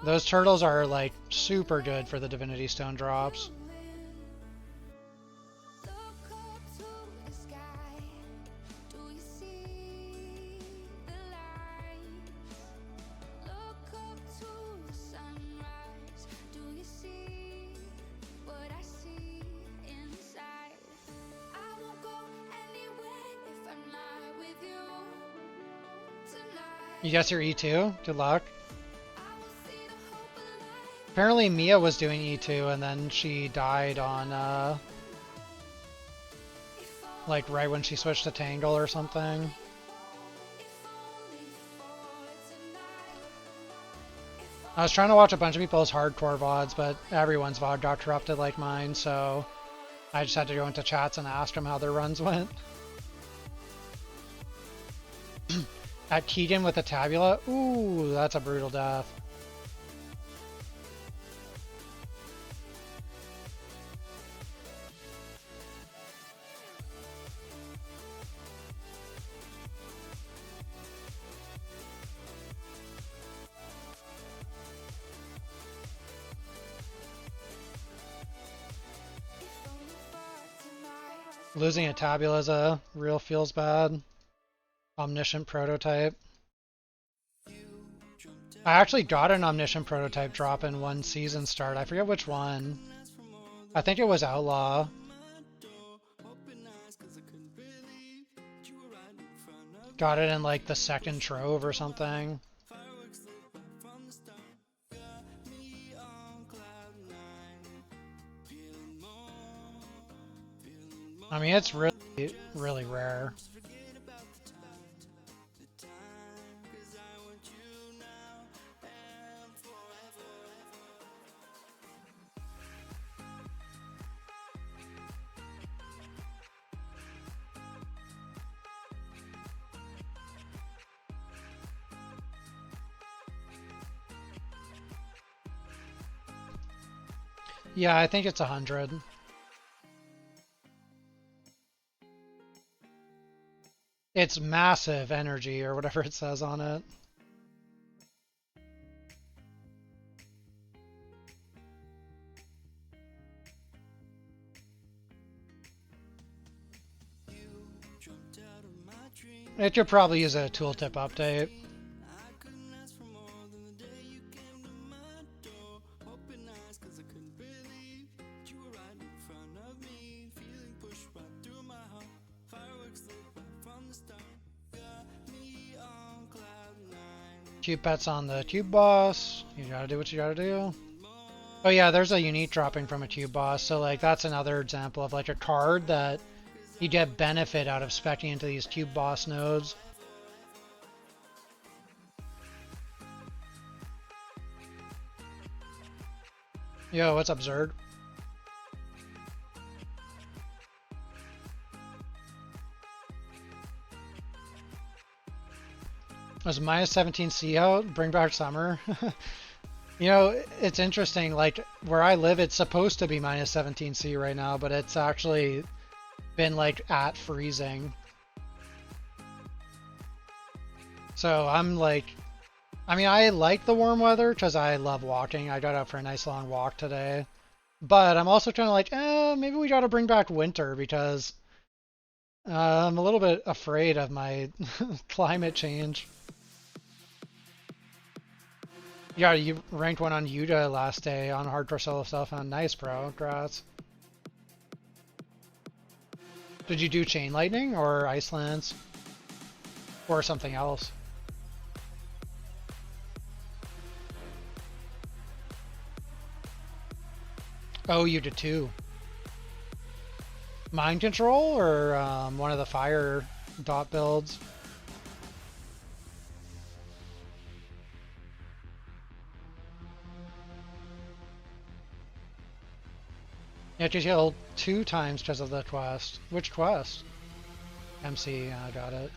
Those turtles are like super good for the Divinity Stone drops. You guess your E2? Good luck. Apparently Mia was doing E2 and then she died on, like right when she switched to Tangle or something. I was trying to watch a bunch of people's hardcore VODs, but everyone's VOD got corrupted like mine, so I just had to go into chats and ask them how their runs went. At Keegan with a tabula? Ooh, that's a brutal death. Losing a tabula is a real feels bad. Omniscient prototype. I actually got an Omniscient prototype drop in one season start. I forget which one. I think it was Outlaw. Got it in like the second trove or something. I mean, it's really, really rare. Yeah, I think it's 100. It's massive energy or whatever it says on it. It could probably use a tooltip update. Cube pets on the cube boss. You gotta do what you gotta do. Oh yeah, there's a unique dropping from a cube boss, so like that's another example of like a card that you get benefit out of speccing into these cube boss nodes. Yo, what's up, Zerd? Was minus 17C out? Bring back summer? You know, it's interesting, like, where I live, it's supposed to be minus 17C right now, but it's actually been, like, at freezing. So I'm, like, I mean, I like the warm weather, because I love walking. I got out for a nice long walk today. But I'm also kind of like, maybe we gotta bring back winter, because I'm a little bit afraid of my climate change. Yeah, you ranked one on Yuta last day on Hardcore Solo Self-Found. Nice, bro. Congrats. Did you do Chain Lightning or Ice Lance? Or something else? Oh, you did two. Mind Control or one of the fire dot builds? Yeah, you healed 2 times because of the quest. Which quest? MC, I got it.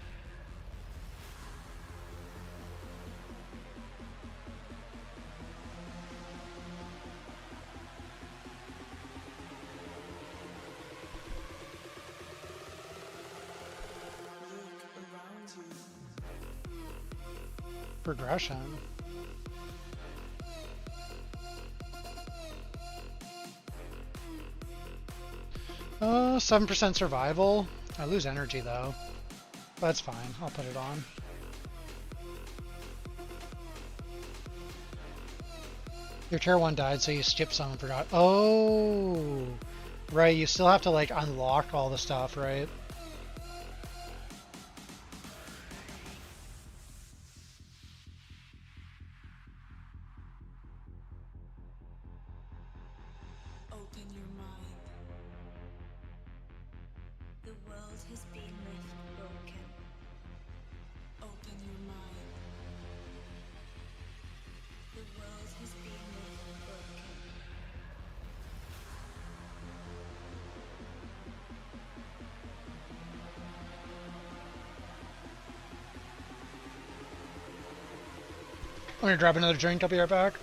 Progression. 7% survival. I lose energy though. That's fine. I'll put it on. Your tier 1 died, so you skipped some and forgot. Oh, right. You still have to like unlock all the stuff, right? I'm gonna grab another drink, I'll be right back.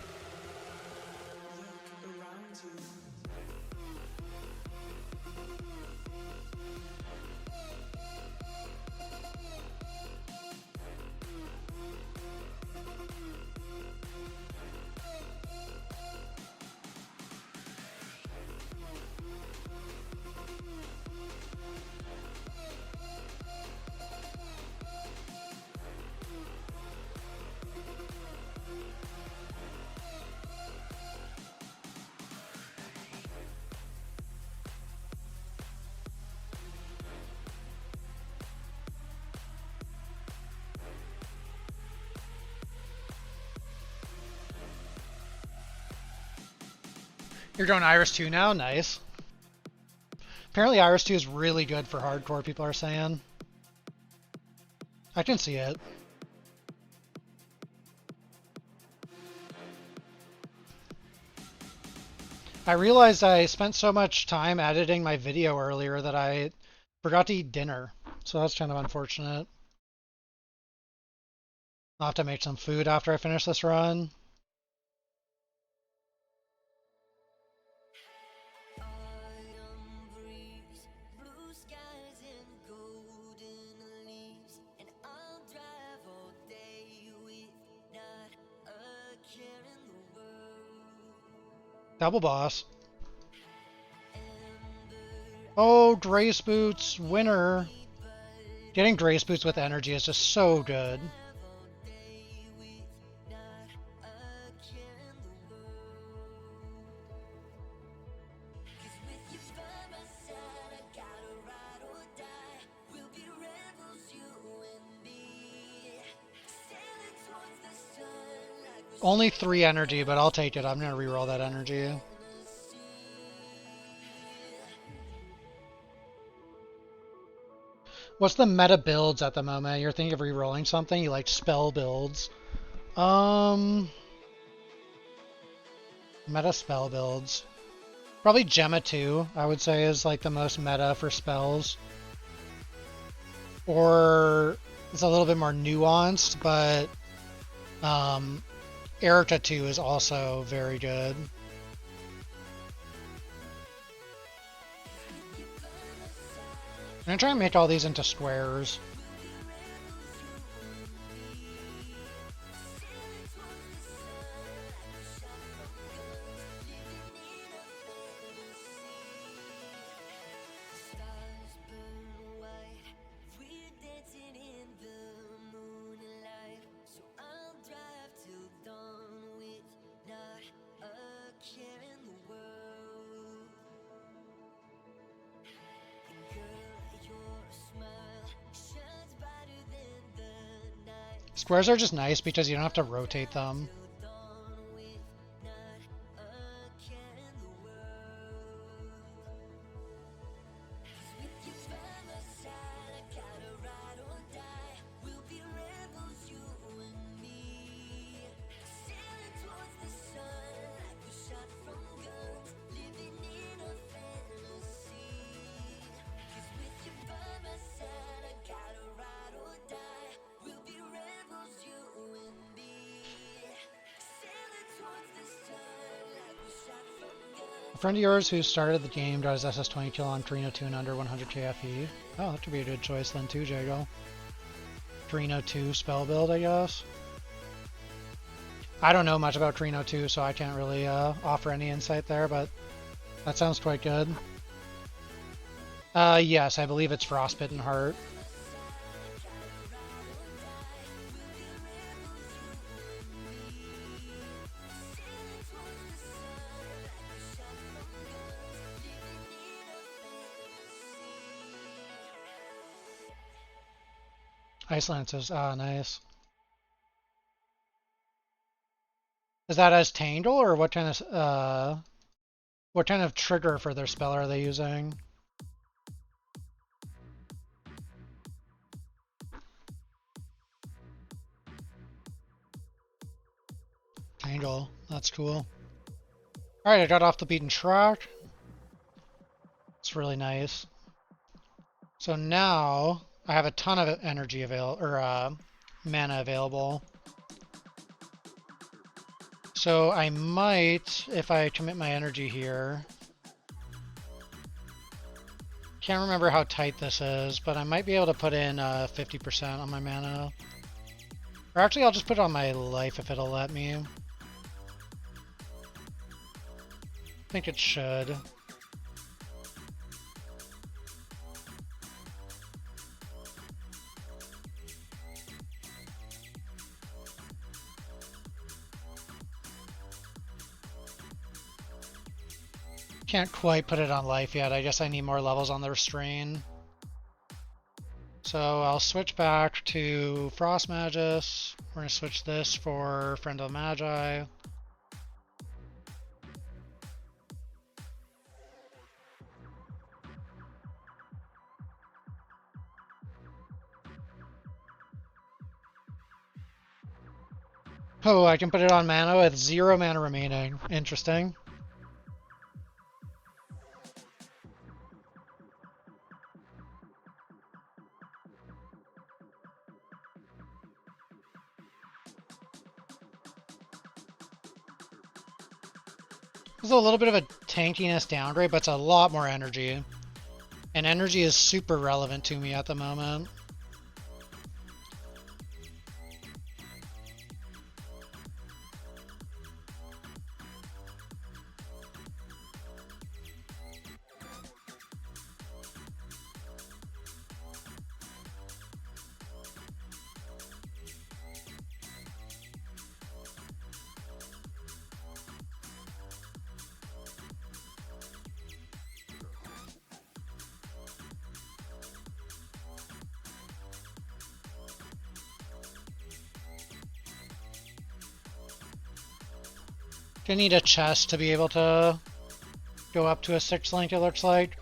You're going Iris 2 now? Nice. Apparently Iris 2 is really good for hardcore, people are saying. I can see it. I realized I spent so much time editing my video earlier that I forgot to eat dinner. So that's kind of unfortunate. I'll have to make some food after I finish this run. Double boss. Oh, Grace Boots, winner. Getting Grace Boots with energy is just so good. Only 3 energy, but I'll take it. I'm going to reroll that energy. What's the meta builds at the moment? You're thinking of rerolling something? You like spell builds. Meta spell builds. Probably Gemma 2, I would say, is like the most meta for spells. Or it's a little bit more nuanced, but Erica 2 is also very good. I'm gonna try and make all these into squares. Squares are just nice because you don't have to rotate them. A friend of yours who started the game drives SS20 kill on Torino 2 and under 100 KFE. Oh, that could be a good choice then too, Jago. Torino 2 spell build, I guess. I don't know much about Torino 2, so I can't really offer any insight there, but that sounds quite good. Yes, I believe it's Frostbitten Heart. Ice Lances, nice. Is that as Tangle, or what kind of trigger for their spell are they using? Tangle, that's cool. Alright, I got off the beaten track. It's really nice. So now I have a ton of energy mana available. So I might, if I commit my energy here, can't remember how tight this is, but I might be able to put in 50% on my mana. Or actually, I'll just put it on my life if it'll let me. I think it should. Can't quite put it on life yet. I guess I need more levels on the restrain. So I'll switch back to Frost Magus. We're going to switch this for Friend of the Magi. Oh, I can put it on mana with 0 mana remaining. Interesting. It's a little bit of a tankiness downgrade, but it's a lot more energy. And energy is super relevant to me at the moment. Gonna need a chest to be able to go up to a 6 link, it looks like.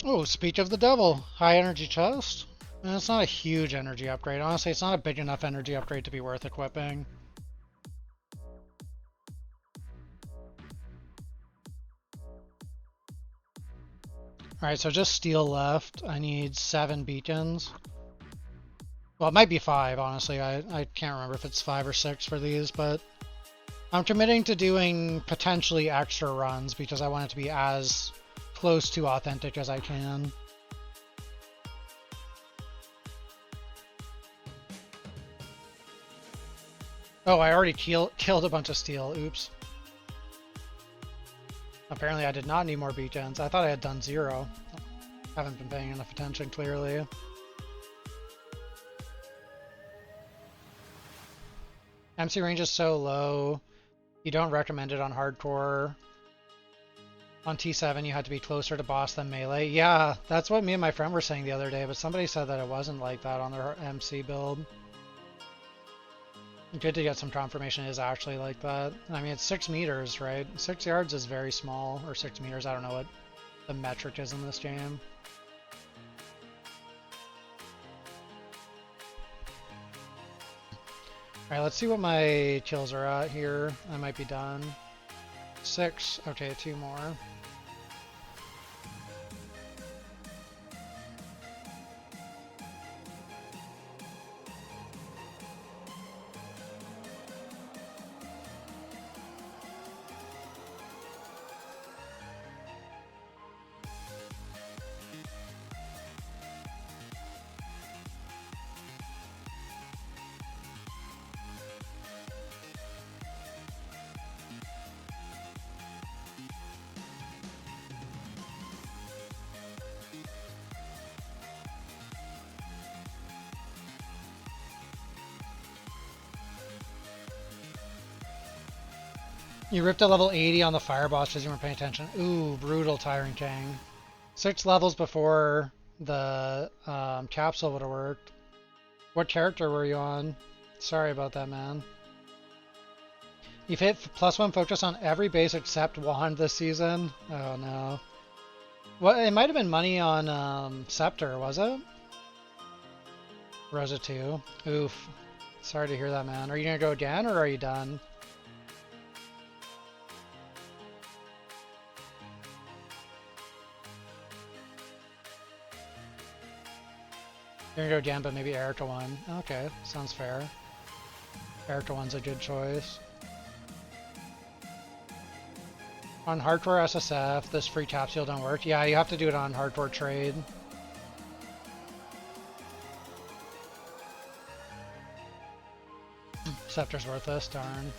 Oh, Speech of the Devil. High energy chest. And it's not a huge energy upgrade. Honestly, it's not a big enough energy upgrade to be worth equipping. Alright, so just steel left. I need 7 beacons. Well, it might be 5, honestly. I can't remember if it's 5 or 6 for these, but I'm committing to doing potentially extra runs because I want it to be as close to authentic as I can. Oh, I already killed a bunch of steel. Oops. Apparently I did not need more beacons. I thought I had done 0. Haven't been paying enough attention, clearly. MC range is so low. You don't recommend it on hardcore. On T7, you had to be closer to boss than melee. Yeah, that's what me and my friend were saying the other day, but somebody said that it wasn't like that on their MC build. Good to get some confirmation it is actually like that. I mean, it's 6 meters, right? 6 yards is very small, or 6 meters, I don't know what the metric is in this game. Alright, let's see what my kills are at here. I might be done. 6, okay, 2 more. You ripped a level 80 on the fire boss because you weren't paying attention. Ooh, brutal Tyrant King. 6 levels before the capsule would have worked. What character were you on? Sorry about that, man. You've hit +1 focus on every base except 1 this season. Oh no. Well, it might have been money on Scepter, was it? Rosa 2. Oof. Sorry to hear that, man. Are you gonna go again, or are you done? You're gonna go again, but maybe Erica 1. Okay, sounds fair. Erica 1's a good choice. On Hardcore SSF, this free capsule don't work. Yeah, you have to do it on Hardcore Trade. Scepter's worthless, darn.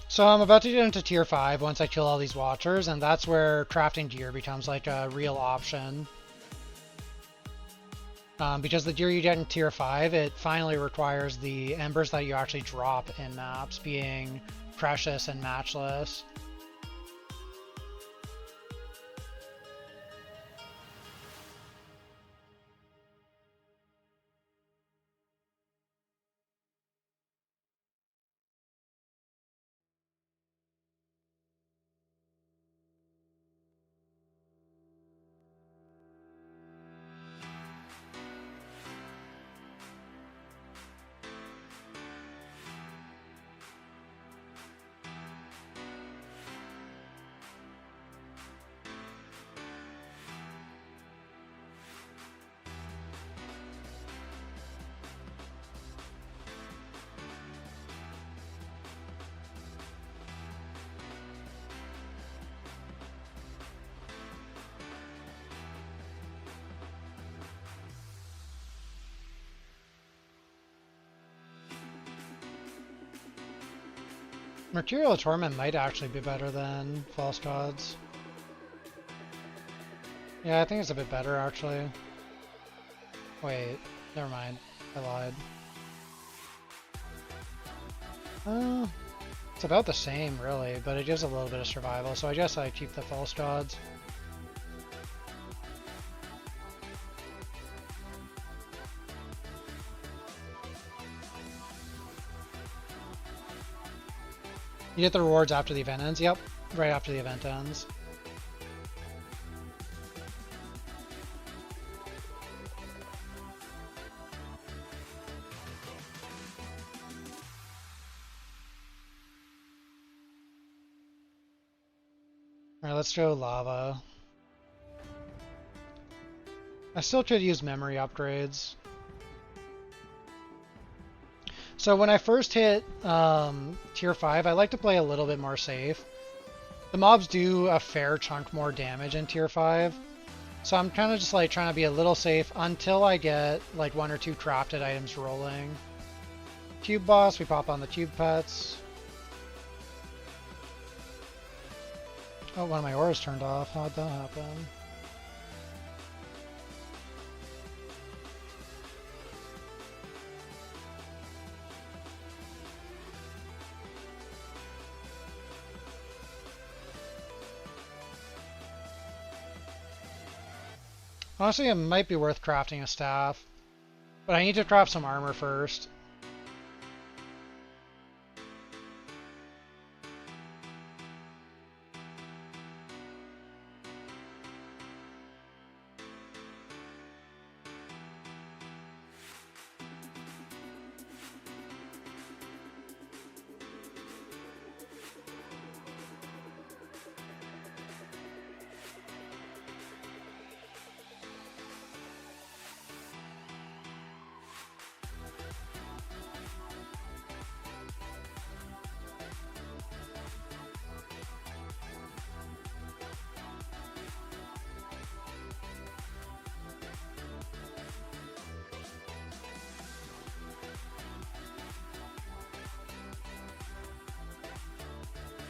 So I'm about to get into tier 5 once I kill all these watchers, and that's where crafting gear becomes like a real option. Because the gear you get in tier 5, it finally requires the embers that you actually drop in maps being precious and matchless. Mercurial Torment might actually be better than False Gods. Yeah, I think it's a bit better actually. Wait, never mind. I lied. It's about the same really, but it gives a little bit of survival, so I guess I keep the False Gods. You get the rewards after the event ends? Yep, right after the event ends. Alright, let's go Lava. I still could use memory upgrades. So when I first hit tier 5, I like to play a little bit more safe. The mobs do a fair chunk more damage in tier 5. So I'm kind of just like trying to be a little safe until I get like 1 or 2 crafted items rolling. Cube boss, we pop on the cube pets. Oh, one of my auras turned off. How'd that happen? Honestly, it might be worth crafting a staff, but I need to craft some armor first.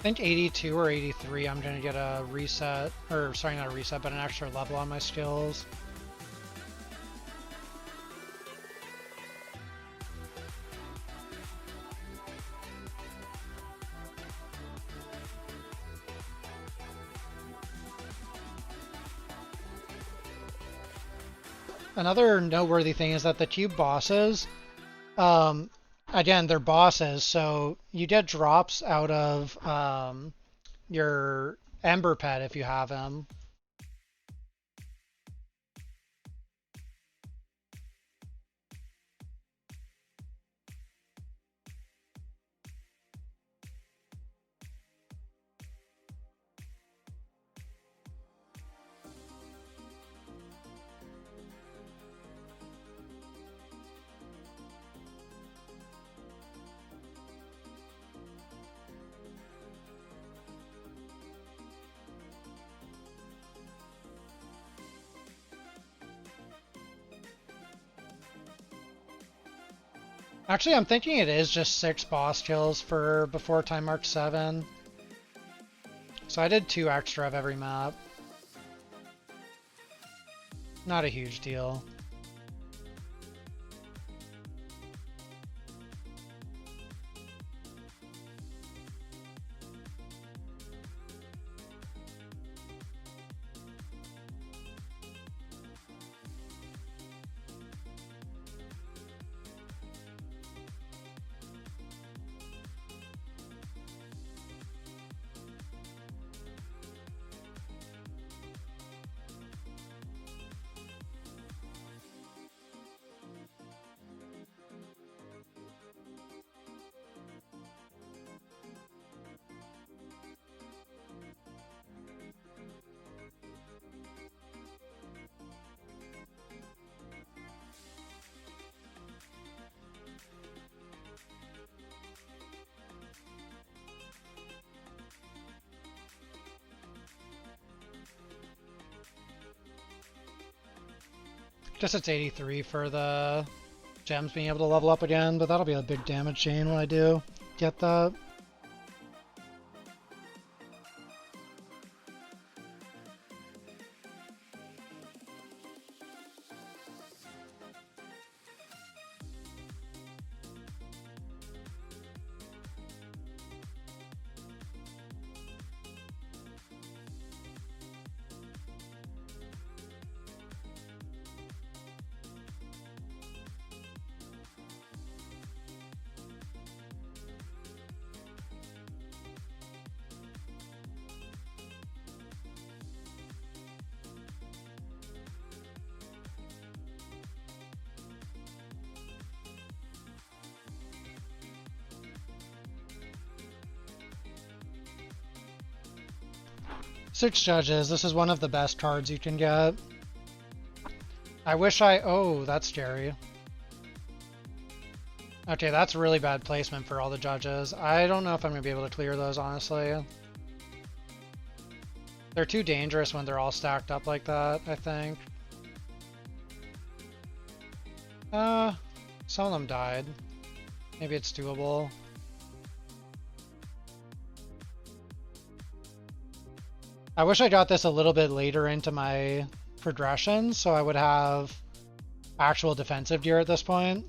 I think 82 or 83 I'm going to get a reset, or sorry, not a reset, but an extra level on my skills. Another noteworthy thing is that the cube bosses, again, they're bosses, so you get drops out of your Ember Pet if you have him. Actually, I'm thinking it is just 6 boss kills for before time mark 7. So I did 2 extra of every map. Not a huge deal. Guess it's 83 for the gems being able to level up again, but that'll be a big damage chain when I do get that. Six judges. This is one of the best cards you can get. I wish oh, that's scary. Okay, that's really bad placement for all the judges. I don't know if I'm going to be able to clear those, honestly. They're too dangerous when they're all stacked up like that, I think. Some of them died. Maybe it's doable. I wish I got this a little bit later into my progression, so I would have actual defensive gear at this point.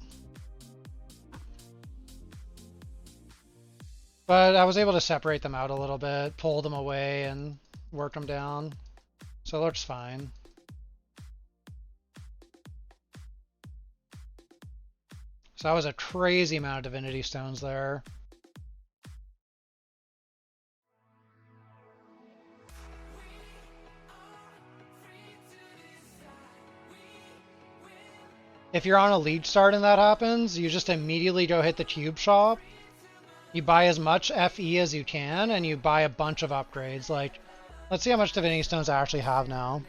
But I was able to separate them out a little bit, pull them away, and work them down. So it looks fine. So that was a crazy amount of Divinity Stones there. If you're on a lead start and that happens, you just immediately go hit the cube shop. You buy as much FE as you can, and you buy a bunch of upgrades. Like, let's see how much Divinity Stones I actually have now.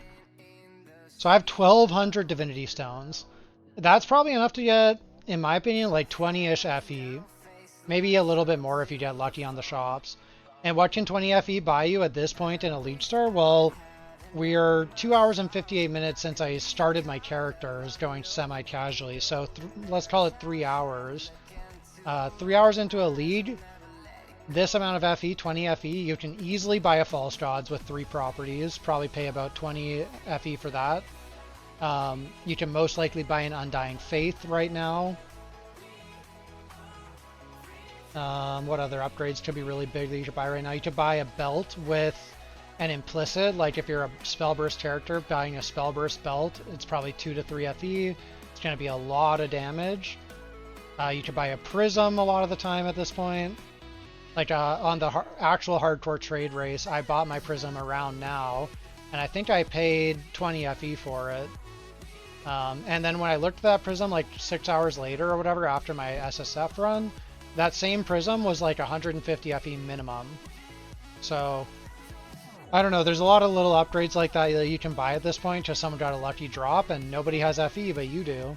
So I have 1,200 Divinity Stones. That's probably enough to get, in my opinion, like 20-ish FE. Maybe a little bit more if you get lucky on the shops. And what can 20 FE buy you at this point in a lead start? Well, we're 2 hours and 58 minutes since I started my characters going semi-casually, so let's call it 3 hours. 3 hours into a league, this amount of FE, 20 FE, you can easily buy a False Gods with 3 properties, probably pay about 20 FE for that. You can most likely buy an Undying Faith right now. What other upgrades could be really big that you could buy right now? You could buy a belt with an implicit, like if you're a Spellburst character, buying a Spellburst belt, it's probably 2 to 3 FE. It's going to be a lot of damage. You could buy a Prism a lot of the time at this point. Like on the actual hardcore trade race, I bought my Prism around now, and I think I paid 20 FE for it. And then when I looked at that Prism like 6 hours later or whatever after my SSF run, that same Prism was like 150 FE minimum. So I don't know, there's a lot of little upgrades like that that you can buy at this point because someone got a lucky drop and nobody has FE, but you do.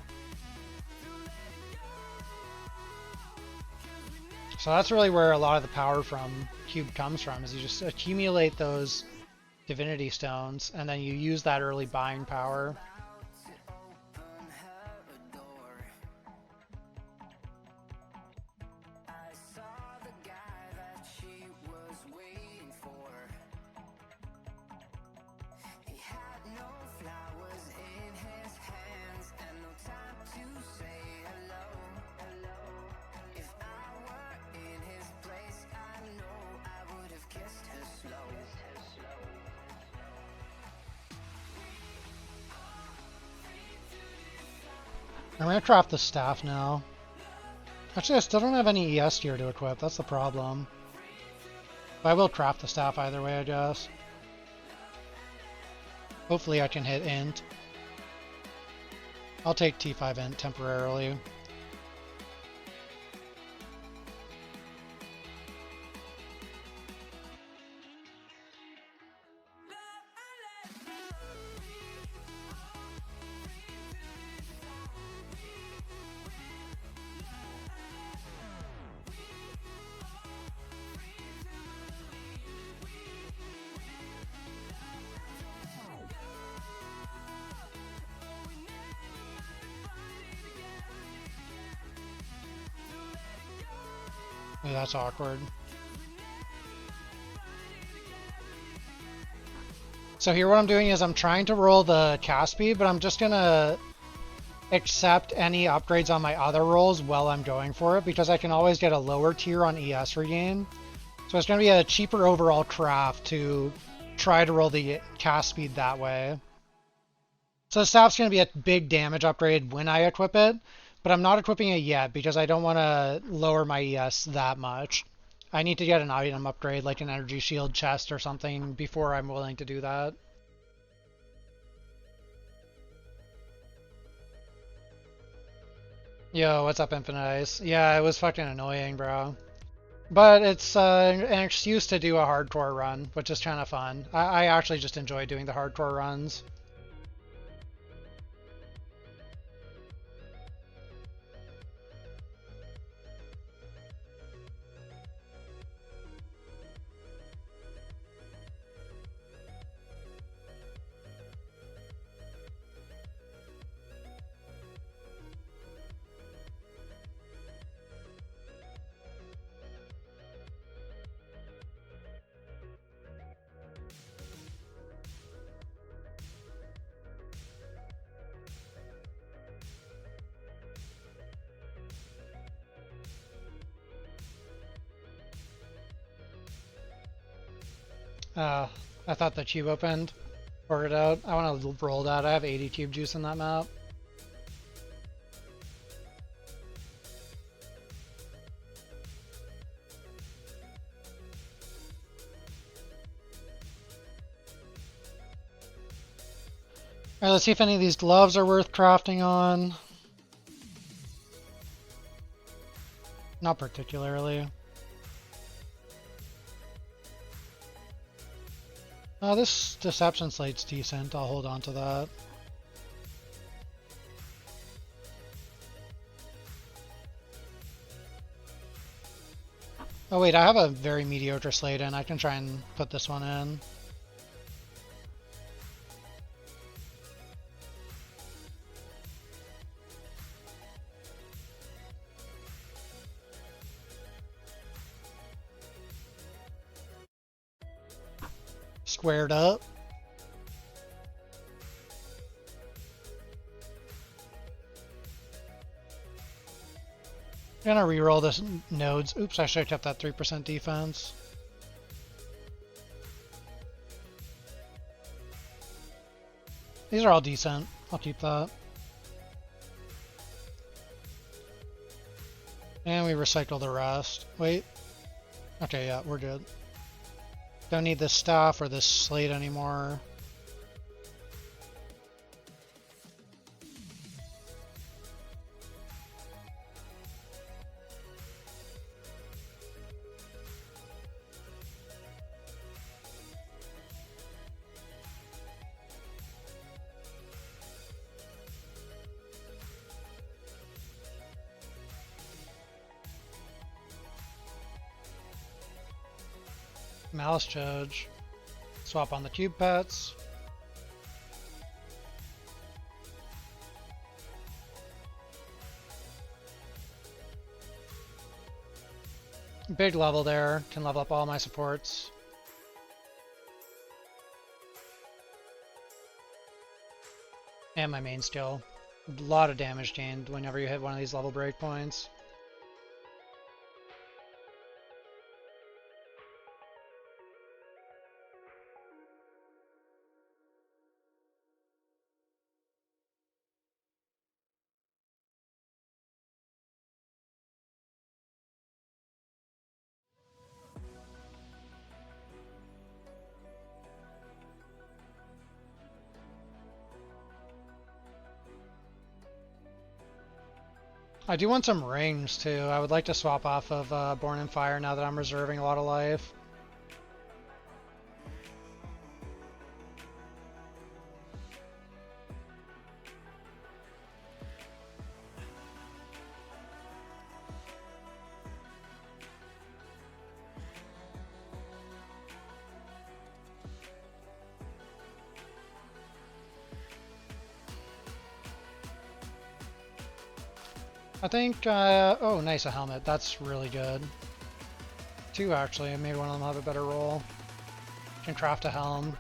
So that's really where a lot of the power from Cube comes from, is you just accumulate those Divinity Stones and then you use that early buying power. I'm gonna craft the staff now. Actually, I still don't have any ES gear to equip, that's the problem. But I will craft the staff either way, I guess. Hopefully I can hit int. I'll take T5 int temporarily. Yeah, that's awkward. So here what I'm doing is I'm trying to roll the cast speed, but I'm just gonna accept any upgrades on my other rolls while I'm going for it, because I can always get a lower tier on ES regain. So it's gonna be a cheaper overall craft to try to roll the cast speed that way. So the staff's gonna be a big damage upgrade when I equip it, but I'm not equipping it yet because I don't want to lower my ES that much. I need to get an item upgrade like an energy shield chest or something before I'm willing to do that. Yo, what's up, Infinite Ice? Yeah, it was fucking annoying, bro. But it's an excuse to do a hardcore run, which is kind of fun. I actually just enjoy doing the hardcore runs. I thought the cube opened. Work it out. I want to roll that. I have 80 cube juice in that map. Alright, let's see if any of these gloves are worth crafting on. Not particularly. This Deception Slate's decent. I'll hold on to that. Oh wait, I have a very mediocre slate in. I can try and put this one in. squared up. I'm gonna reroll this nodes. Oops, I should have kept that 3% defense. These are all decent. I'll keep that. And we recycle the rest. Wait. Okay, yeah, we're good. Don't need this stuff or this slate anymore. Malice Judge. Swap on the cube pets. Big level there. Can level up all my supports. And my main skill. A lot of damage gained whenever you hit one of these level breakpoints. I do want some rings too. I would like to swap off of Born in Fire now that I'm reserving a lot of life. I think, oh, nice, a helmet. That's really good. Two, actually. Maybe one of them will have a better roll. Can craft a helm.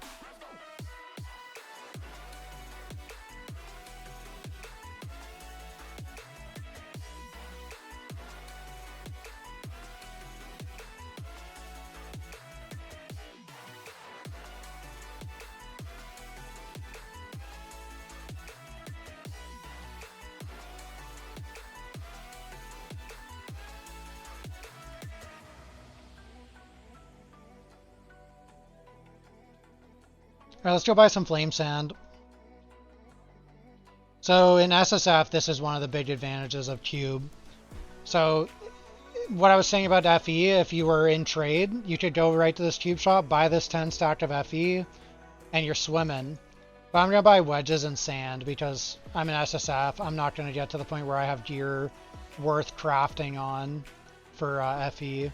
Alright, let's go buy some flame sand. So in SSF, this is one of the big advantages of Cube. So what I was saying about FE, if you were in trade, you could go right to this Cube shop, buy this 10 stack of FE, and you're swimming. But I'm going to buy wedges and sand because I'm in SSF. I'm not going to get to the point where I have gear worth crafting on for FE.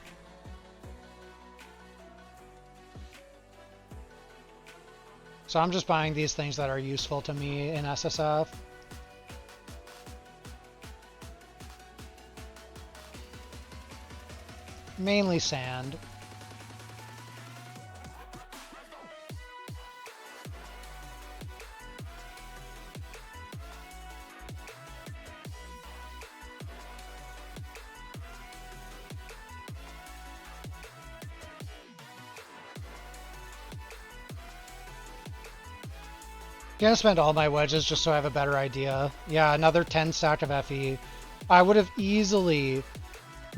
So I'm just buying these things that are useful to me in SSF. Mainly sand. I'm gonna spend all my wedges just so I have a better idea. Yeah, another 10 stack of FE. I would have easily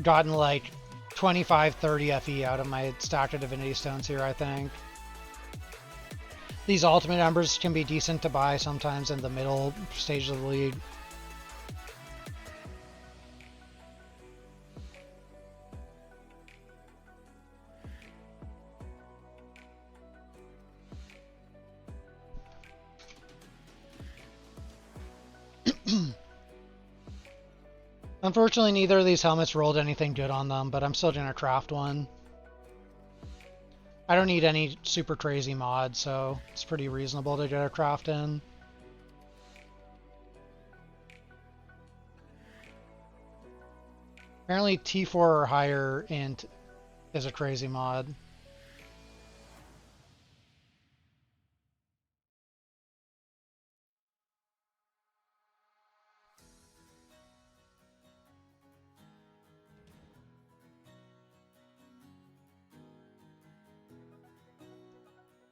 gotten like 25, 30 FE out of my stack of Divinity Stones here, I think. These ultimate numbers can be decent to buy sometimes in the middle stage of the league. Unfortunately, neither of these helmets rolled anything good on them, but I'm still going to craft one. I don't need any super crazy mod, so it's pretty reasonable to get a craft in. Apparently T4 or higher int is a crazy mod.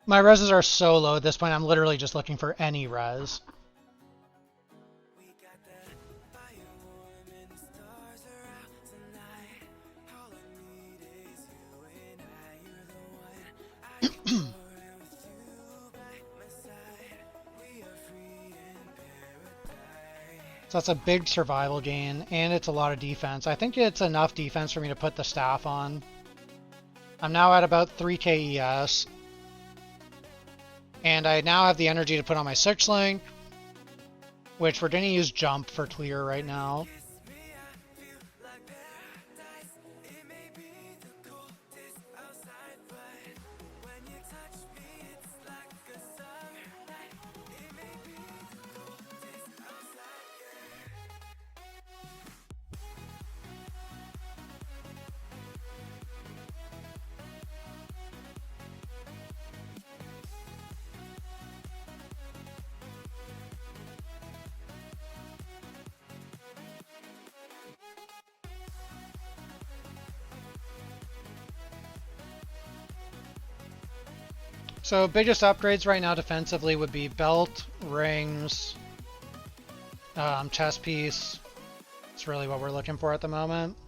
My reses are so low at this point, I'm literally just looking for any res. So that's a big survival gain, and it's a lot of defense. I think it's enough defense for me to put the staff on. I'm now at about 3k ES. And I now have the energy to put on my 6-link, which we're going to use jump for clear right now. So biggest upgrades right now defensively would be belt, rings, chest piece. That's really what we're looking for at the moment.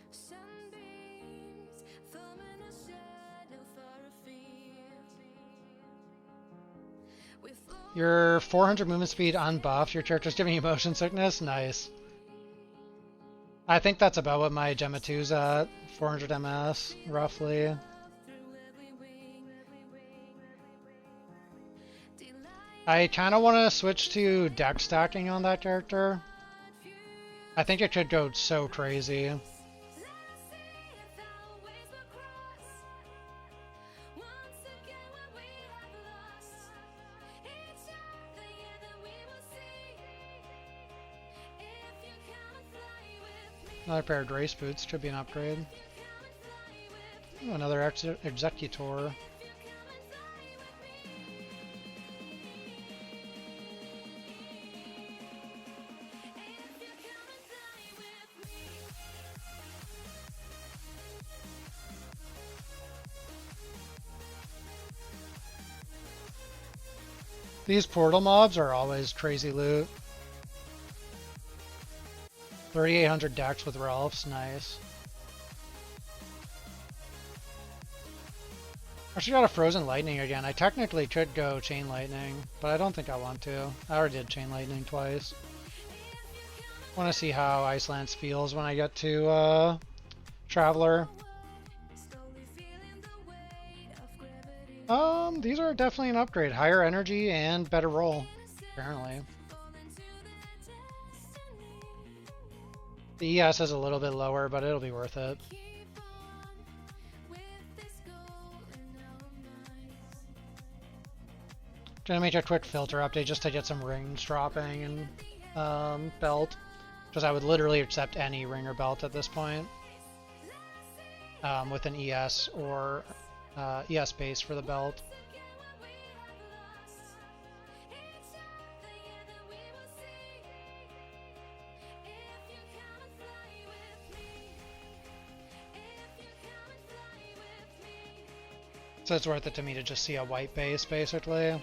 Sunbeams forming a shadow for a field. Your 400 movement speed unbuffed. Your character's giving you motion sickness. Nice. I think that's about what my Gemma 2's at. 400 MS, roughly. I kind of want to switch to deck stacking on that character. I think it could go so crazy. Another pair of Grace Boots should be an upgrade. Ooh, another Executor. These portal mobs are always crazy loot. 3,800 dex with Ralphs, nice. I actually got a Frozen Lightning again. I technically could go Chain Lightning, but I don't think I want to. I already did Chain Lightning twice. I want to see how Ice Lance feels when I get to Traveler. These are definitely an upgrade. Higher energy and better roll, apparently. The ES is a little bit lower, but it'll be worth it. Gonna make a quick filter update just to get some rings dropping and belt, because I would literally accept any ring or belt at this point with an ES or ES base for the belt. So it's worth it to me to just see a white base, basically.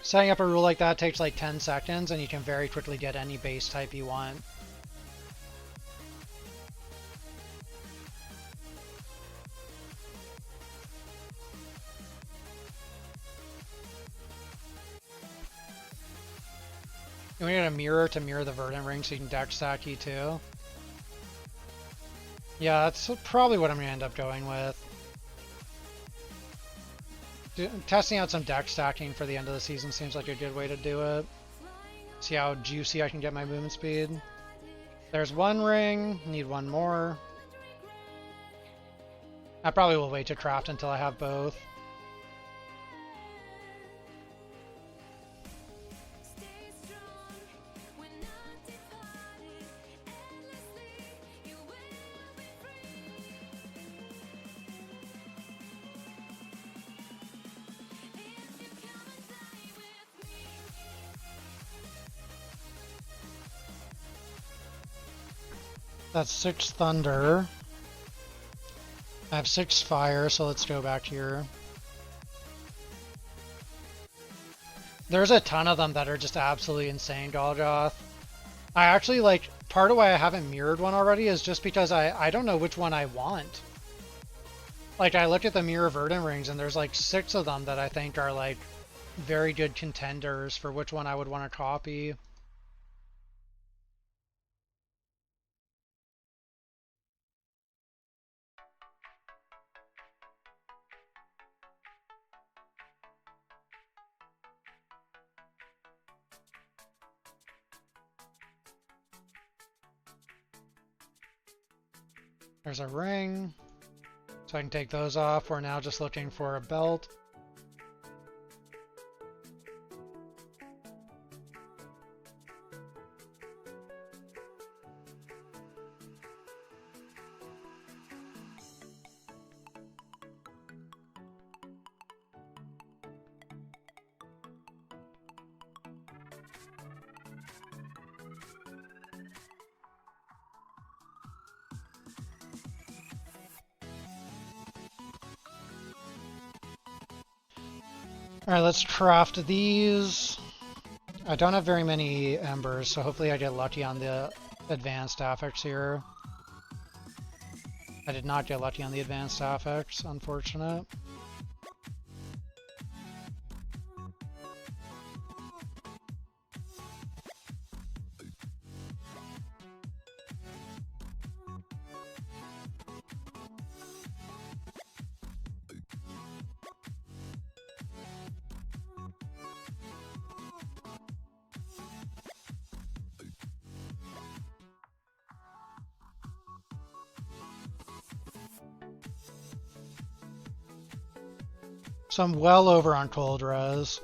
Setting up a rule like that takes like 10 seconds, and you can very quickly get any base type you want. And we need a mirror to mirror the Verdant ring so you can deck stack E2. Yeah, that's probably what I'm going to end up going with. Testing out some deck stacking for the end of the season seems like a good way to do it. See how juicy I can get my movement speed. There's one ring, need one more. I probably will wait to craft until I have both. That's 6 thunder. I have 6 fire, so let's go back here. There's a ton of them that are just absolutely insane, Golgoth. I actually, like, part of why I haven't mirrored one already is just because I don't know which one I want. Like, I look at the mirror Verdant rings, and there's like 6 of them that I think are like very good contenders for which one I would want to copy. There's a ring, so I can take those off. We're now just looking for a belt. Alright, let's craft these. I don't have very many embers, so hopefully I get lucky on the advanced affix here. I did not get lucky on the advanced affix, unfortunate. So I'm well over on cold res.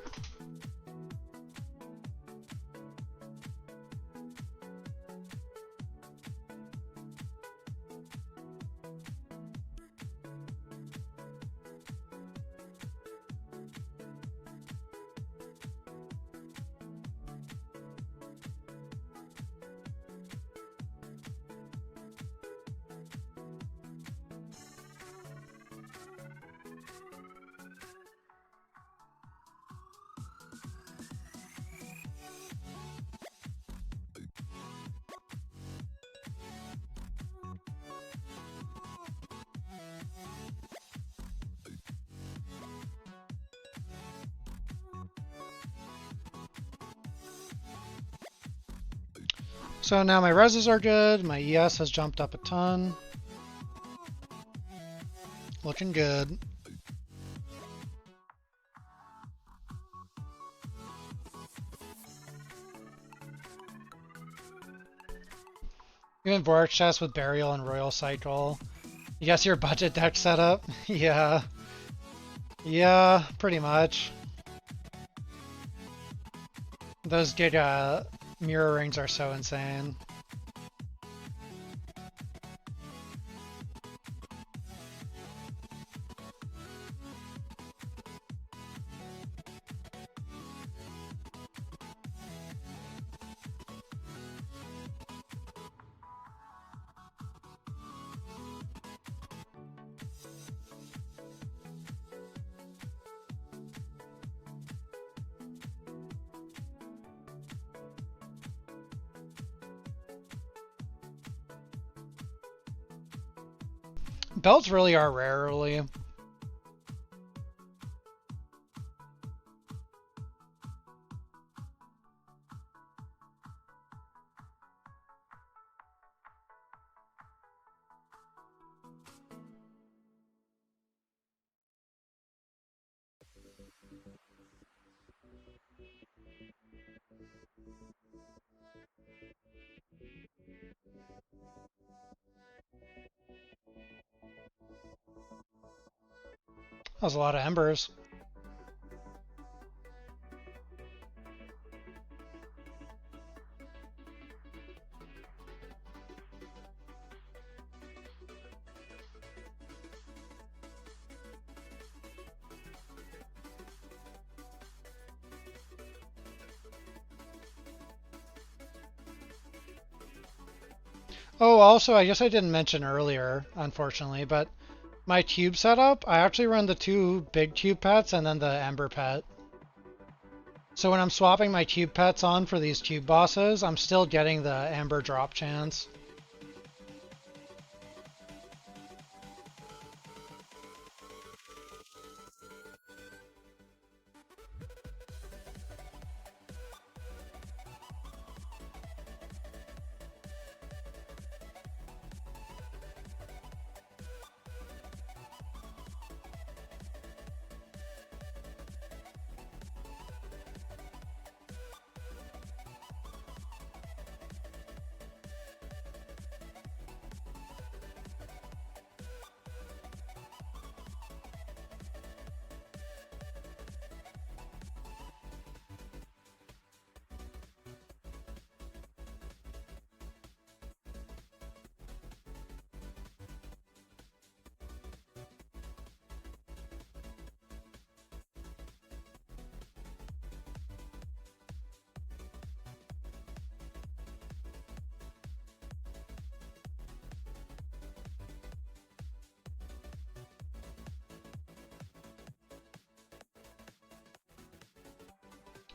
So now my reses are good, my ES has jumped up a ton. Looking good. Even Vorax chest with Burial and Royal Cycle Yes, your budget deck setup? Yeah. Yeah, pretty much. Those Giga mirror rings are so insane. Belts really are rarely. That was a lot of embers. Oh, also, I guess I didn't mention earlier, unfortunately, but my tube setup, I actually run the 2 big tube pets and then the ember pet. So when I'm swapping my tube pets on for these tube bosses, I'm still getting the ember drop chance.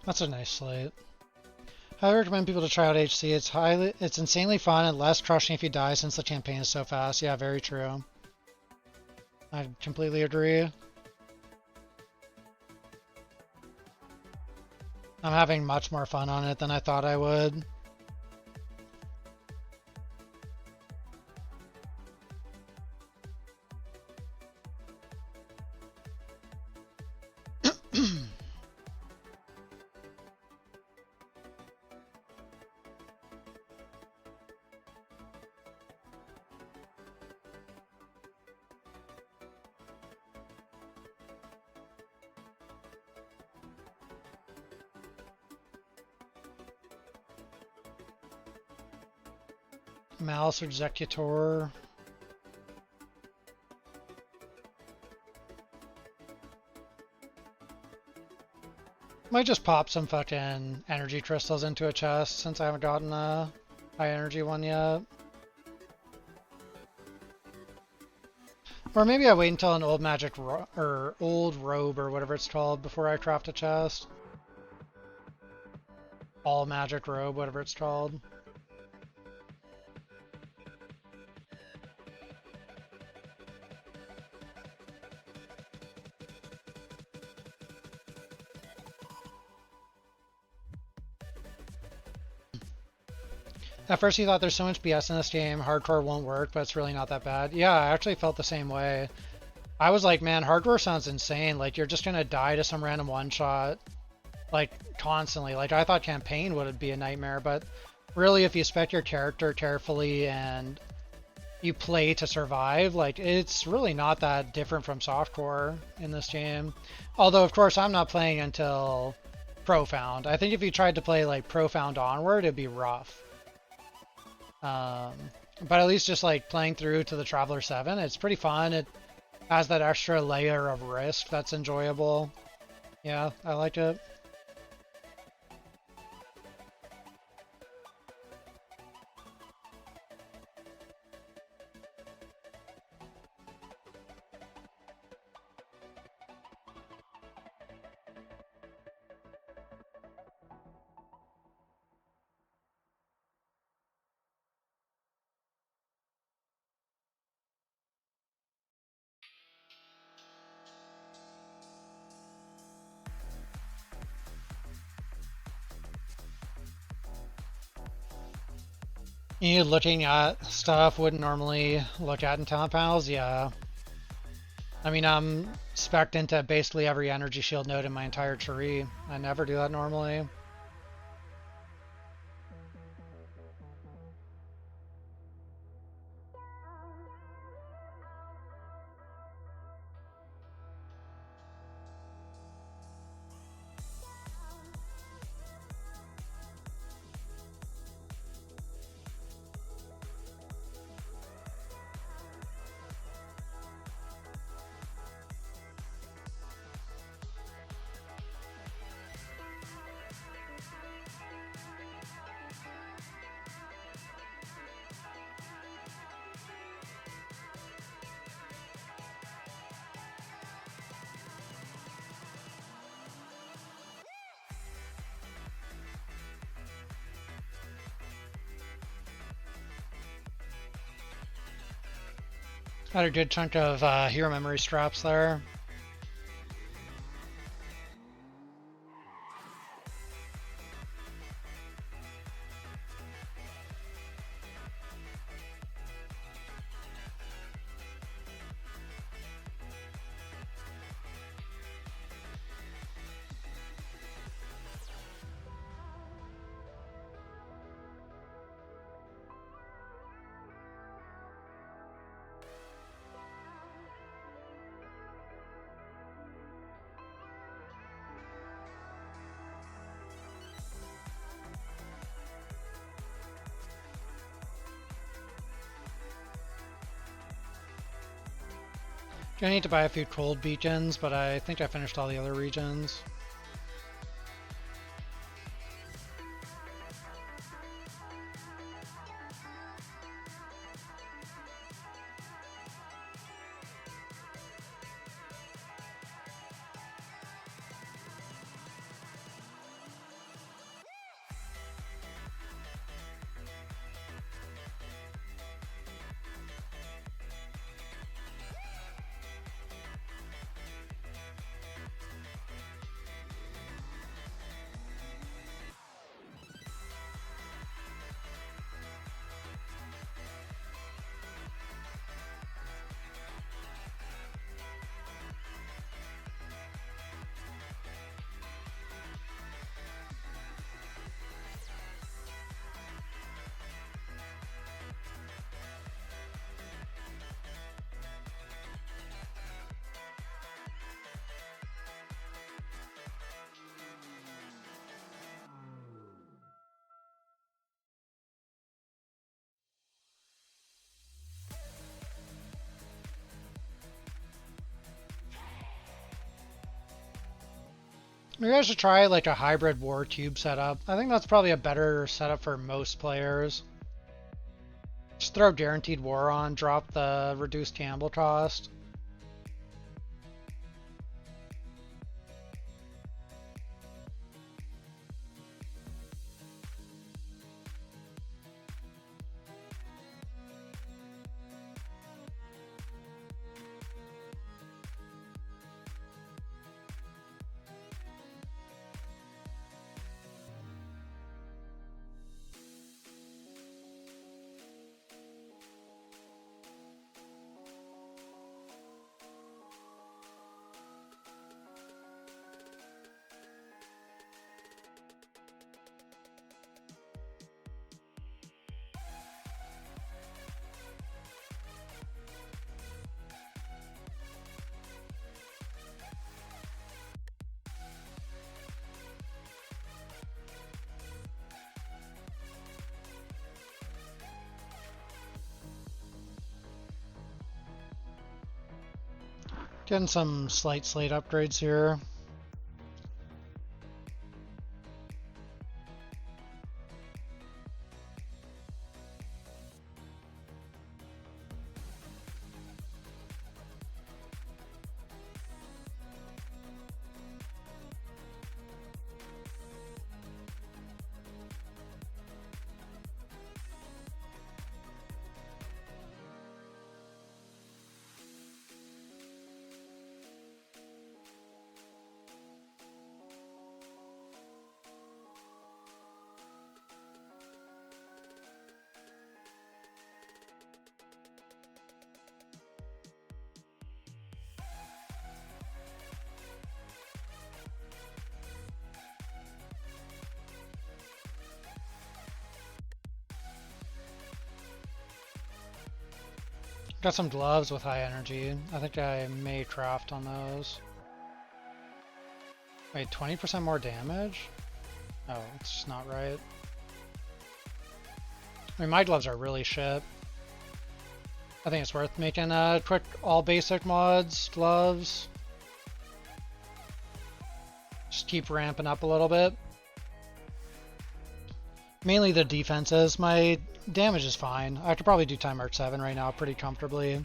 That's a nice slate. I recommend people to try out HC. It's insanely fun and less crushing if you die since the campaign is so fast. Yeah, very true. I completely agree. I'm having much more fun on it than I thought I would. Malice Executor. Might just pop some fucking energy crystals into a chest since I haven't gotten a high energy one yet. Or maybe I wait until an old magic or old robe or whatever it's called before I craft a chest. All magic robe, whatever it's called. At first you thought there's so much BS in this game, hardcore won't work, but it's really not that bad. Yeah, I actually felt the same way. I was like, man, hardcore sounds insane. Like, you're just gonna die to some random one-shot, like, constantly. Like, I thought campaign would be a nightmare, but really, if you spec your character carefully and you play to survive. Like, it's really not that different from softcore in this game. Although, of course, I'm not playing until Profound. I think if you tried to play like Profound onward, it'd be rough. Um, but at least just like playing through to the Traveler 7, it's pretty fun. It has that extra layer of risk that's enjoyable. Yeah, I like it. You looking at stuff wouldn't normally look at in town panels, yeah. I mean, I'm spec'd into basically every energy shield node in my entire tree. I never do that normally. Had a good chunk of hero memory straps there. I need to buy a few cold beacons, but I think I finished all the other regions. Maybe I should try like a hybrid war cube setup. I think that's probably a better setup for most players. Just throw guaranteed war on, drop the reduced gamble cost. Getting some slight slate upgrades here. Got some gloves with high energy. I think I may craft on those. Wait, 20% more damage? Oh, it's just not right. I mean, my gloves are really shit. I think it's worth making quick all basic mods, gloves. Just keep ramping up a little bit. Mainly the defenses. My damage is fine. I could probably do Time March 7 right now pretty comfortably.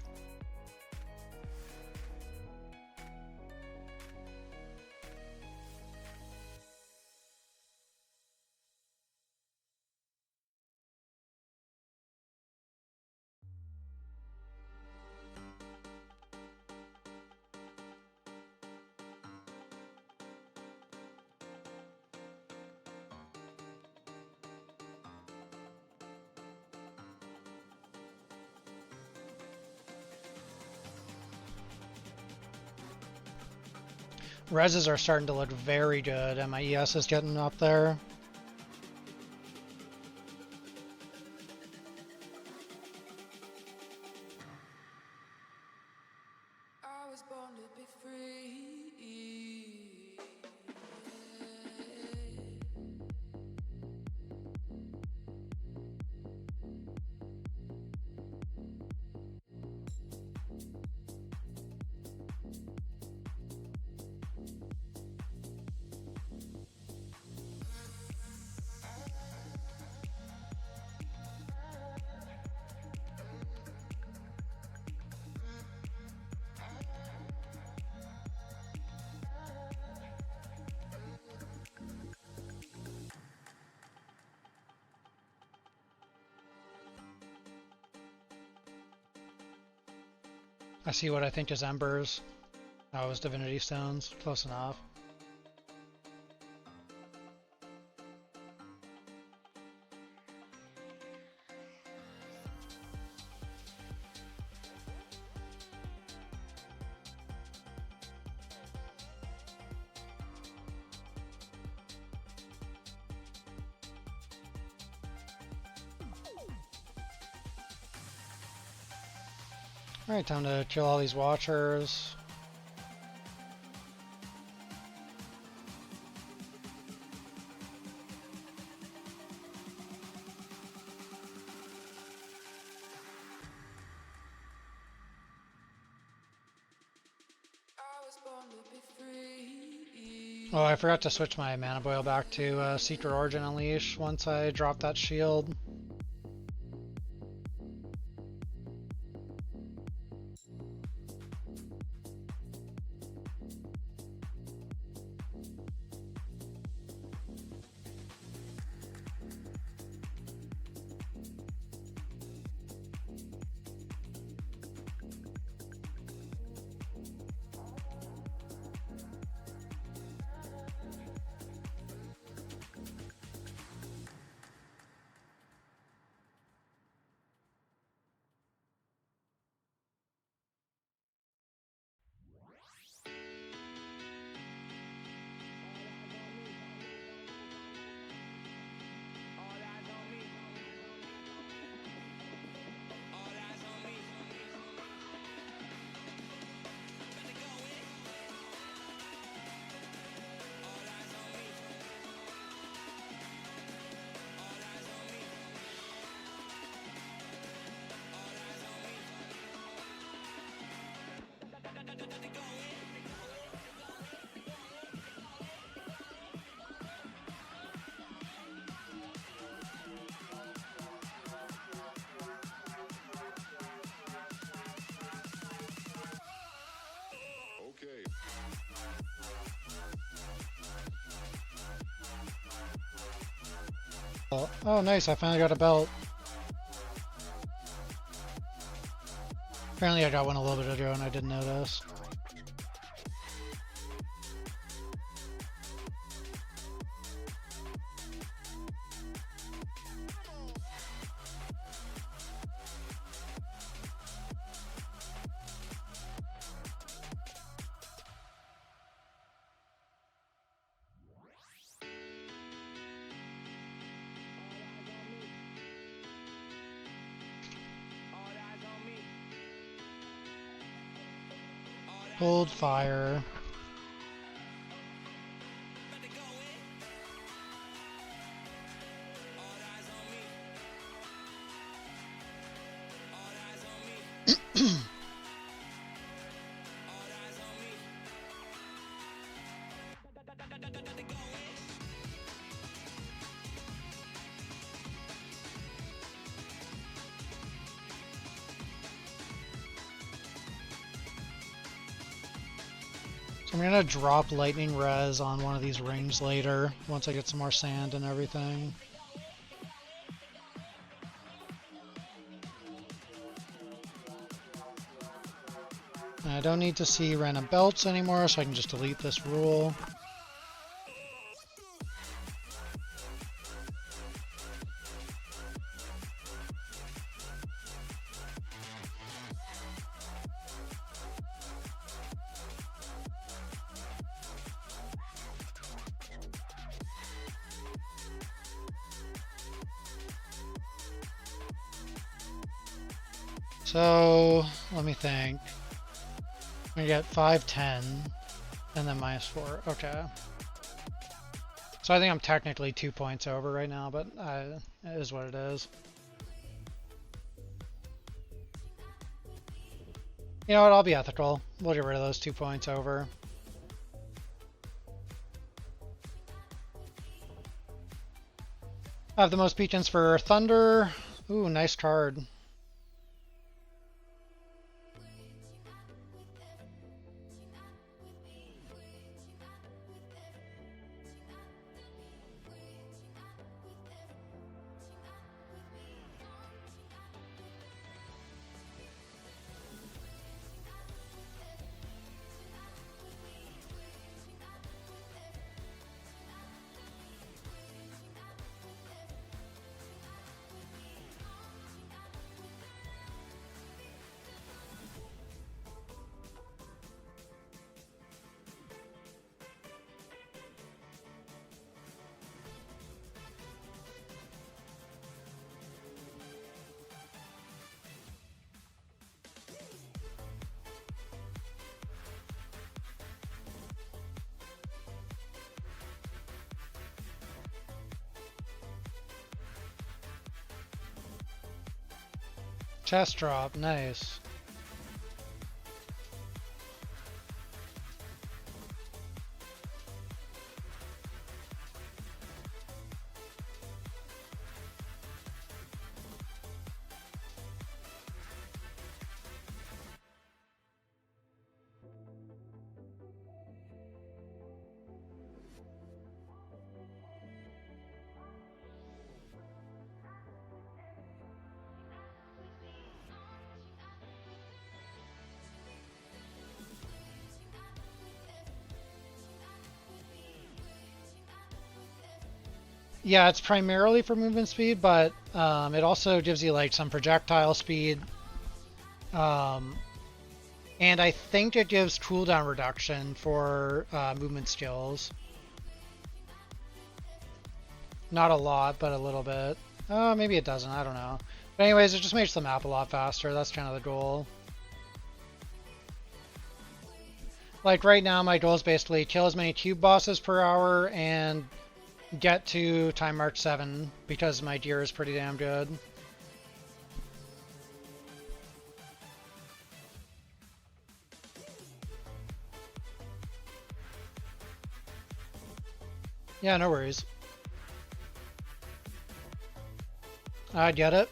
Reses are starting to look very good, and my ES is getting up there. I was born to be free. I see what I think is embers. Oh, it was divinity stones. Close enough. Alright, time to kill all these watchers. Oh, I forgot to switch my mana boil back to Secret Origin Unleash once I dropped that shield. Oh, nice, I finally got a belt. Apparently I got one a little bit ago and I didn't notice. Hold fire. So I'm gonna drop lightning res on one of these rings later, once I get some more sand and everything. And I don't need to see random belts anymore, so I can just delete this rule. So, let me think. I'm gonna get 5, 10, and then -4. Okay. So I think I'm technically 2 points over right now, but it is what it is. You know what? I'll be ethical. We'll get rid of those 2 points over. I have the most beacons for Thunder. Ooh, nice card. Chest drop, nice. Yeah, it's primarily for movement speed, but it also gives you like some projectile speed. And I think it gives cooldown reduction for movement skills. Not a lot, but a little bit. Maybe it doesn't, I don't know. But anyways, it just makes the map a lot faster. That's kind of the goal. Like right now, my goal is basically kill as many cube bosses per hour and get to time mark 7 because my gear is pretty damn good. Yeah, no worries. I get it.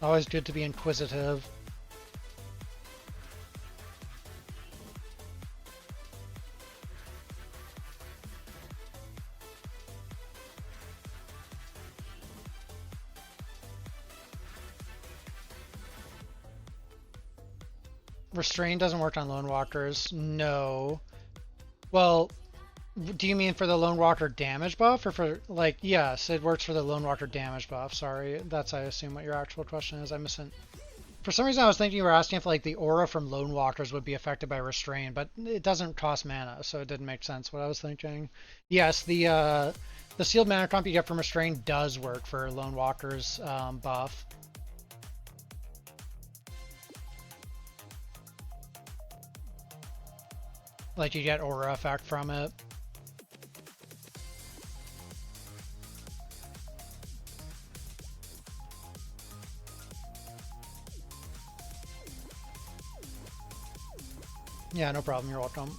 Always good to be inquisitive. Restrain doesn't work on Lone Walkers. No. Well, do you mean for the Lone Walker damage buff or for, like, yes, it works for the Lone Walker damage buff. Sorry, that's, I assume, what your actual question is. I missed. For some reason, I was thinking you were asking if, like, the aura from Lone Walkers would be affected by Restrain, but it doesn't cost mana, so it didn't make sense what I was thinking. Yes, the sealed mana comp you get from Restrain does work for Lone Walkers buff. Like, you get aura effect from it. Yeah, no problem. You're welcome.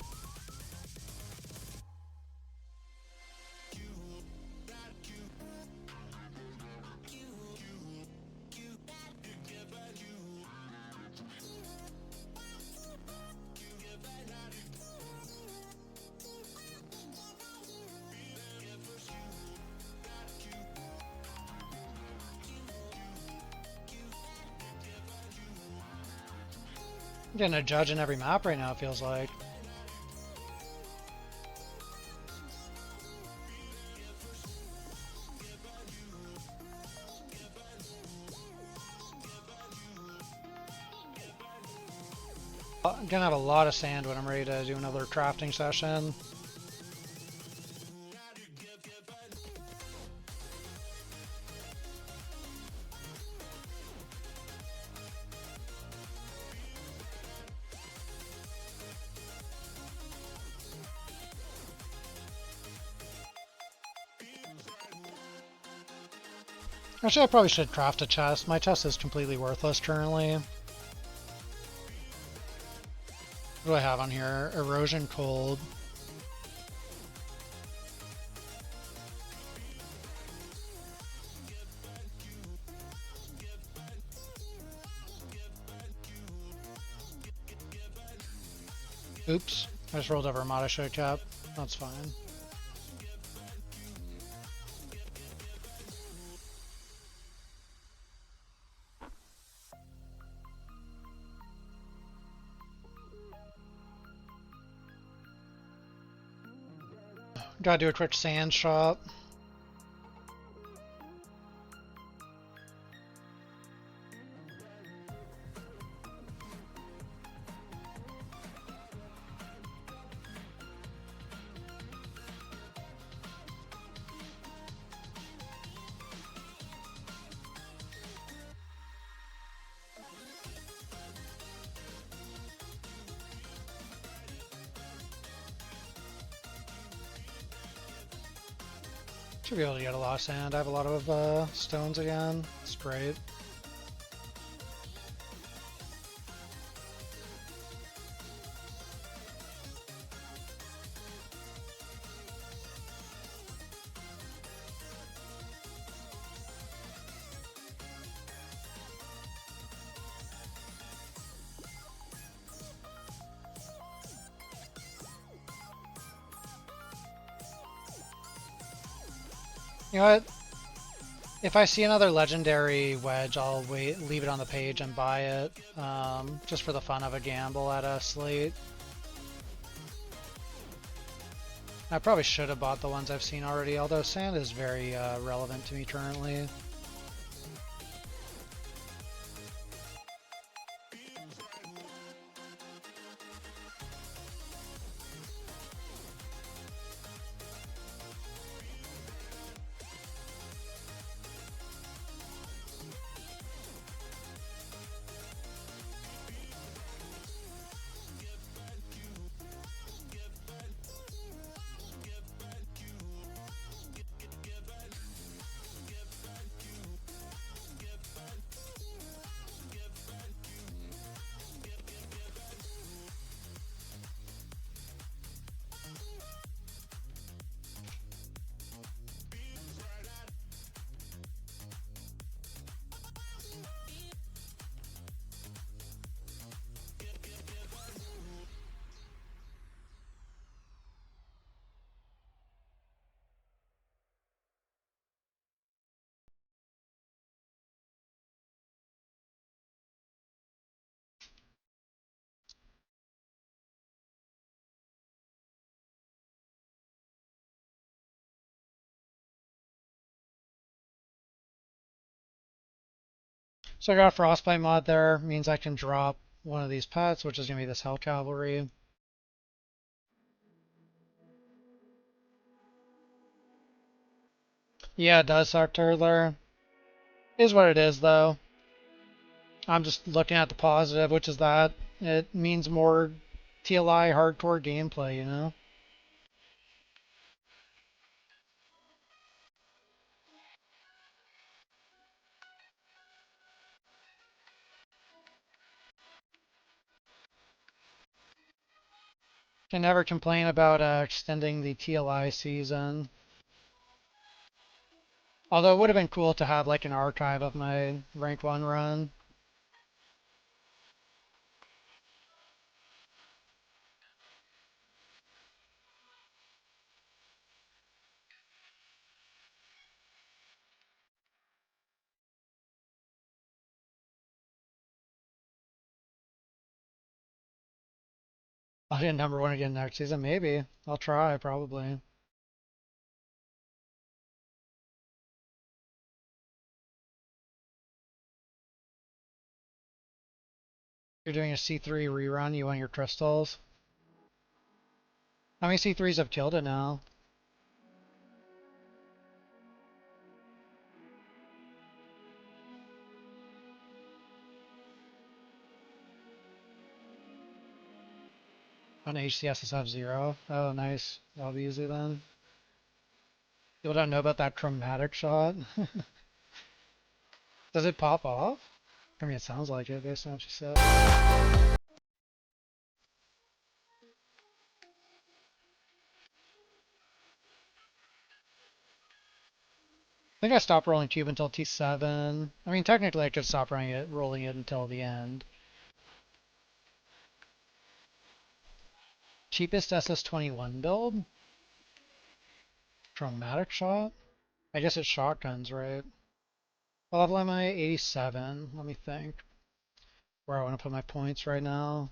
I'm getting a judge in every map right now, it feels like. I'm gonna have a lot of sand when I'm ready to do another crafting session. Actually, I probably should craft a chest. My chest is completely worthless currently. What do I have on here? Erosion Cold. Oops, I just rolled over a Mata Show cap. That's fine. Gotta do a quick sand shop. Should be able to get a lot of sand. I have a lot of stones again. It's great. You know what? If I see another legendary wedge, I'll leave it on the page and buy it, just for the fun of a gamble at a slate. I probably should have bought the ones I've seen already, although sand is very relevant to me currently. So I got a Frostbite mod there, means I can drop one of these pets, which is going to be this Hell Cavalry. Yeah, it does suck, Turtler. Is what it is, though. I'm just looking at the positive, which is that it means more TLI hardcore gameplay, you know? Can never complain about extending the TLI season. Although it would have been cool to have like an archive of my rank 1 run. I'll get number 1 again next season, maybe. I'll try, probably. You're doing a C3 rerun, you want your crystals. How many C3s have killed it now? On HCSSF 0. Oh, nice. That'll be easy then. People don't know about that chromatic shot. Does it pop off? I mean, it sounds like it based on what she said. I think I stopped rolling cube until T7. I mean, technically I could stop rolling it until the end. Cheapest SS21 build? Chromatic shot? I guess it's shotguns, right? What level am I? 87. Let me think. Where I want to put my points right now.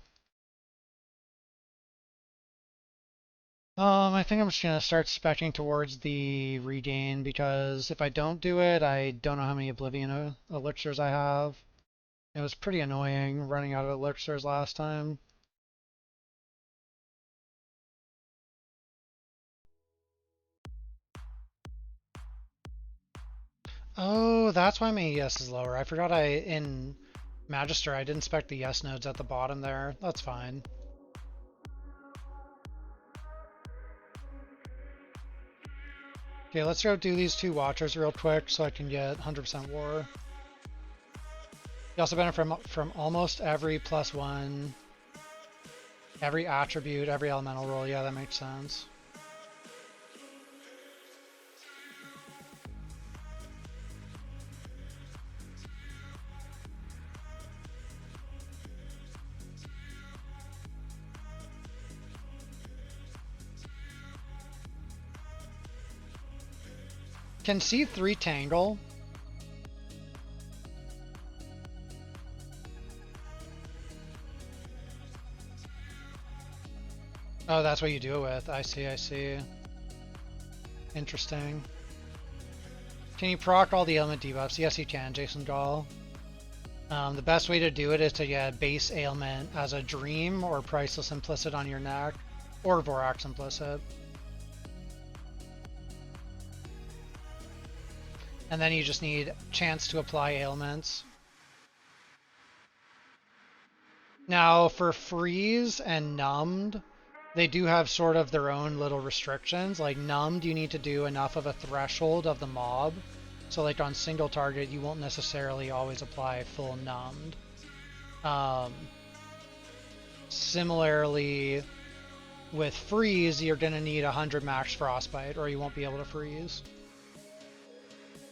I think I'm just gonna start specking towards the regain because if I don't do it, I don't know how many Oblivion elixirs I have. It was pretty annoying running out of elixirs last time. Oh, that's why my ES is lower. I forgot in Magister I didn't spec the yes nodes at the bottom there. That's fine. Okay, let's go do these 2 Watchers real quick so I can get 100% war. You also benefit from almost every +1, every attribute, every elemental roll. Yeah, that makes sense. Can C3 Tangle? Oh, that's what you do it with. I see, I see. Interesting. Can you proc all the element debuffs? Yes, you can, Jason Gall. The best way to do it is to get base ailment as a dream or priceless implicit on your neck, or Vorax implicit. And then you just need chance to apply ailments. Now for freeze and numbed, they do have sort of their own little restrictions. Like numbed, you need to do enough of a threshold of the mob. So like on single target, you won't necessarily always apply full numbed. Similarly, with freeze, you're gonna need 100 max frostbite or you won't be able to freeze.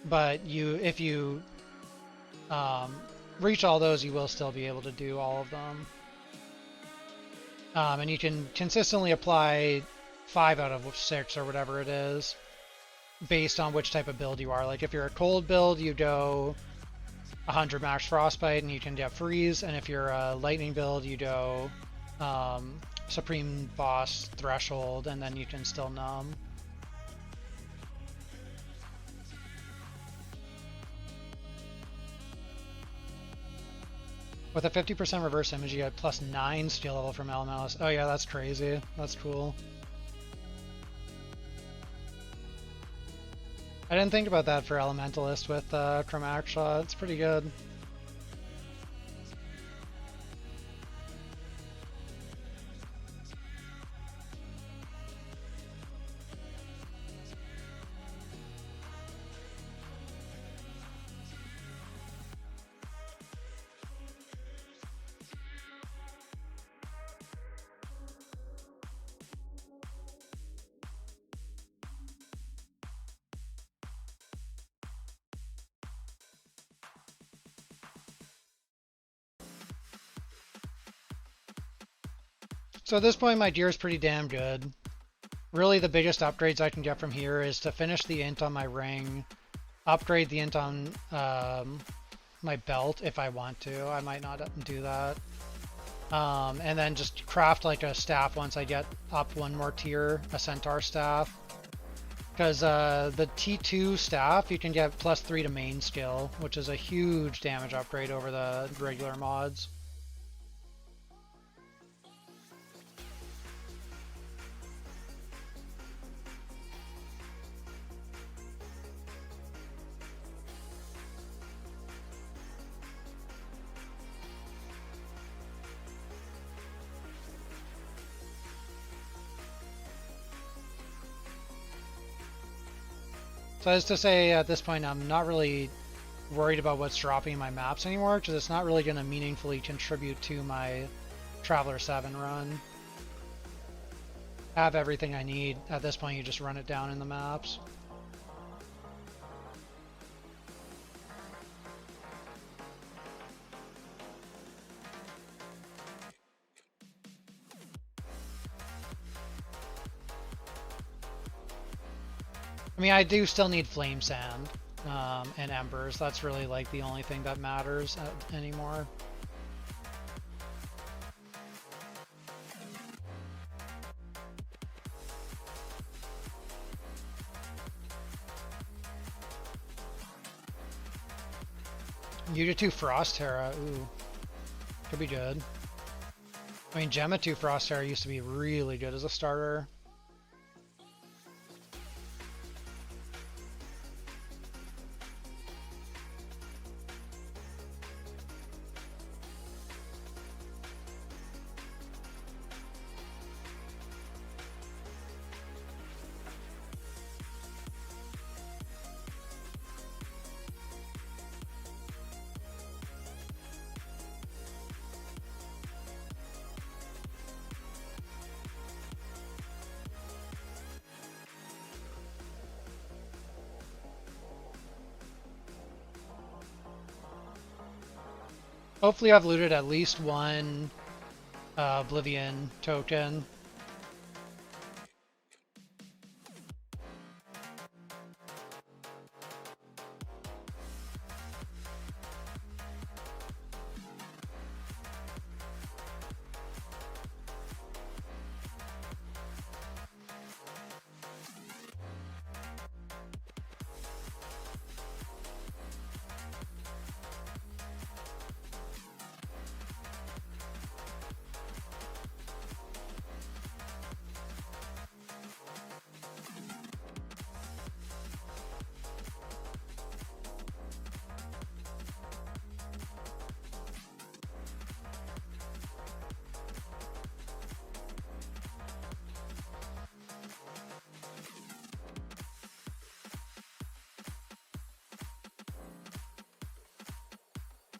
But if you reach all those, you will still be able to do all of them. And you can consistently apply 5 out of 6 or whatever it is based on which type of build you are. Like if you're a cold build, you go 100 max frostbite and you can get freeze, and if you're a lightning build, you go supreme boss threshold and then you can still numb. With a 50% reverse image, you get +9 skill level from Elementalist. Oh yeah, that's crazy. That's cool. I didn't think about that for Elementalist with Chromatic Shot. It's pretty good. So at this point, my gear is pretty damn good. Really, the biggest upgrades I can get from here is to finish the int on my ring, upgrade the int on my belt if I want to. I might not do that. And then just craft like a staff once I get up one more tier, a centaur staff. Because the T2 staff, you can get +3 to main skill, which is a huge damage upgrade over the regular mods. So as to say, at this point, I'm not really worried about what's dropping in my maps anymore, because it's not really going to meaningfully contribute to my Traveler 7 run. I have everything I need. At this point, you just run it down in the maps. I mean, I do still need flame sand and embers. That's really like the only thing that matters anymore. Yuta 2 Frost Terra, ooh, could be good. I mean, Gemma 2 Frost Terra used to be really good as a starter. Hopefully I've looted at least one Oblivion token.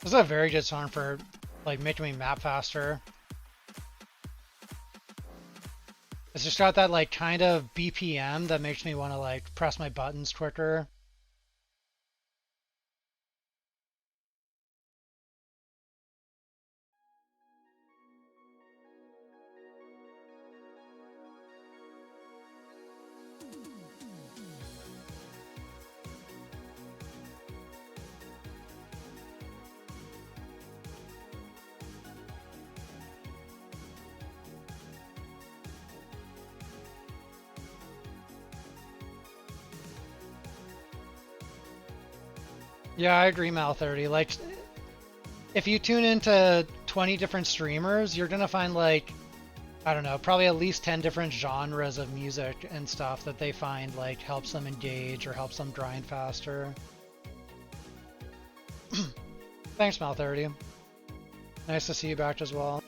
This is a very good song for like making me map faster. It's just got that like kind of BPM that makes me want to like press my buttons quicker. Yeah, I agree, Mal30. Like, if you tune into 20 different streamers, you're gonna find like, I don't know, probably at least 10 different genres of music and stuff that they find like helps them engage or helps them grind faster. Thanks, Mal30. Nice to see you back as well.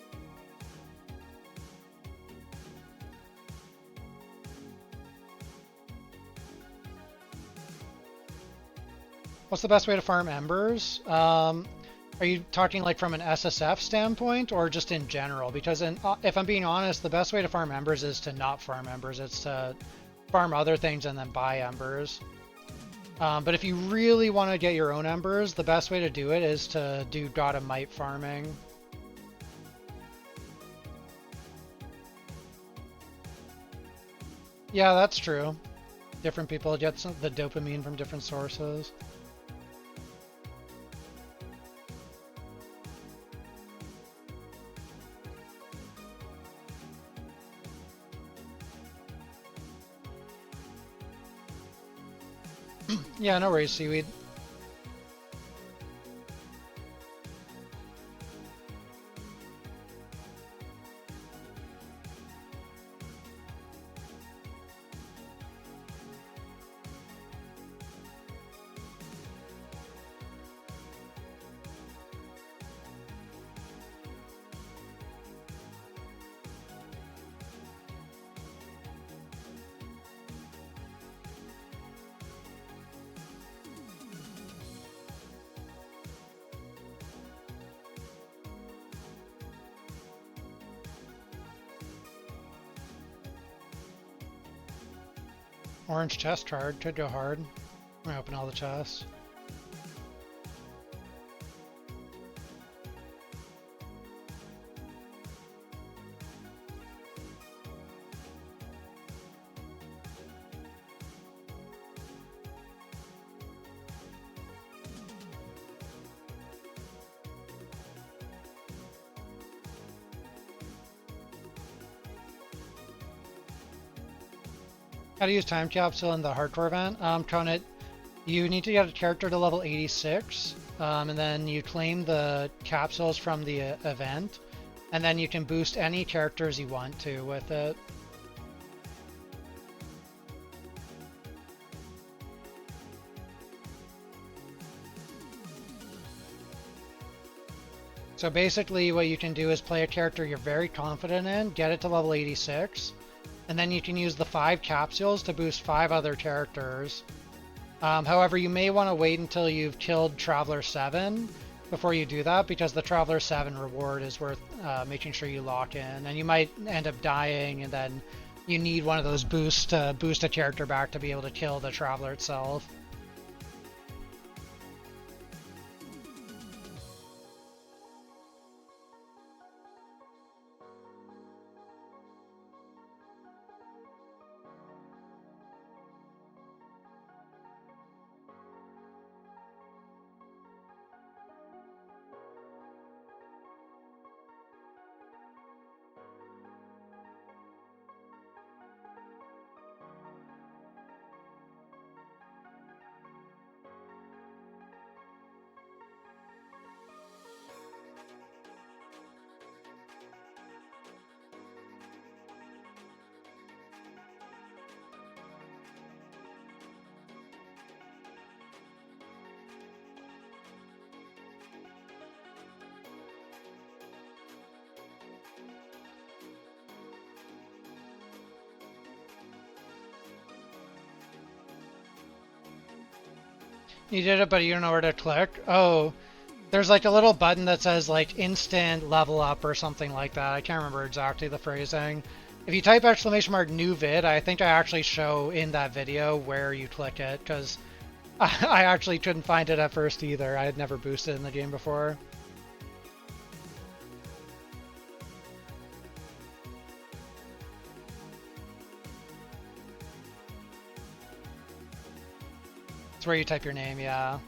What's the best way to farm embers? Are you talking like from an SSF standpoint or just in general? Because if I'm being honest, the best way to farm embers is to not farm embers. It's to farm other things and then buy embers. But if you really want to get your own embers, the best way to do it is to do God of Might farming. Yeah, that's true. Different people get the dopamine from different sources. Yeah, no worries, Seaweed. Orange chest card, could go hard. I'm gonna open all the chests. How to use time capsule in the hardcore event? Conit, you need to get a character to level 86, and then you claim the capsules from the event, and then you can boost any characters you want to with it. So basically what you can do is play a character you're very confident in, get it to level 86, and then you can use the 5 capsules to boost 5 other characters. However, you may want to wait until you've killed Traveler 7 before you do that, because the Traveler 7 reward is worth making sure you lock in, and you might end up dying, and then you need one of those boosts to boost a character back to be able to kill the Traveler itself. You did it, but you don't know where to click? Oh, there's like a little button that says like instant level up or something like that. I can't remember exactly the phrasing. If you type !new vid, I think I actually show in that video where you click it, because I actually couldn't find it at first either. I had never boosted in the game before. It's where you type your name, yeah.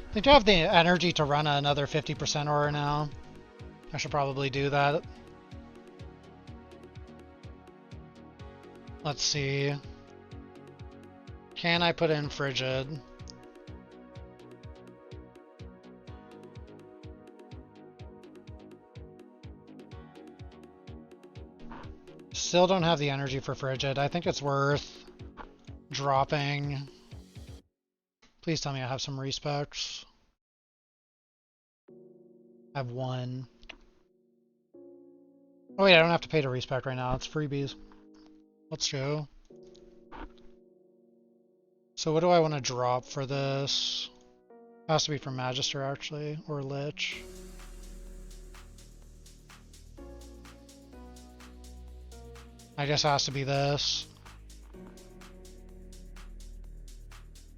I think I have the energy to run another 50% aura now. I should probably do that. Let's see. Can I put in Frigid? Still don't have the energy for Frigid. I think it's worth dropping. Please tell me I have some respecs. I have one. Oh wait, I don't have to pay to respec right now. It's freebies. Let's go. So what do I want to drop for this? It has to be from Magister actually, or Lich. I guess it has to be this.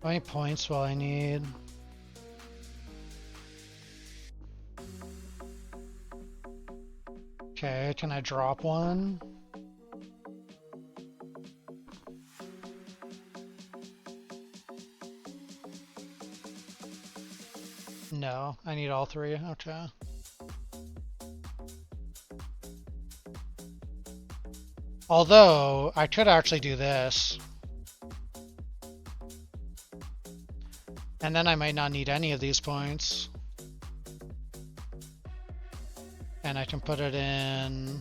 How many points will I need? Okay, can I drop one? No, I need all three. Okay. Although, I could actually do this. And then I might not need any of these points. And I can put it in...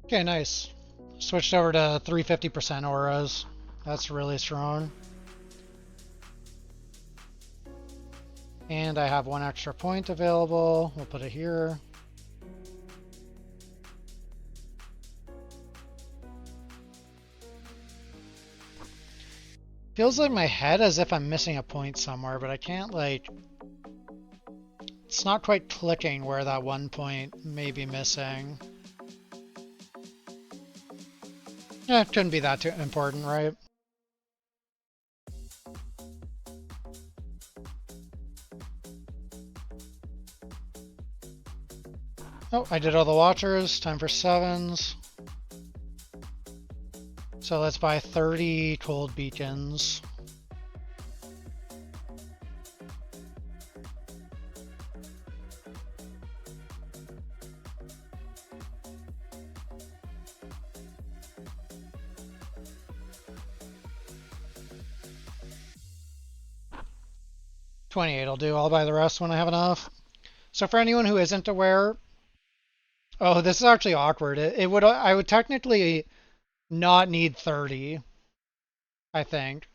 Okay, nice. Switched over to 350% auras. That's really strong. And I have one extra point available. We'll put it here. Feels like my head as if I'm missing a point somewhere, but I can't, like... It's not quite clicking where that one point may be missing. Yeah, it couldn't be that too important, right? Oh, I did all the watchers. Time for 7s. So let's buy 30 cold beacons. $28 will do. I'll buy the rest when I have enough. So for anyone who isn't aware, oh, this is actually awkward. I would technically not need 30, I think.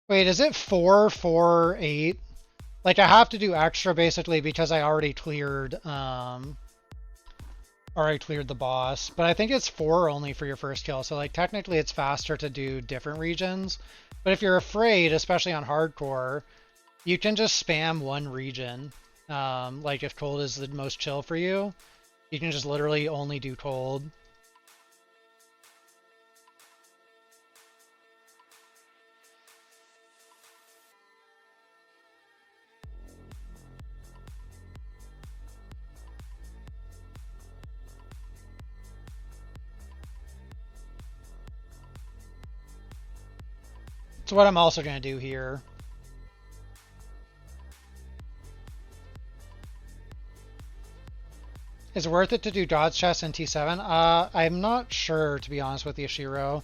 Wait, is it 4, 4, 8? Like I have to do extra basically because I already cleared the boss, but I think it's 4 only for your first kill. So like technically it's faster to do different regions. But if you're afraid, especially on hardcore, you can just spam one region. Like if cold is the most chill for you, you can just literally only do cold. So what I'm also going to do here. Is it worth it to do dodge chest in T7? I'm not sure, to be honest with you, Shiro.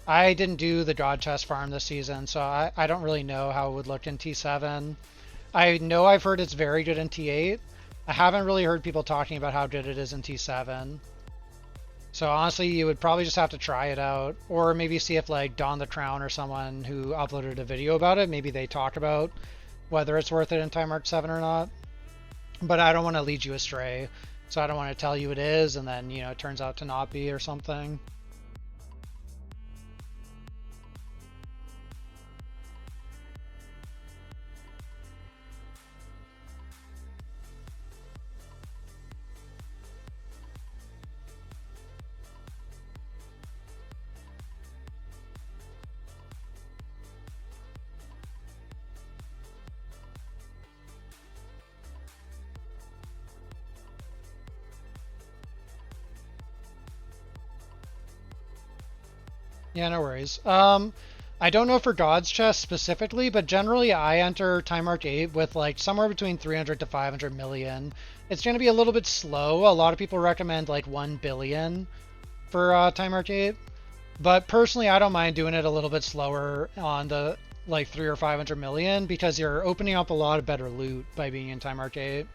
I didn't do the dodge chest farm this season, so I don't really know how it would look in T7. I know I've heard it's very good in T8. I haven't really heard people talking about how good it is in T7. So honestly, you would probably just have to try it out, or maybe see if like Don the Crown or someone who uploaded a video about it, maybe they talk about whether it's worth it in Time Mark 7 or not. But I don't want to lead you astray. So I don't want to tell you it is, and then, you know, it turns out to not be or something. Yeah, no worries. I don't know for God's Chest specifically, but generally I enter Time March 8 with like somewhere between 300 to 500 million. It's going to be a little bit slow. A lot of people recommend like 1 billion for Time March 8. But personally, I don't mind doing it a little bit slower on the like 3 or 500 million because you're opening up a lot of better loot by being in Time March 8.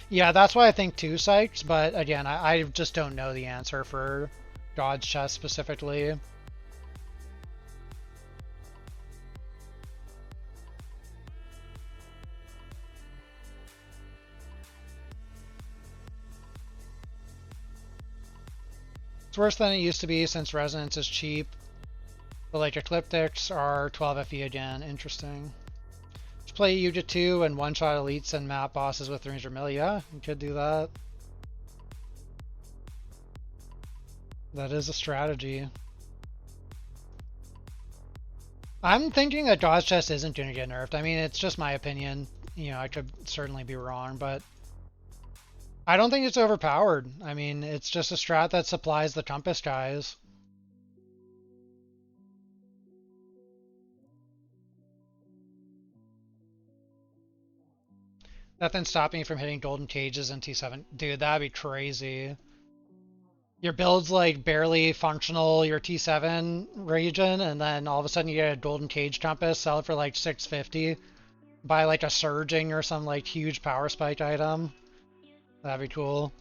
Yeah, that's why I think 2 psyched, but again, I just don't know the answer for God's Chest specifically. It's worse than it used to be since Resonance is cheap. But like Ecliptics are 12 FE again. Interesting. Just play Yuja 2 and one-shot elites and map bosses with 300 mil. Yeah, you could do that. That is a strategy. I'm thinking that God's Chest isn't going to get nerfed. I mean, it's just my opinion. You know, I could certainly be wrong, but I don't think it's overpowered. I mean, it's just a strat that supplies the Compass guys. Nothing stopping you from hitting golden cages in T7. Dude, that'd be crazy. Your build's like barely functional, your T7 region, and then all of a sudden you get a golden cage compass, sell it for like 650. Buy like a surging or some like huge power spike item. That'd be cool.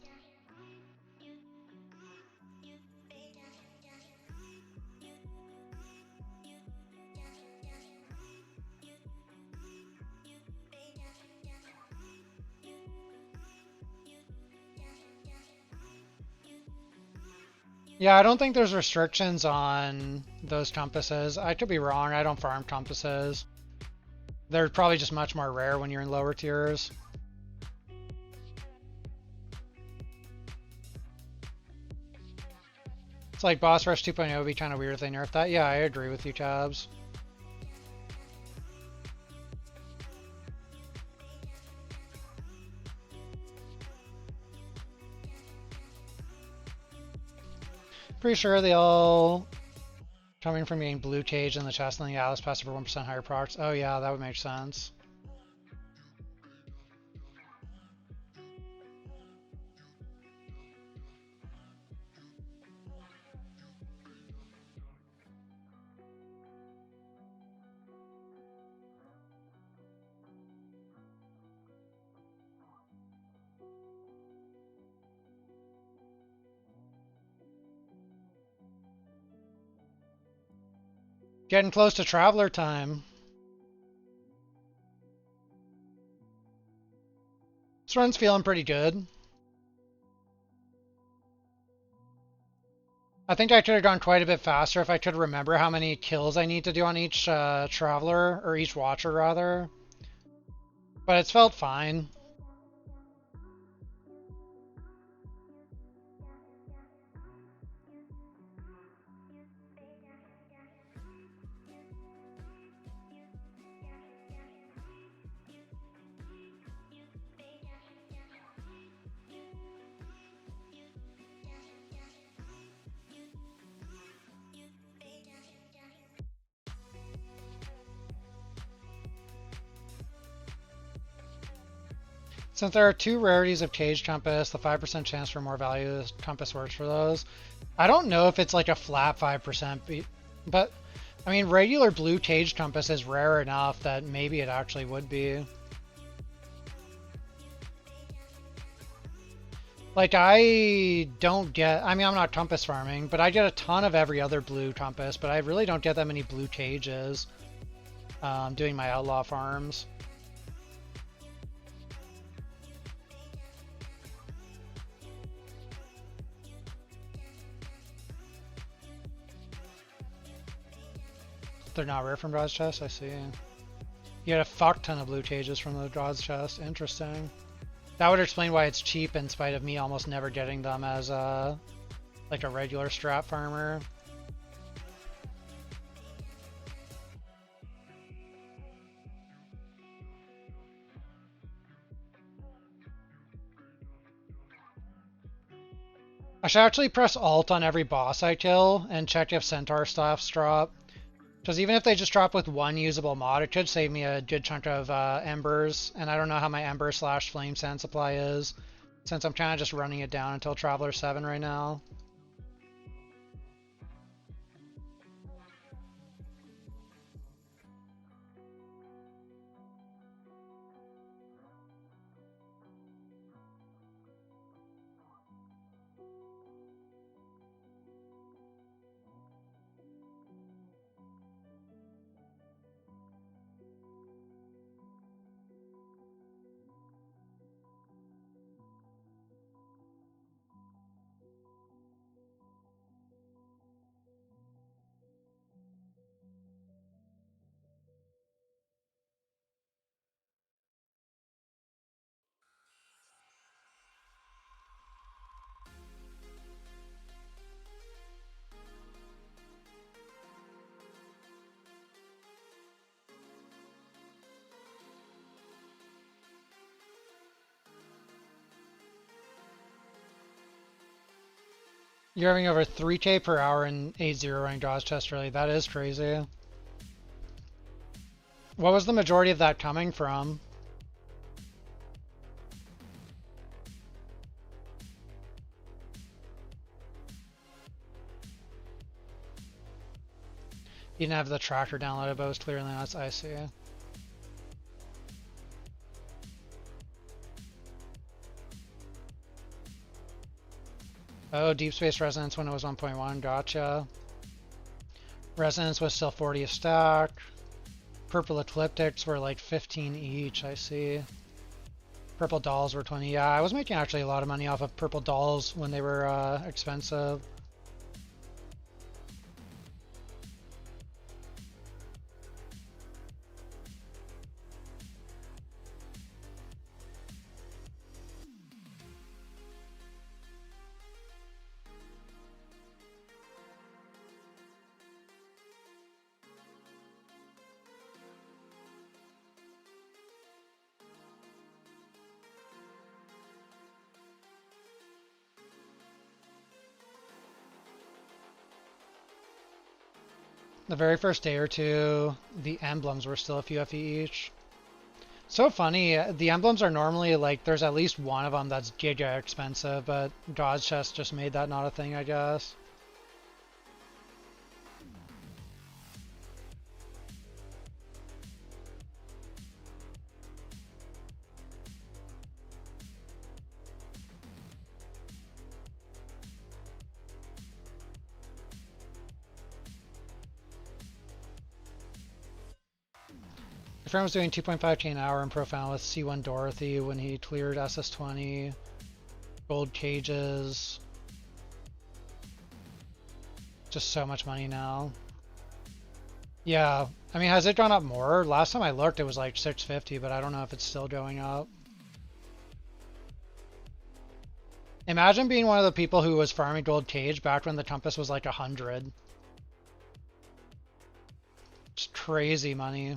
Yeah, I don't think there's restrictions on those compasses. I could be wrong. I don't farm compasses. They're probably just much more rare when you're in lower tiers. It's like Boss Rush 2.0 would be kind of weird if they nerfed that. Yeah, I agree with you, Tabs. Pretty sure they all coming from being blue cage in the chest and the Alice pass for 1% higher procs. Oh yeah, that would make sense. Getting close to Traveler time. This run's feeling pretty good. I think I could have gone quite a bit faster if I could remember how many kills I need to do on each Traveler, or each Watcher rather. But it's felt fine. Since there are 2 rarities of Cage Compass, the 5% chance for more value, this Compass works for those. I don't know if it's like a flat 5%, but I mean, regular blue Cage Compass is rare enough that maybe it actually would be. Like, I don't get, I mean, I'm not Compass farming, but I get a ton of every other blue Compass, but I really don't get that many blue Cages doing my Outlaw farms. They're not rare from Draw's chest, I see. You get a fuck ton of blue cages from the Draw's chest. Interesting. That would explain why it's cheap in spite of me almost never getting them as like a regular strat farmer. I should actually press Alt on every boss I kill and check if Centaur staffs drop. Because even if they just drop with one usable mod, it could save me a good chunk of embers. And I don't know how my ember / flame sand supply is, since I'm kind of just running it down until Traveler 7 right now. You're having over 3k per hour in 8-0 rank Dawes chest early. That is crazy. What was the majority of that coming from? You didn't have the tracker downloaded, but it was clearly not. I see. Oh, Deep Space Resonance when it was 1.1. Gotcha. Resonance was still 40 a stack. Purple Ecliptics were like 15 each, I see. Purple Dolls were 20. Yeah, I was making actually a lot of money off of Purple Dolls when they were expensive. The very first day or two, the emblems were still a few FE each. So funny, the emblems are normally like, there's at least one of them that's giga expensive, but God's Chest just made that not a thing, I guess. My friend was doing 2.5k an hour in Profound with C1 Dorothy when he cleared SS20, gold cages. Just so much money now. Yeah, I mean, has it gone up more? Last time I looked, it was like 650, but I don't know if it's still going up. Imagine being one of the people who was farming gold cage back when the compass was like 100. It's crazy money.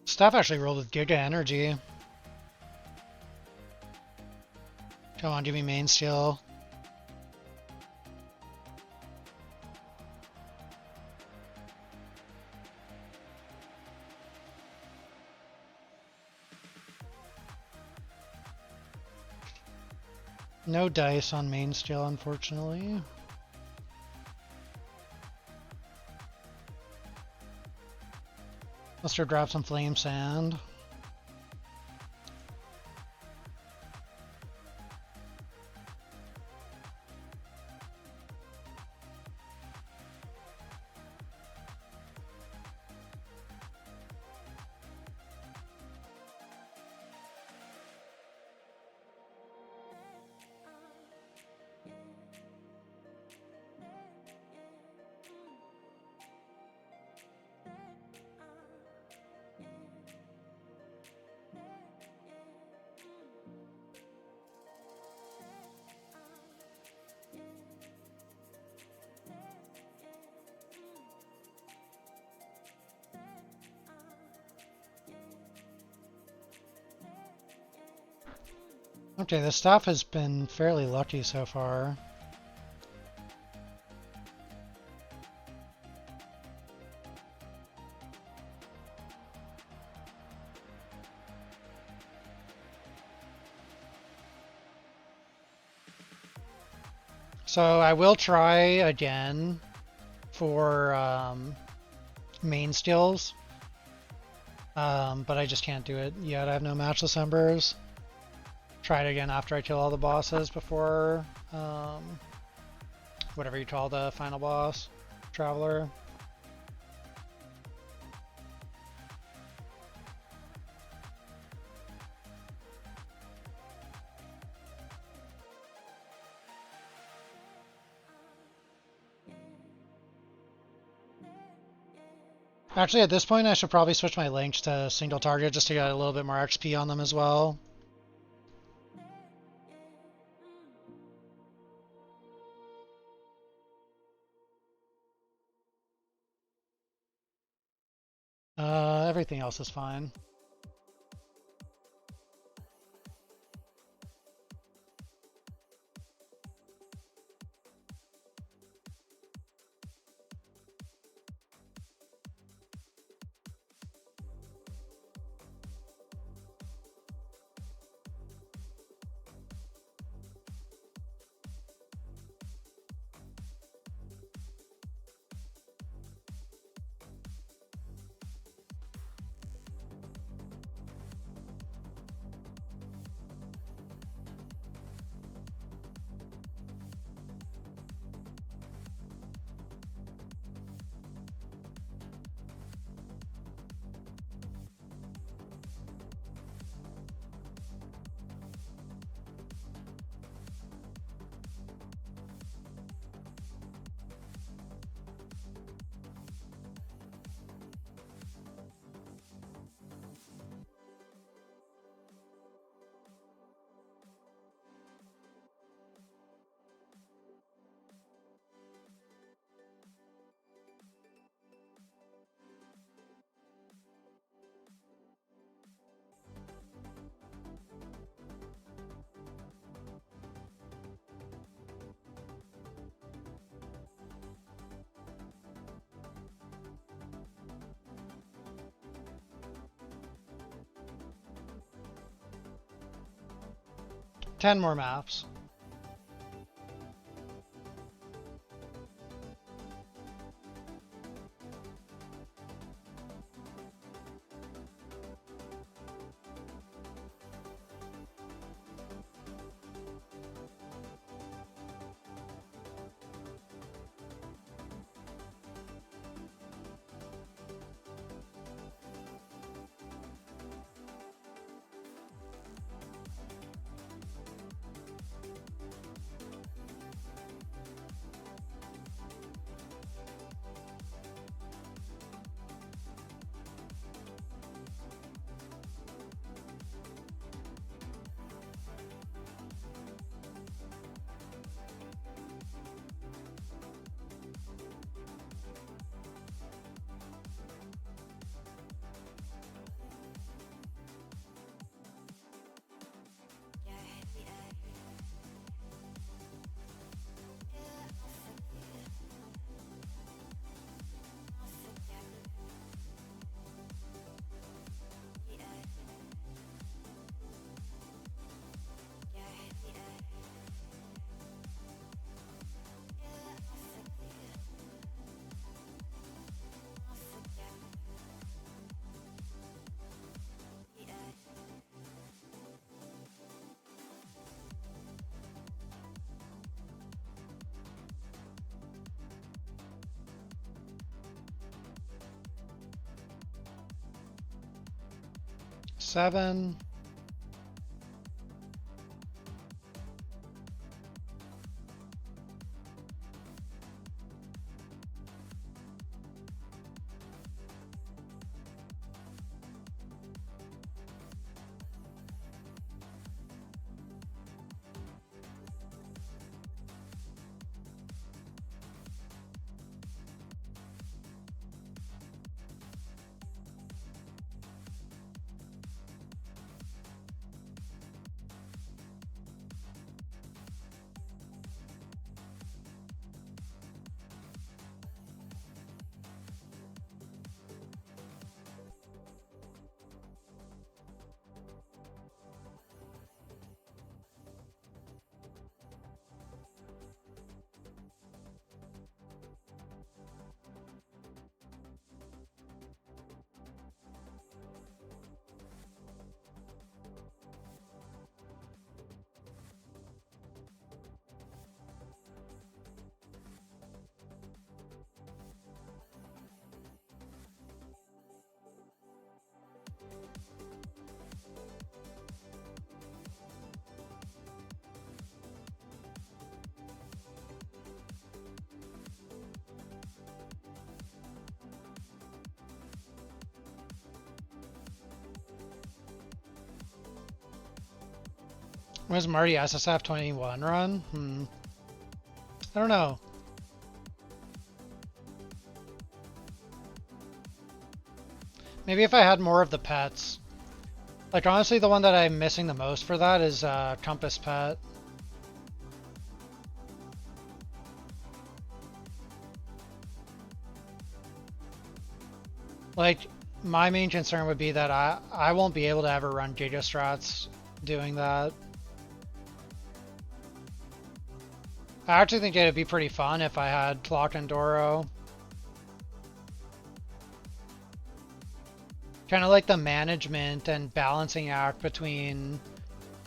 Stuff actually rolled with Giga Energy. Come on, give me main steal. No dice on main still, unfortunately. Must have dropped some flame sand. Okay, the staff has been fairly lucky so far. So I will try again for main skills, but I just can't do it yet. I have no matchless embers. Try it again after I kill all the bosses before whatever you call the final boss, Traveler. Actually, at this point, I should probably switch my links to single target just to get a little bit more XP on them as well. Everything else is fine. Ten more maps. 7. When's Marty SSF 21 run? I don't know. Maybe if I had more of the pets. Like, honestly, the one that I'm missing the most for that is Compass Pet. Like, my main concern would be that I won't be able to ever run Giga Strats doing that. I actually think it'd be pretty fun if I had Clock and Doro. Kind of like the management and balancing act between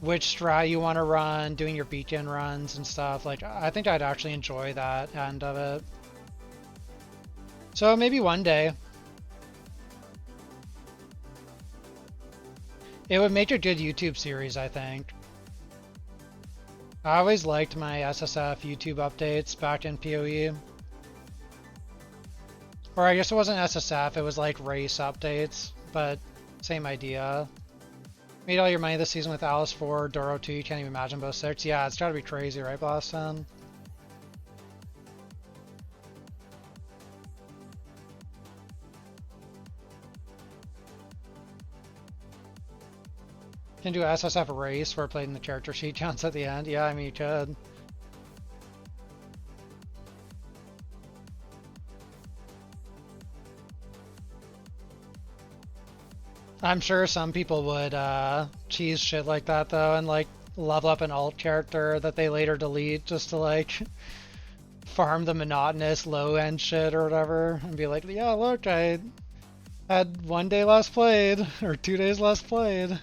which strat you want to run, doing your beacon runs and stuff. Like, I think I'd actually enjoy that end of it. So maybe one day. It would make a good YouTube series, I think. I always liked my SSF YouTube updates back in PoE. Or I guess it wasn't SSF, it was like race updates, but same idea. Made all your money this season with Alice 4, Doro 2, you can't even imagine both 6. Yeah, it's gotta be crazy, right, Boston? Can do SSF race where playing the character sheet counts at the end. Yeah, I mean, you could. I'm sure some people would cheese shit like that though, and like level up an alt character that they later delete just to like farm the monotonous low end shit or whatever, and be like, yeah, look, I had 1 day less played or 2 days less played.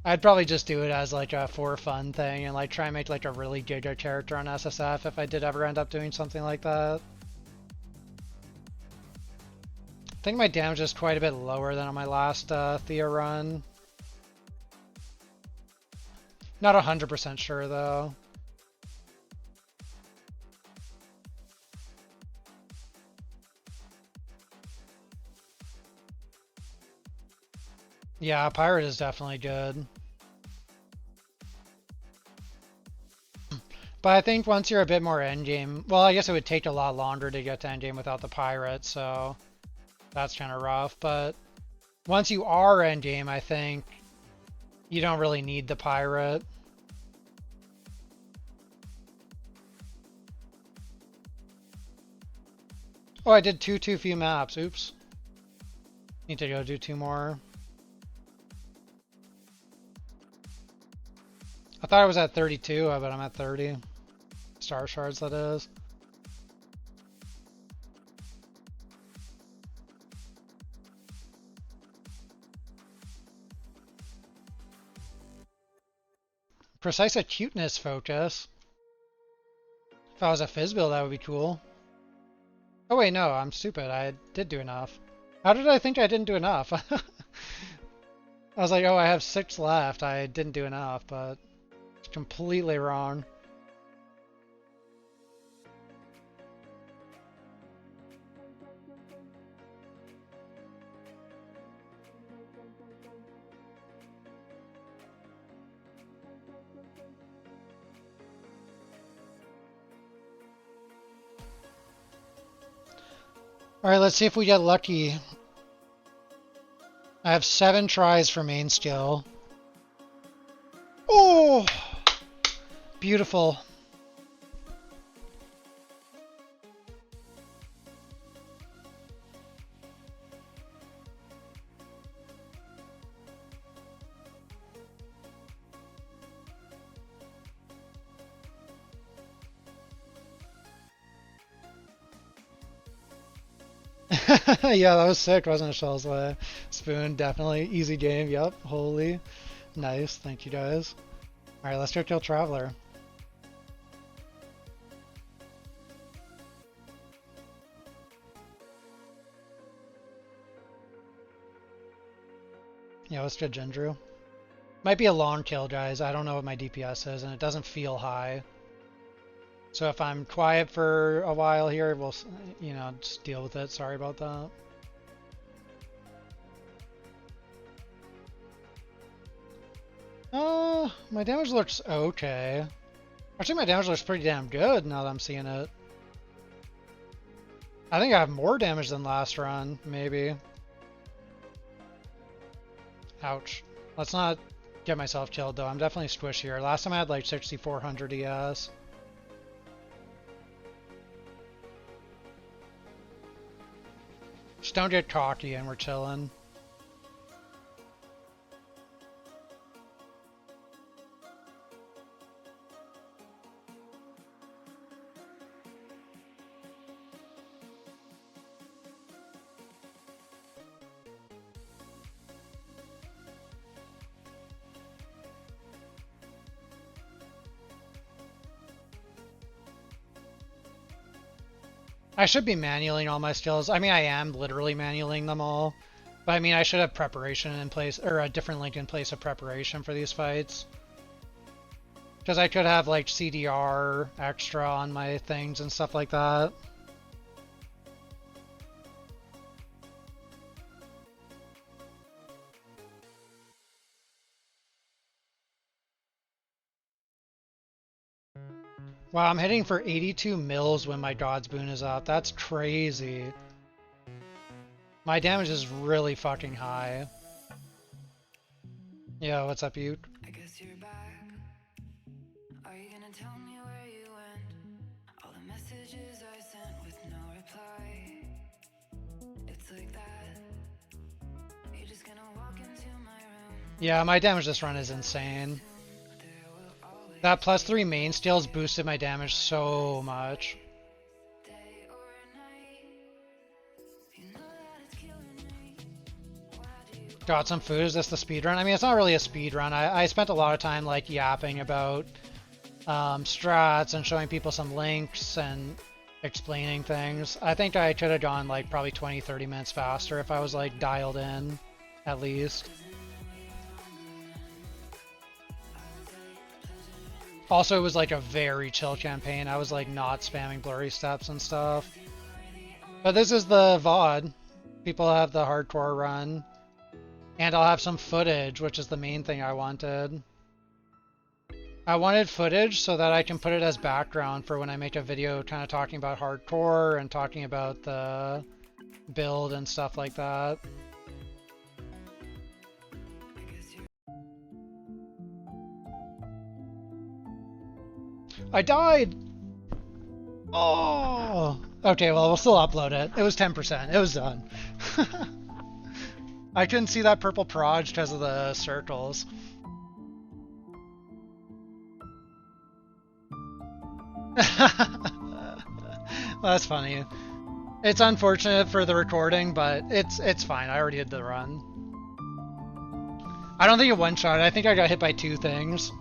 I'd probably just do it as like a for fun thing and like try and make like a really giga character on SSF if I did ever end up doing something like that. I think my damage is quite a bit lower than on my last Thea run. Not 100% sure though. Yeah, Pirate is definitely good. But I think once you're a bit more endgame, well, I guess it would take a lot longer to get to endgame without the Pirate, so that's kind of rough. But once you are endgame, I think you don't really need the Pirate. Oh, I did too few maps. Oops. Need to go do 2 more. I thought I was at 32, but I'm at 30. Star shards, that is. Precise acuteness focus. If I was a Fizz build, that would be cool. Oh wait, no, I'm stupid. I did do enough. How did I think I didn't do enough? I was like, oh, I have 6 left. I didn't do enough, but it's completely wrong. Alright, let's see if we get lucky. I have 7 tries for main skill. Oh! Beautiful. Yeah, that was sick, wasn't it, Shells? Spoon, definitely. Easy game, yep. Holy. Nice, thank you guys. Alright, let's go kill Traveler. Yeah, let's get Gendru. Might be a long kill, guys. I don't know what my DPS is, and it doesn't feel high. So if I'm quiet for a while here, we'll, you know, just deal with it. Sorry about that. My damage looks okay. Actually, my damage looks pretty damn good now that I'm seeing it. I think I have more damage than last run, maybe. Ouch. Let's not get myself killed, though. I'm definitely squishier. Last time I had like 6,400 ES. Just don't get cocky and we're chilling. I should be manualing all my skills. I mean, I am literally manualing them all. But I mean, I should have preparation in place, or a different link in place of preparation for these fights. Because I could have, like, CDR extra on my things and stuff like that. Wow, I'm hitting for 82 mils when my God's Boon is up. That's crazy. My damage is really fucking high. Yo, what's up, Ute? I guess you're back. Are you gonna tell me where you went? All the messages I sent with no reply. It's like that. You're just gonna walk into my room. Yeah, my damage this run is insane. That +3 main steals boosted my damage so much. Day or night. You know that it's killing me. Why do you Got some food. Is this the speed run? I mean, it's not really a speed run. I spent a lot of time like yapping about strats and showing people some links and explaining things. I think I could have gone like probably 20-30 minutes faster if I was like dialed in at least. Also, it was like a very chill campaign. I was like not spamming blurry steps and stuff. But this is the VOD. People have the hardcore run. And I'll have some footage, which is the main thing I wanted. I wanted footage so that I can put it as background for when I make a video kind of talking about hardcore and talking about the build and stuff like that. I died! Oh! Okay, well, we'll still upload it. It was 10%. It was done. I couldn't see that purple proj because of the circles. That's funny. It's unfortunate for the recording, but it's fine. I already did the run. I don't think it one-shot. I think I got hit by 2 things.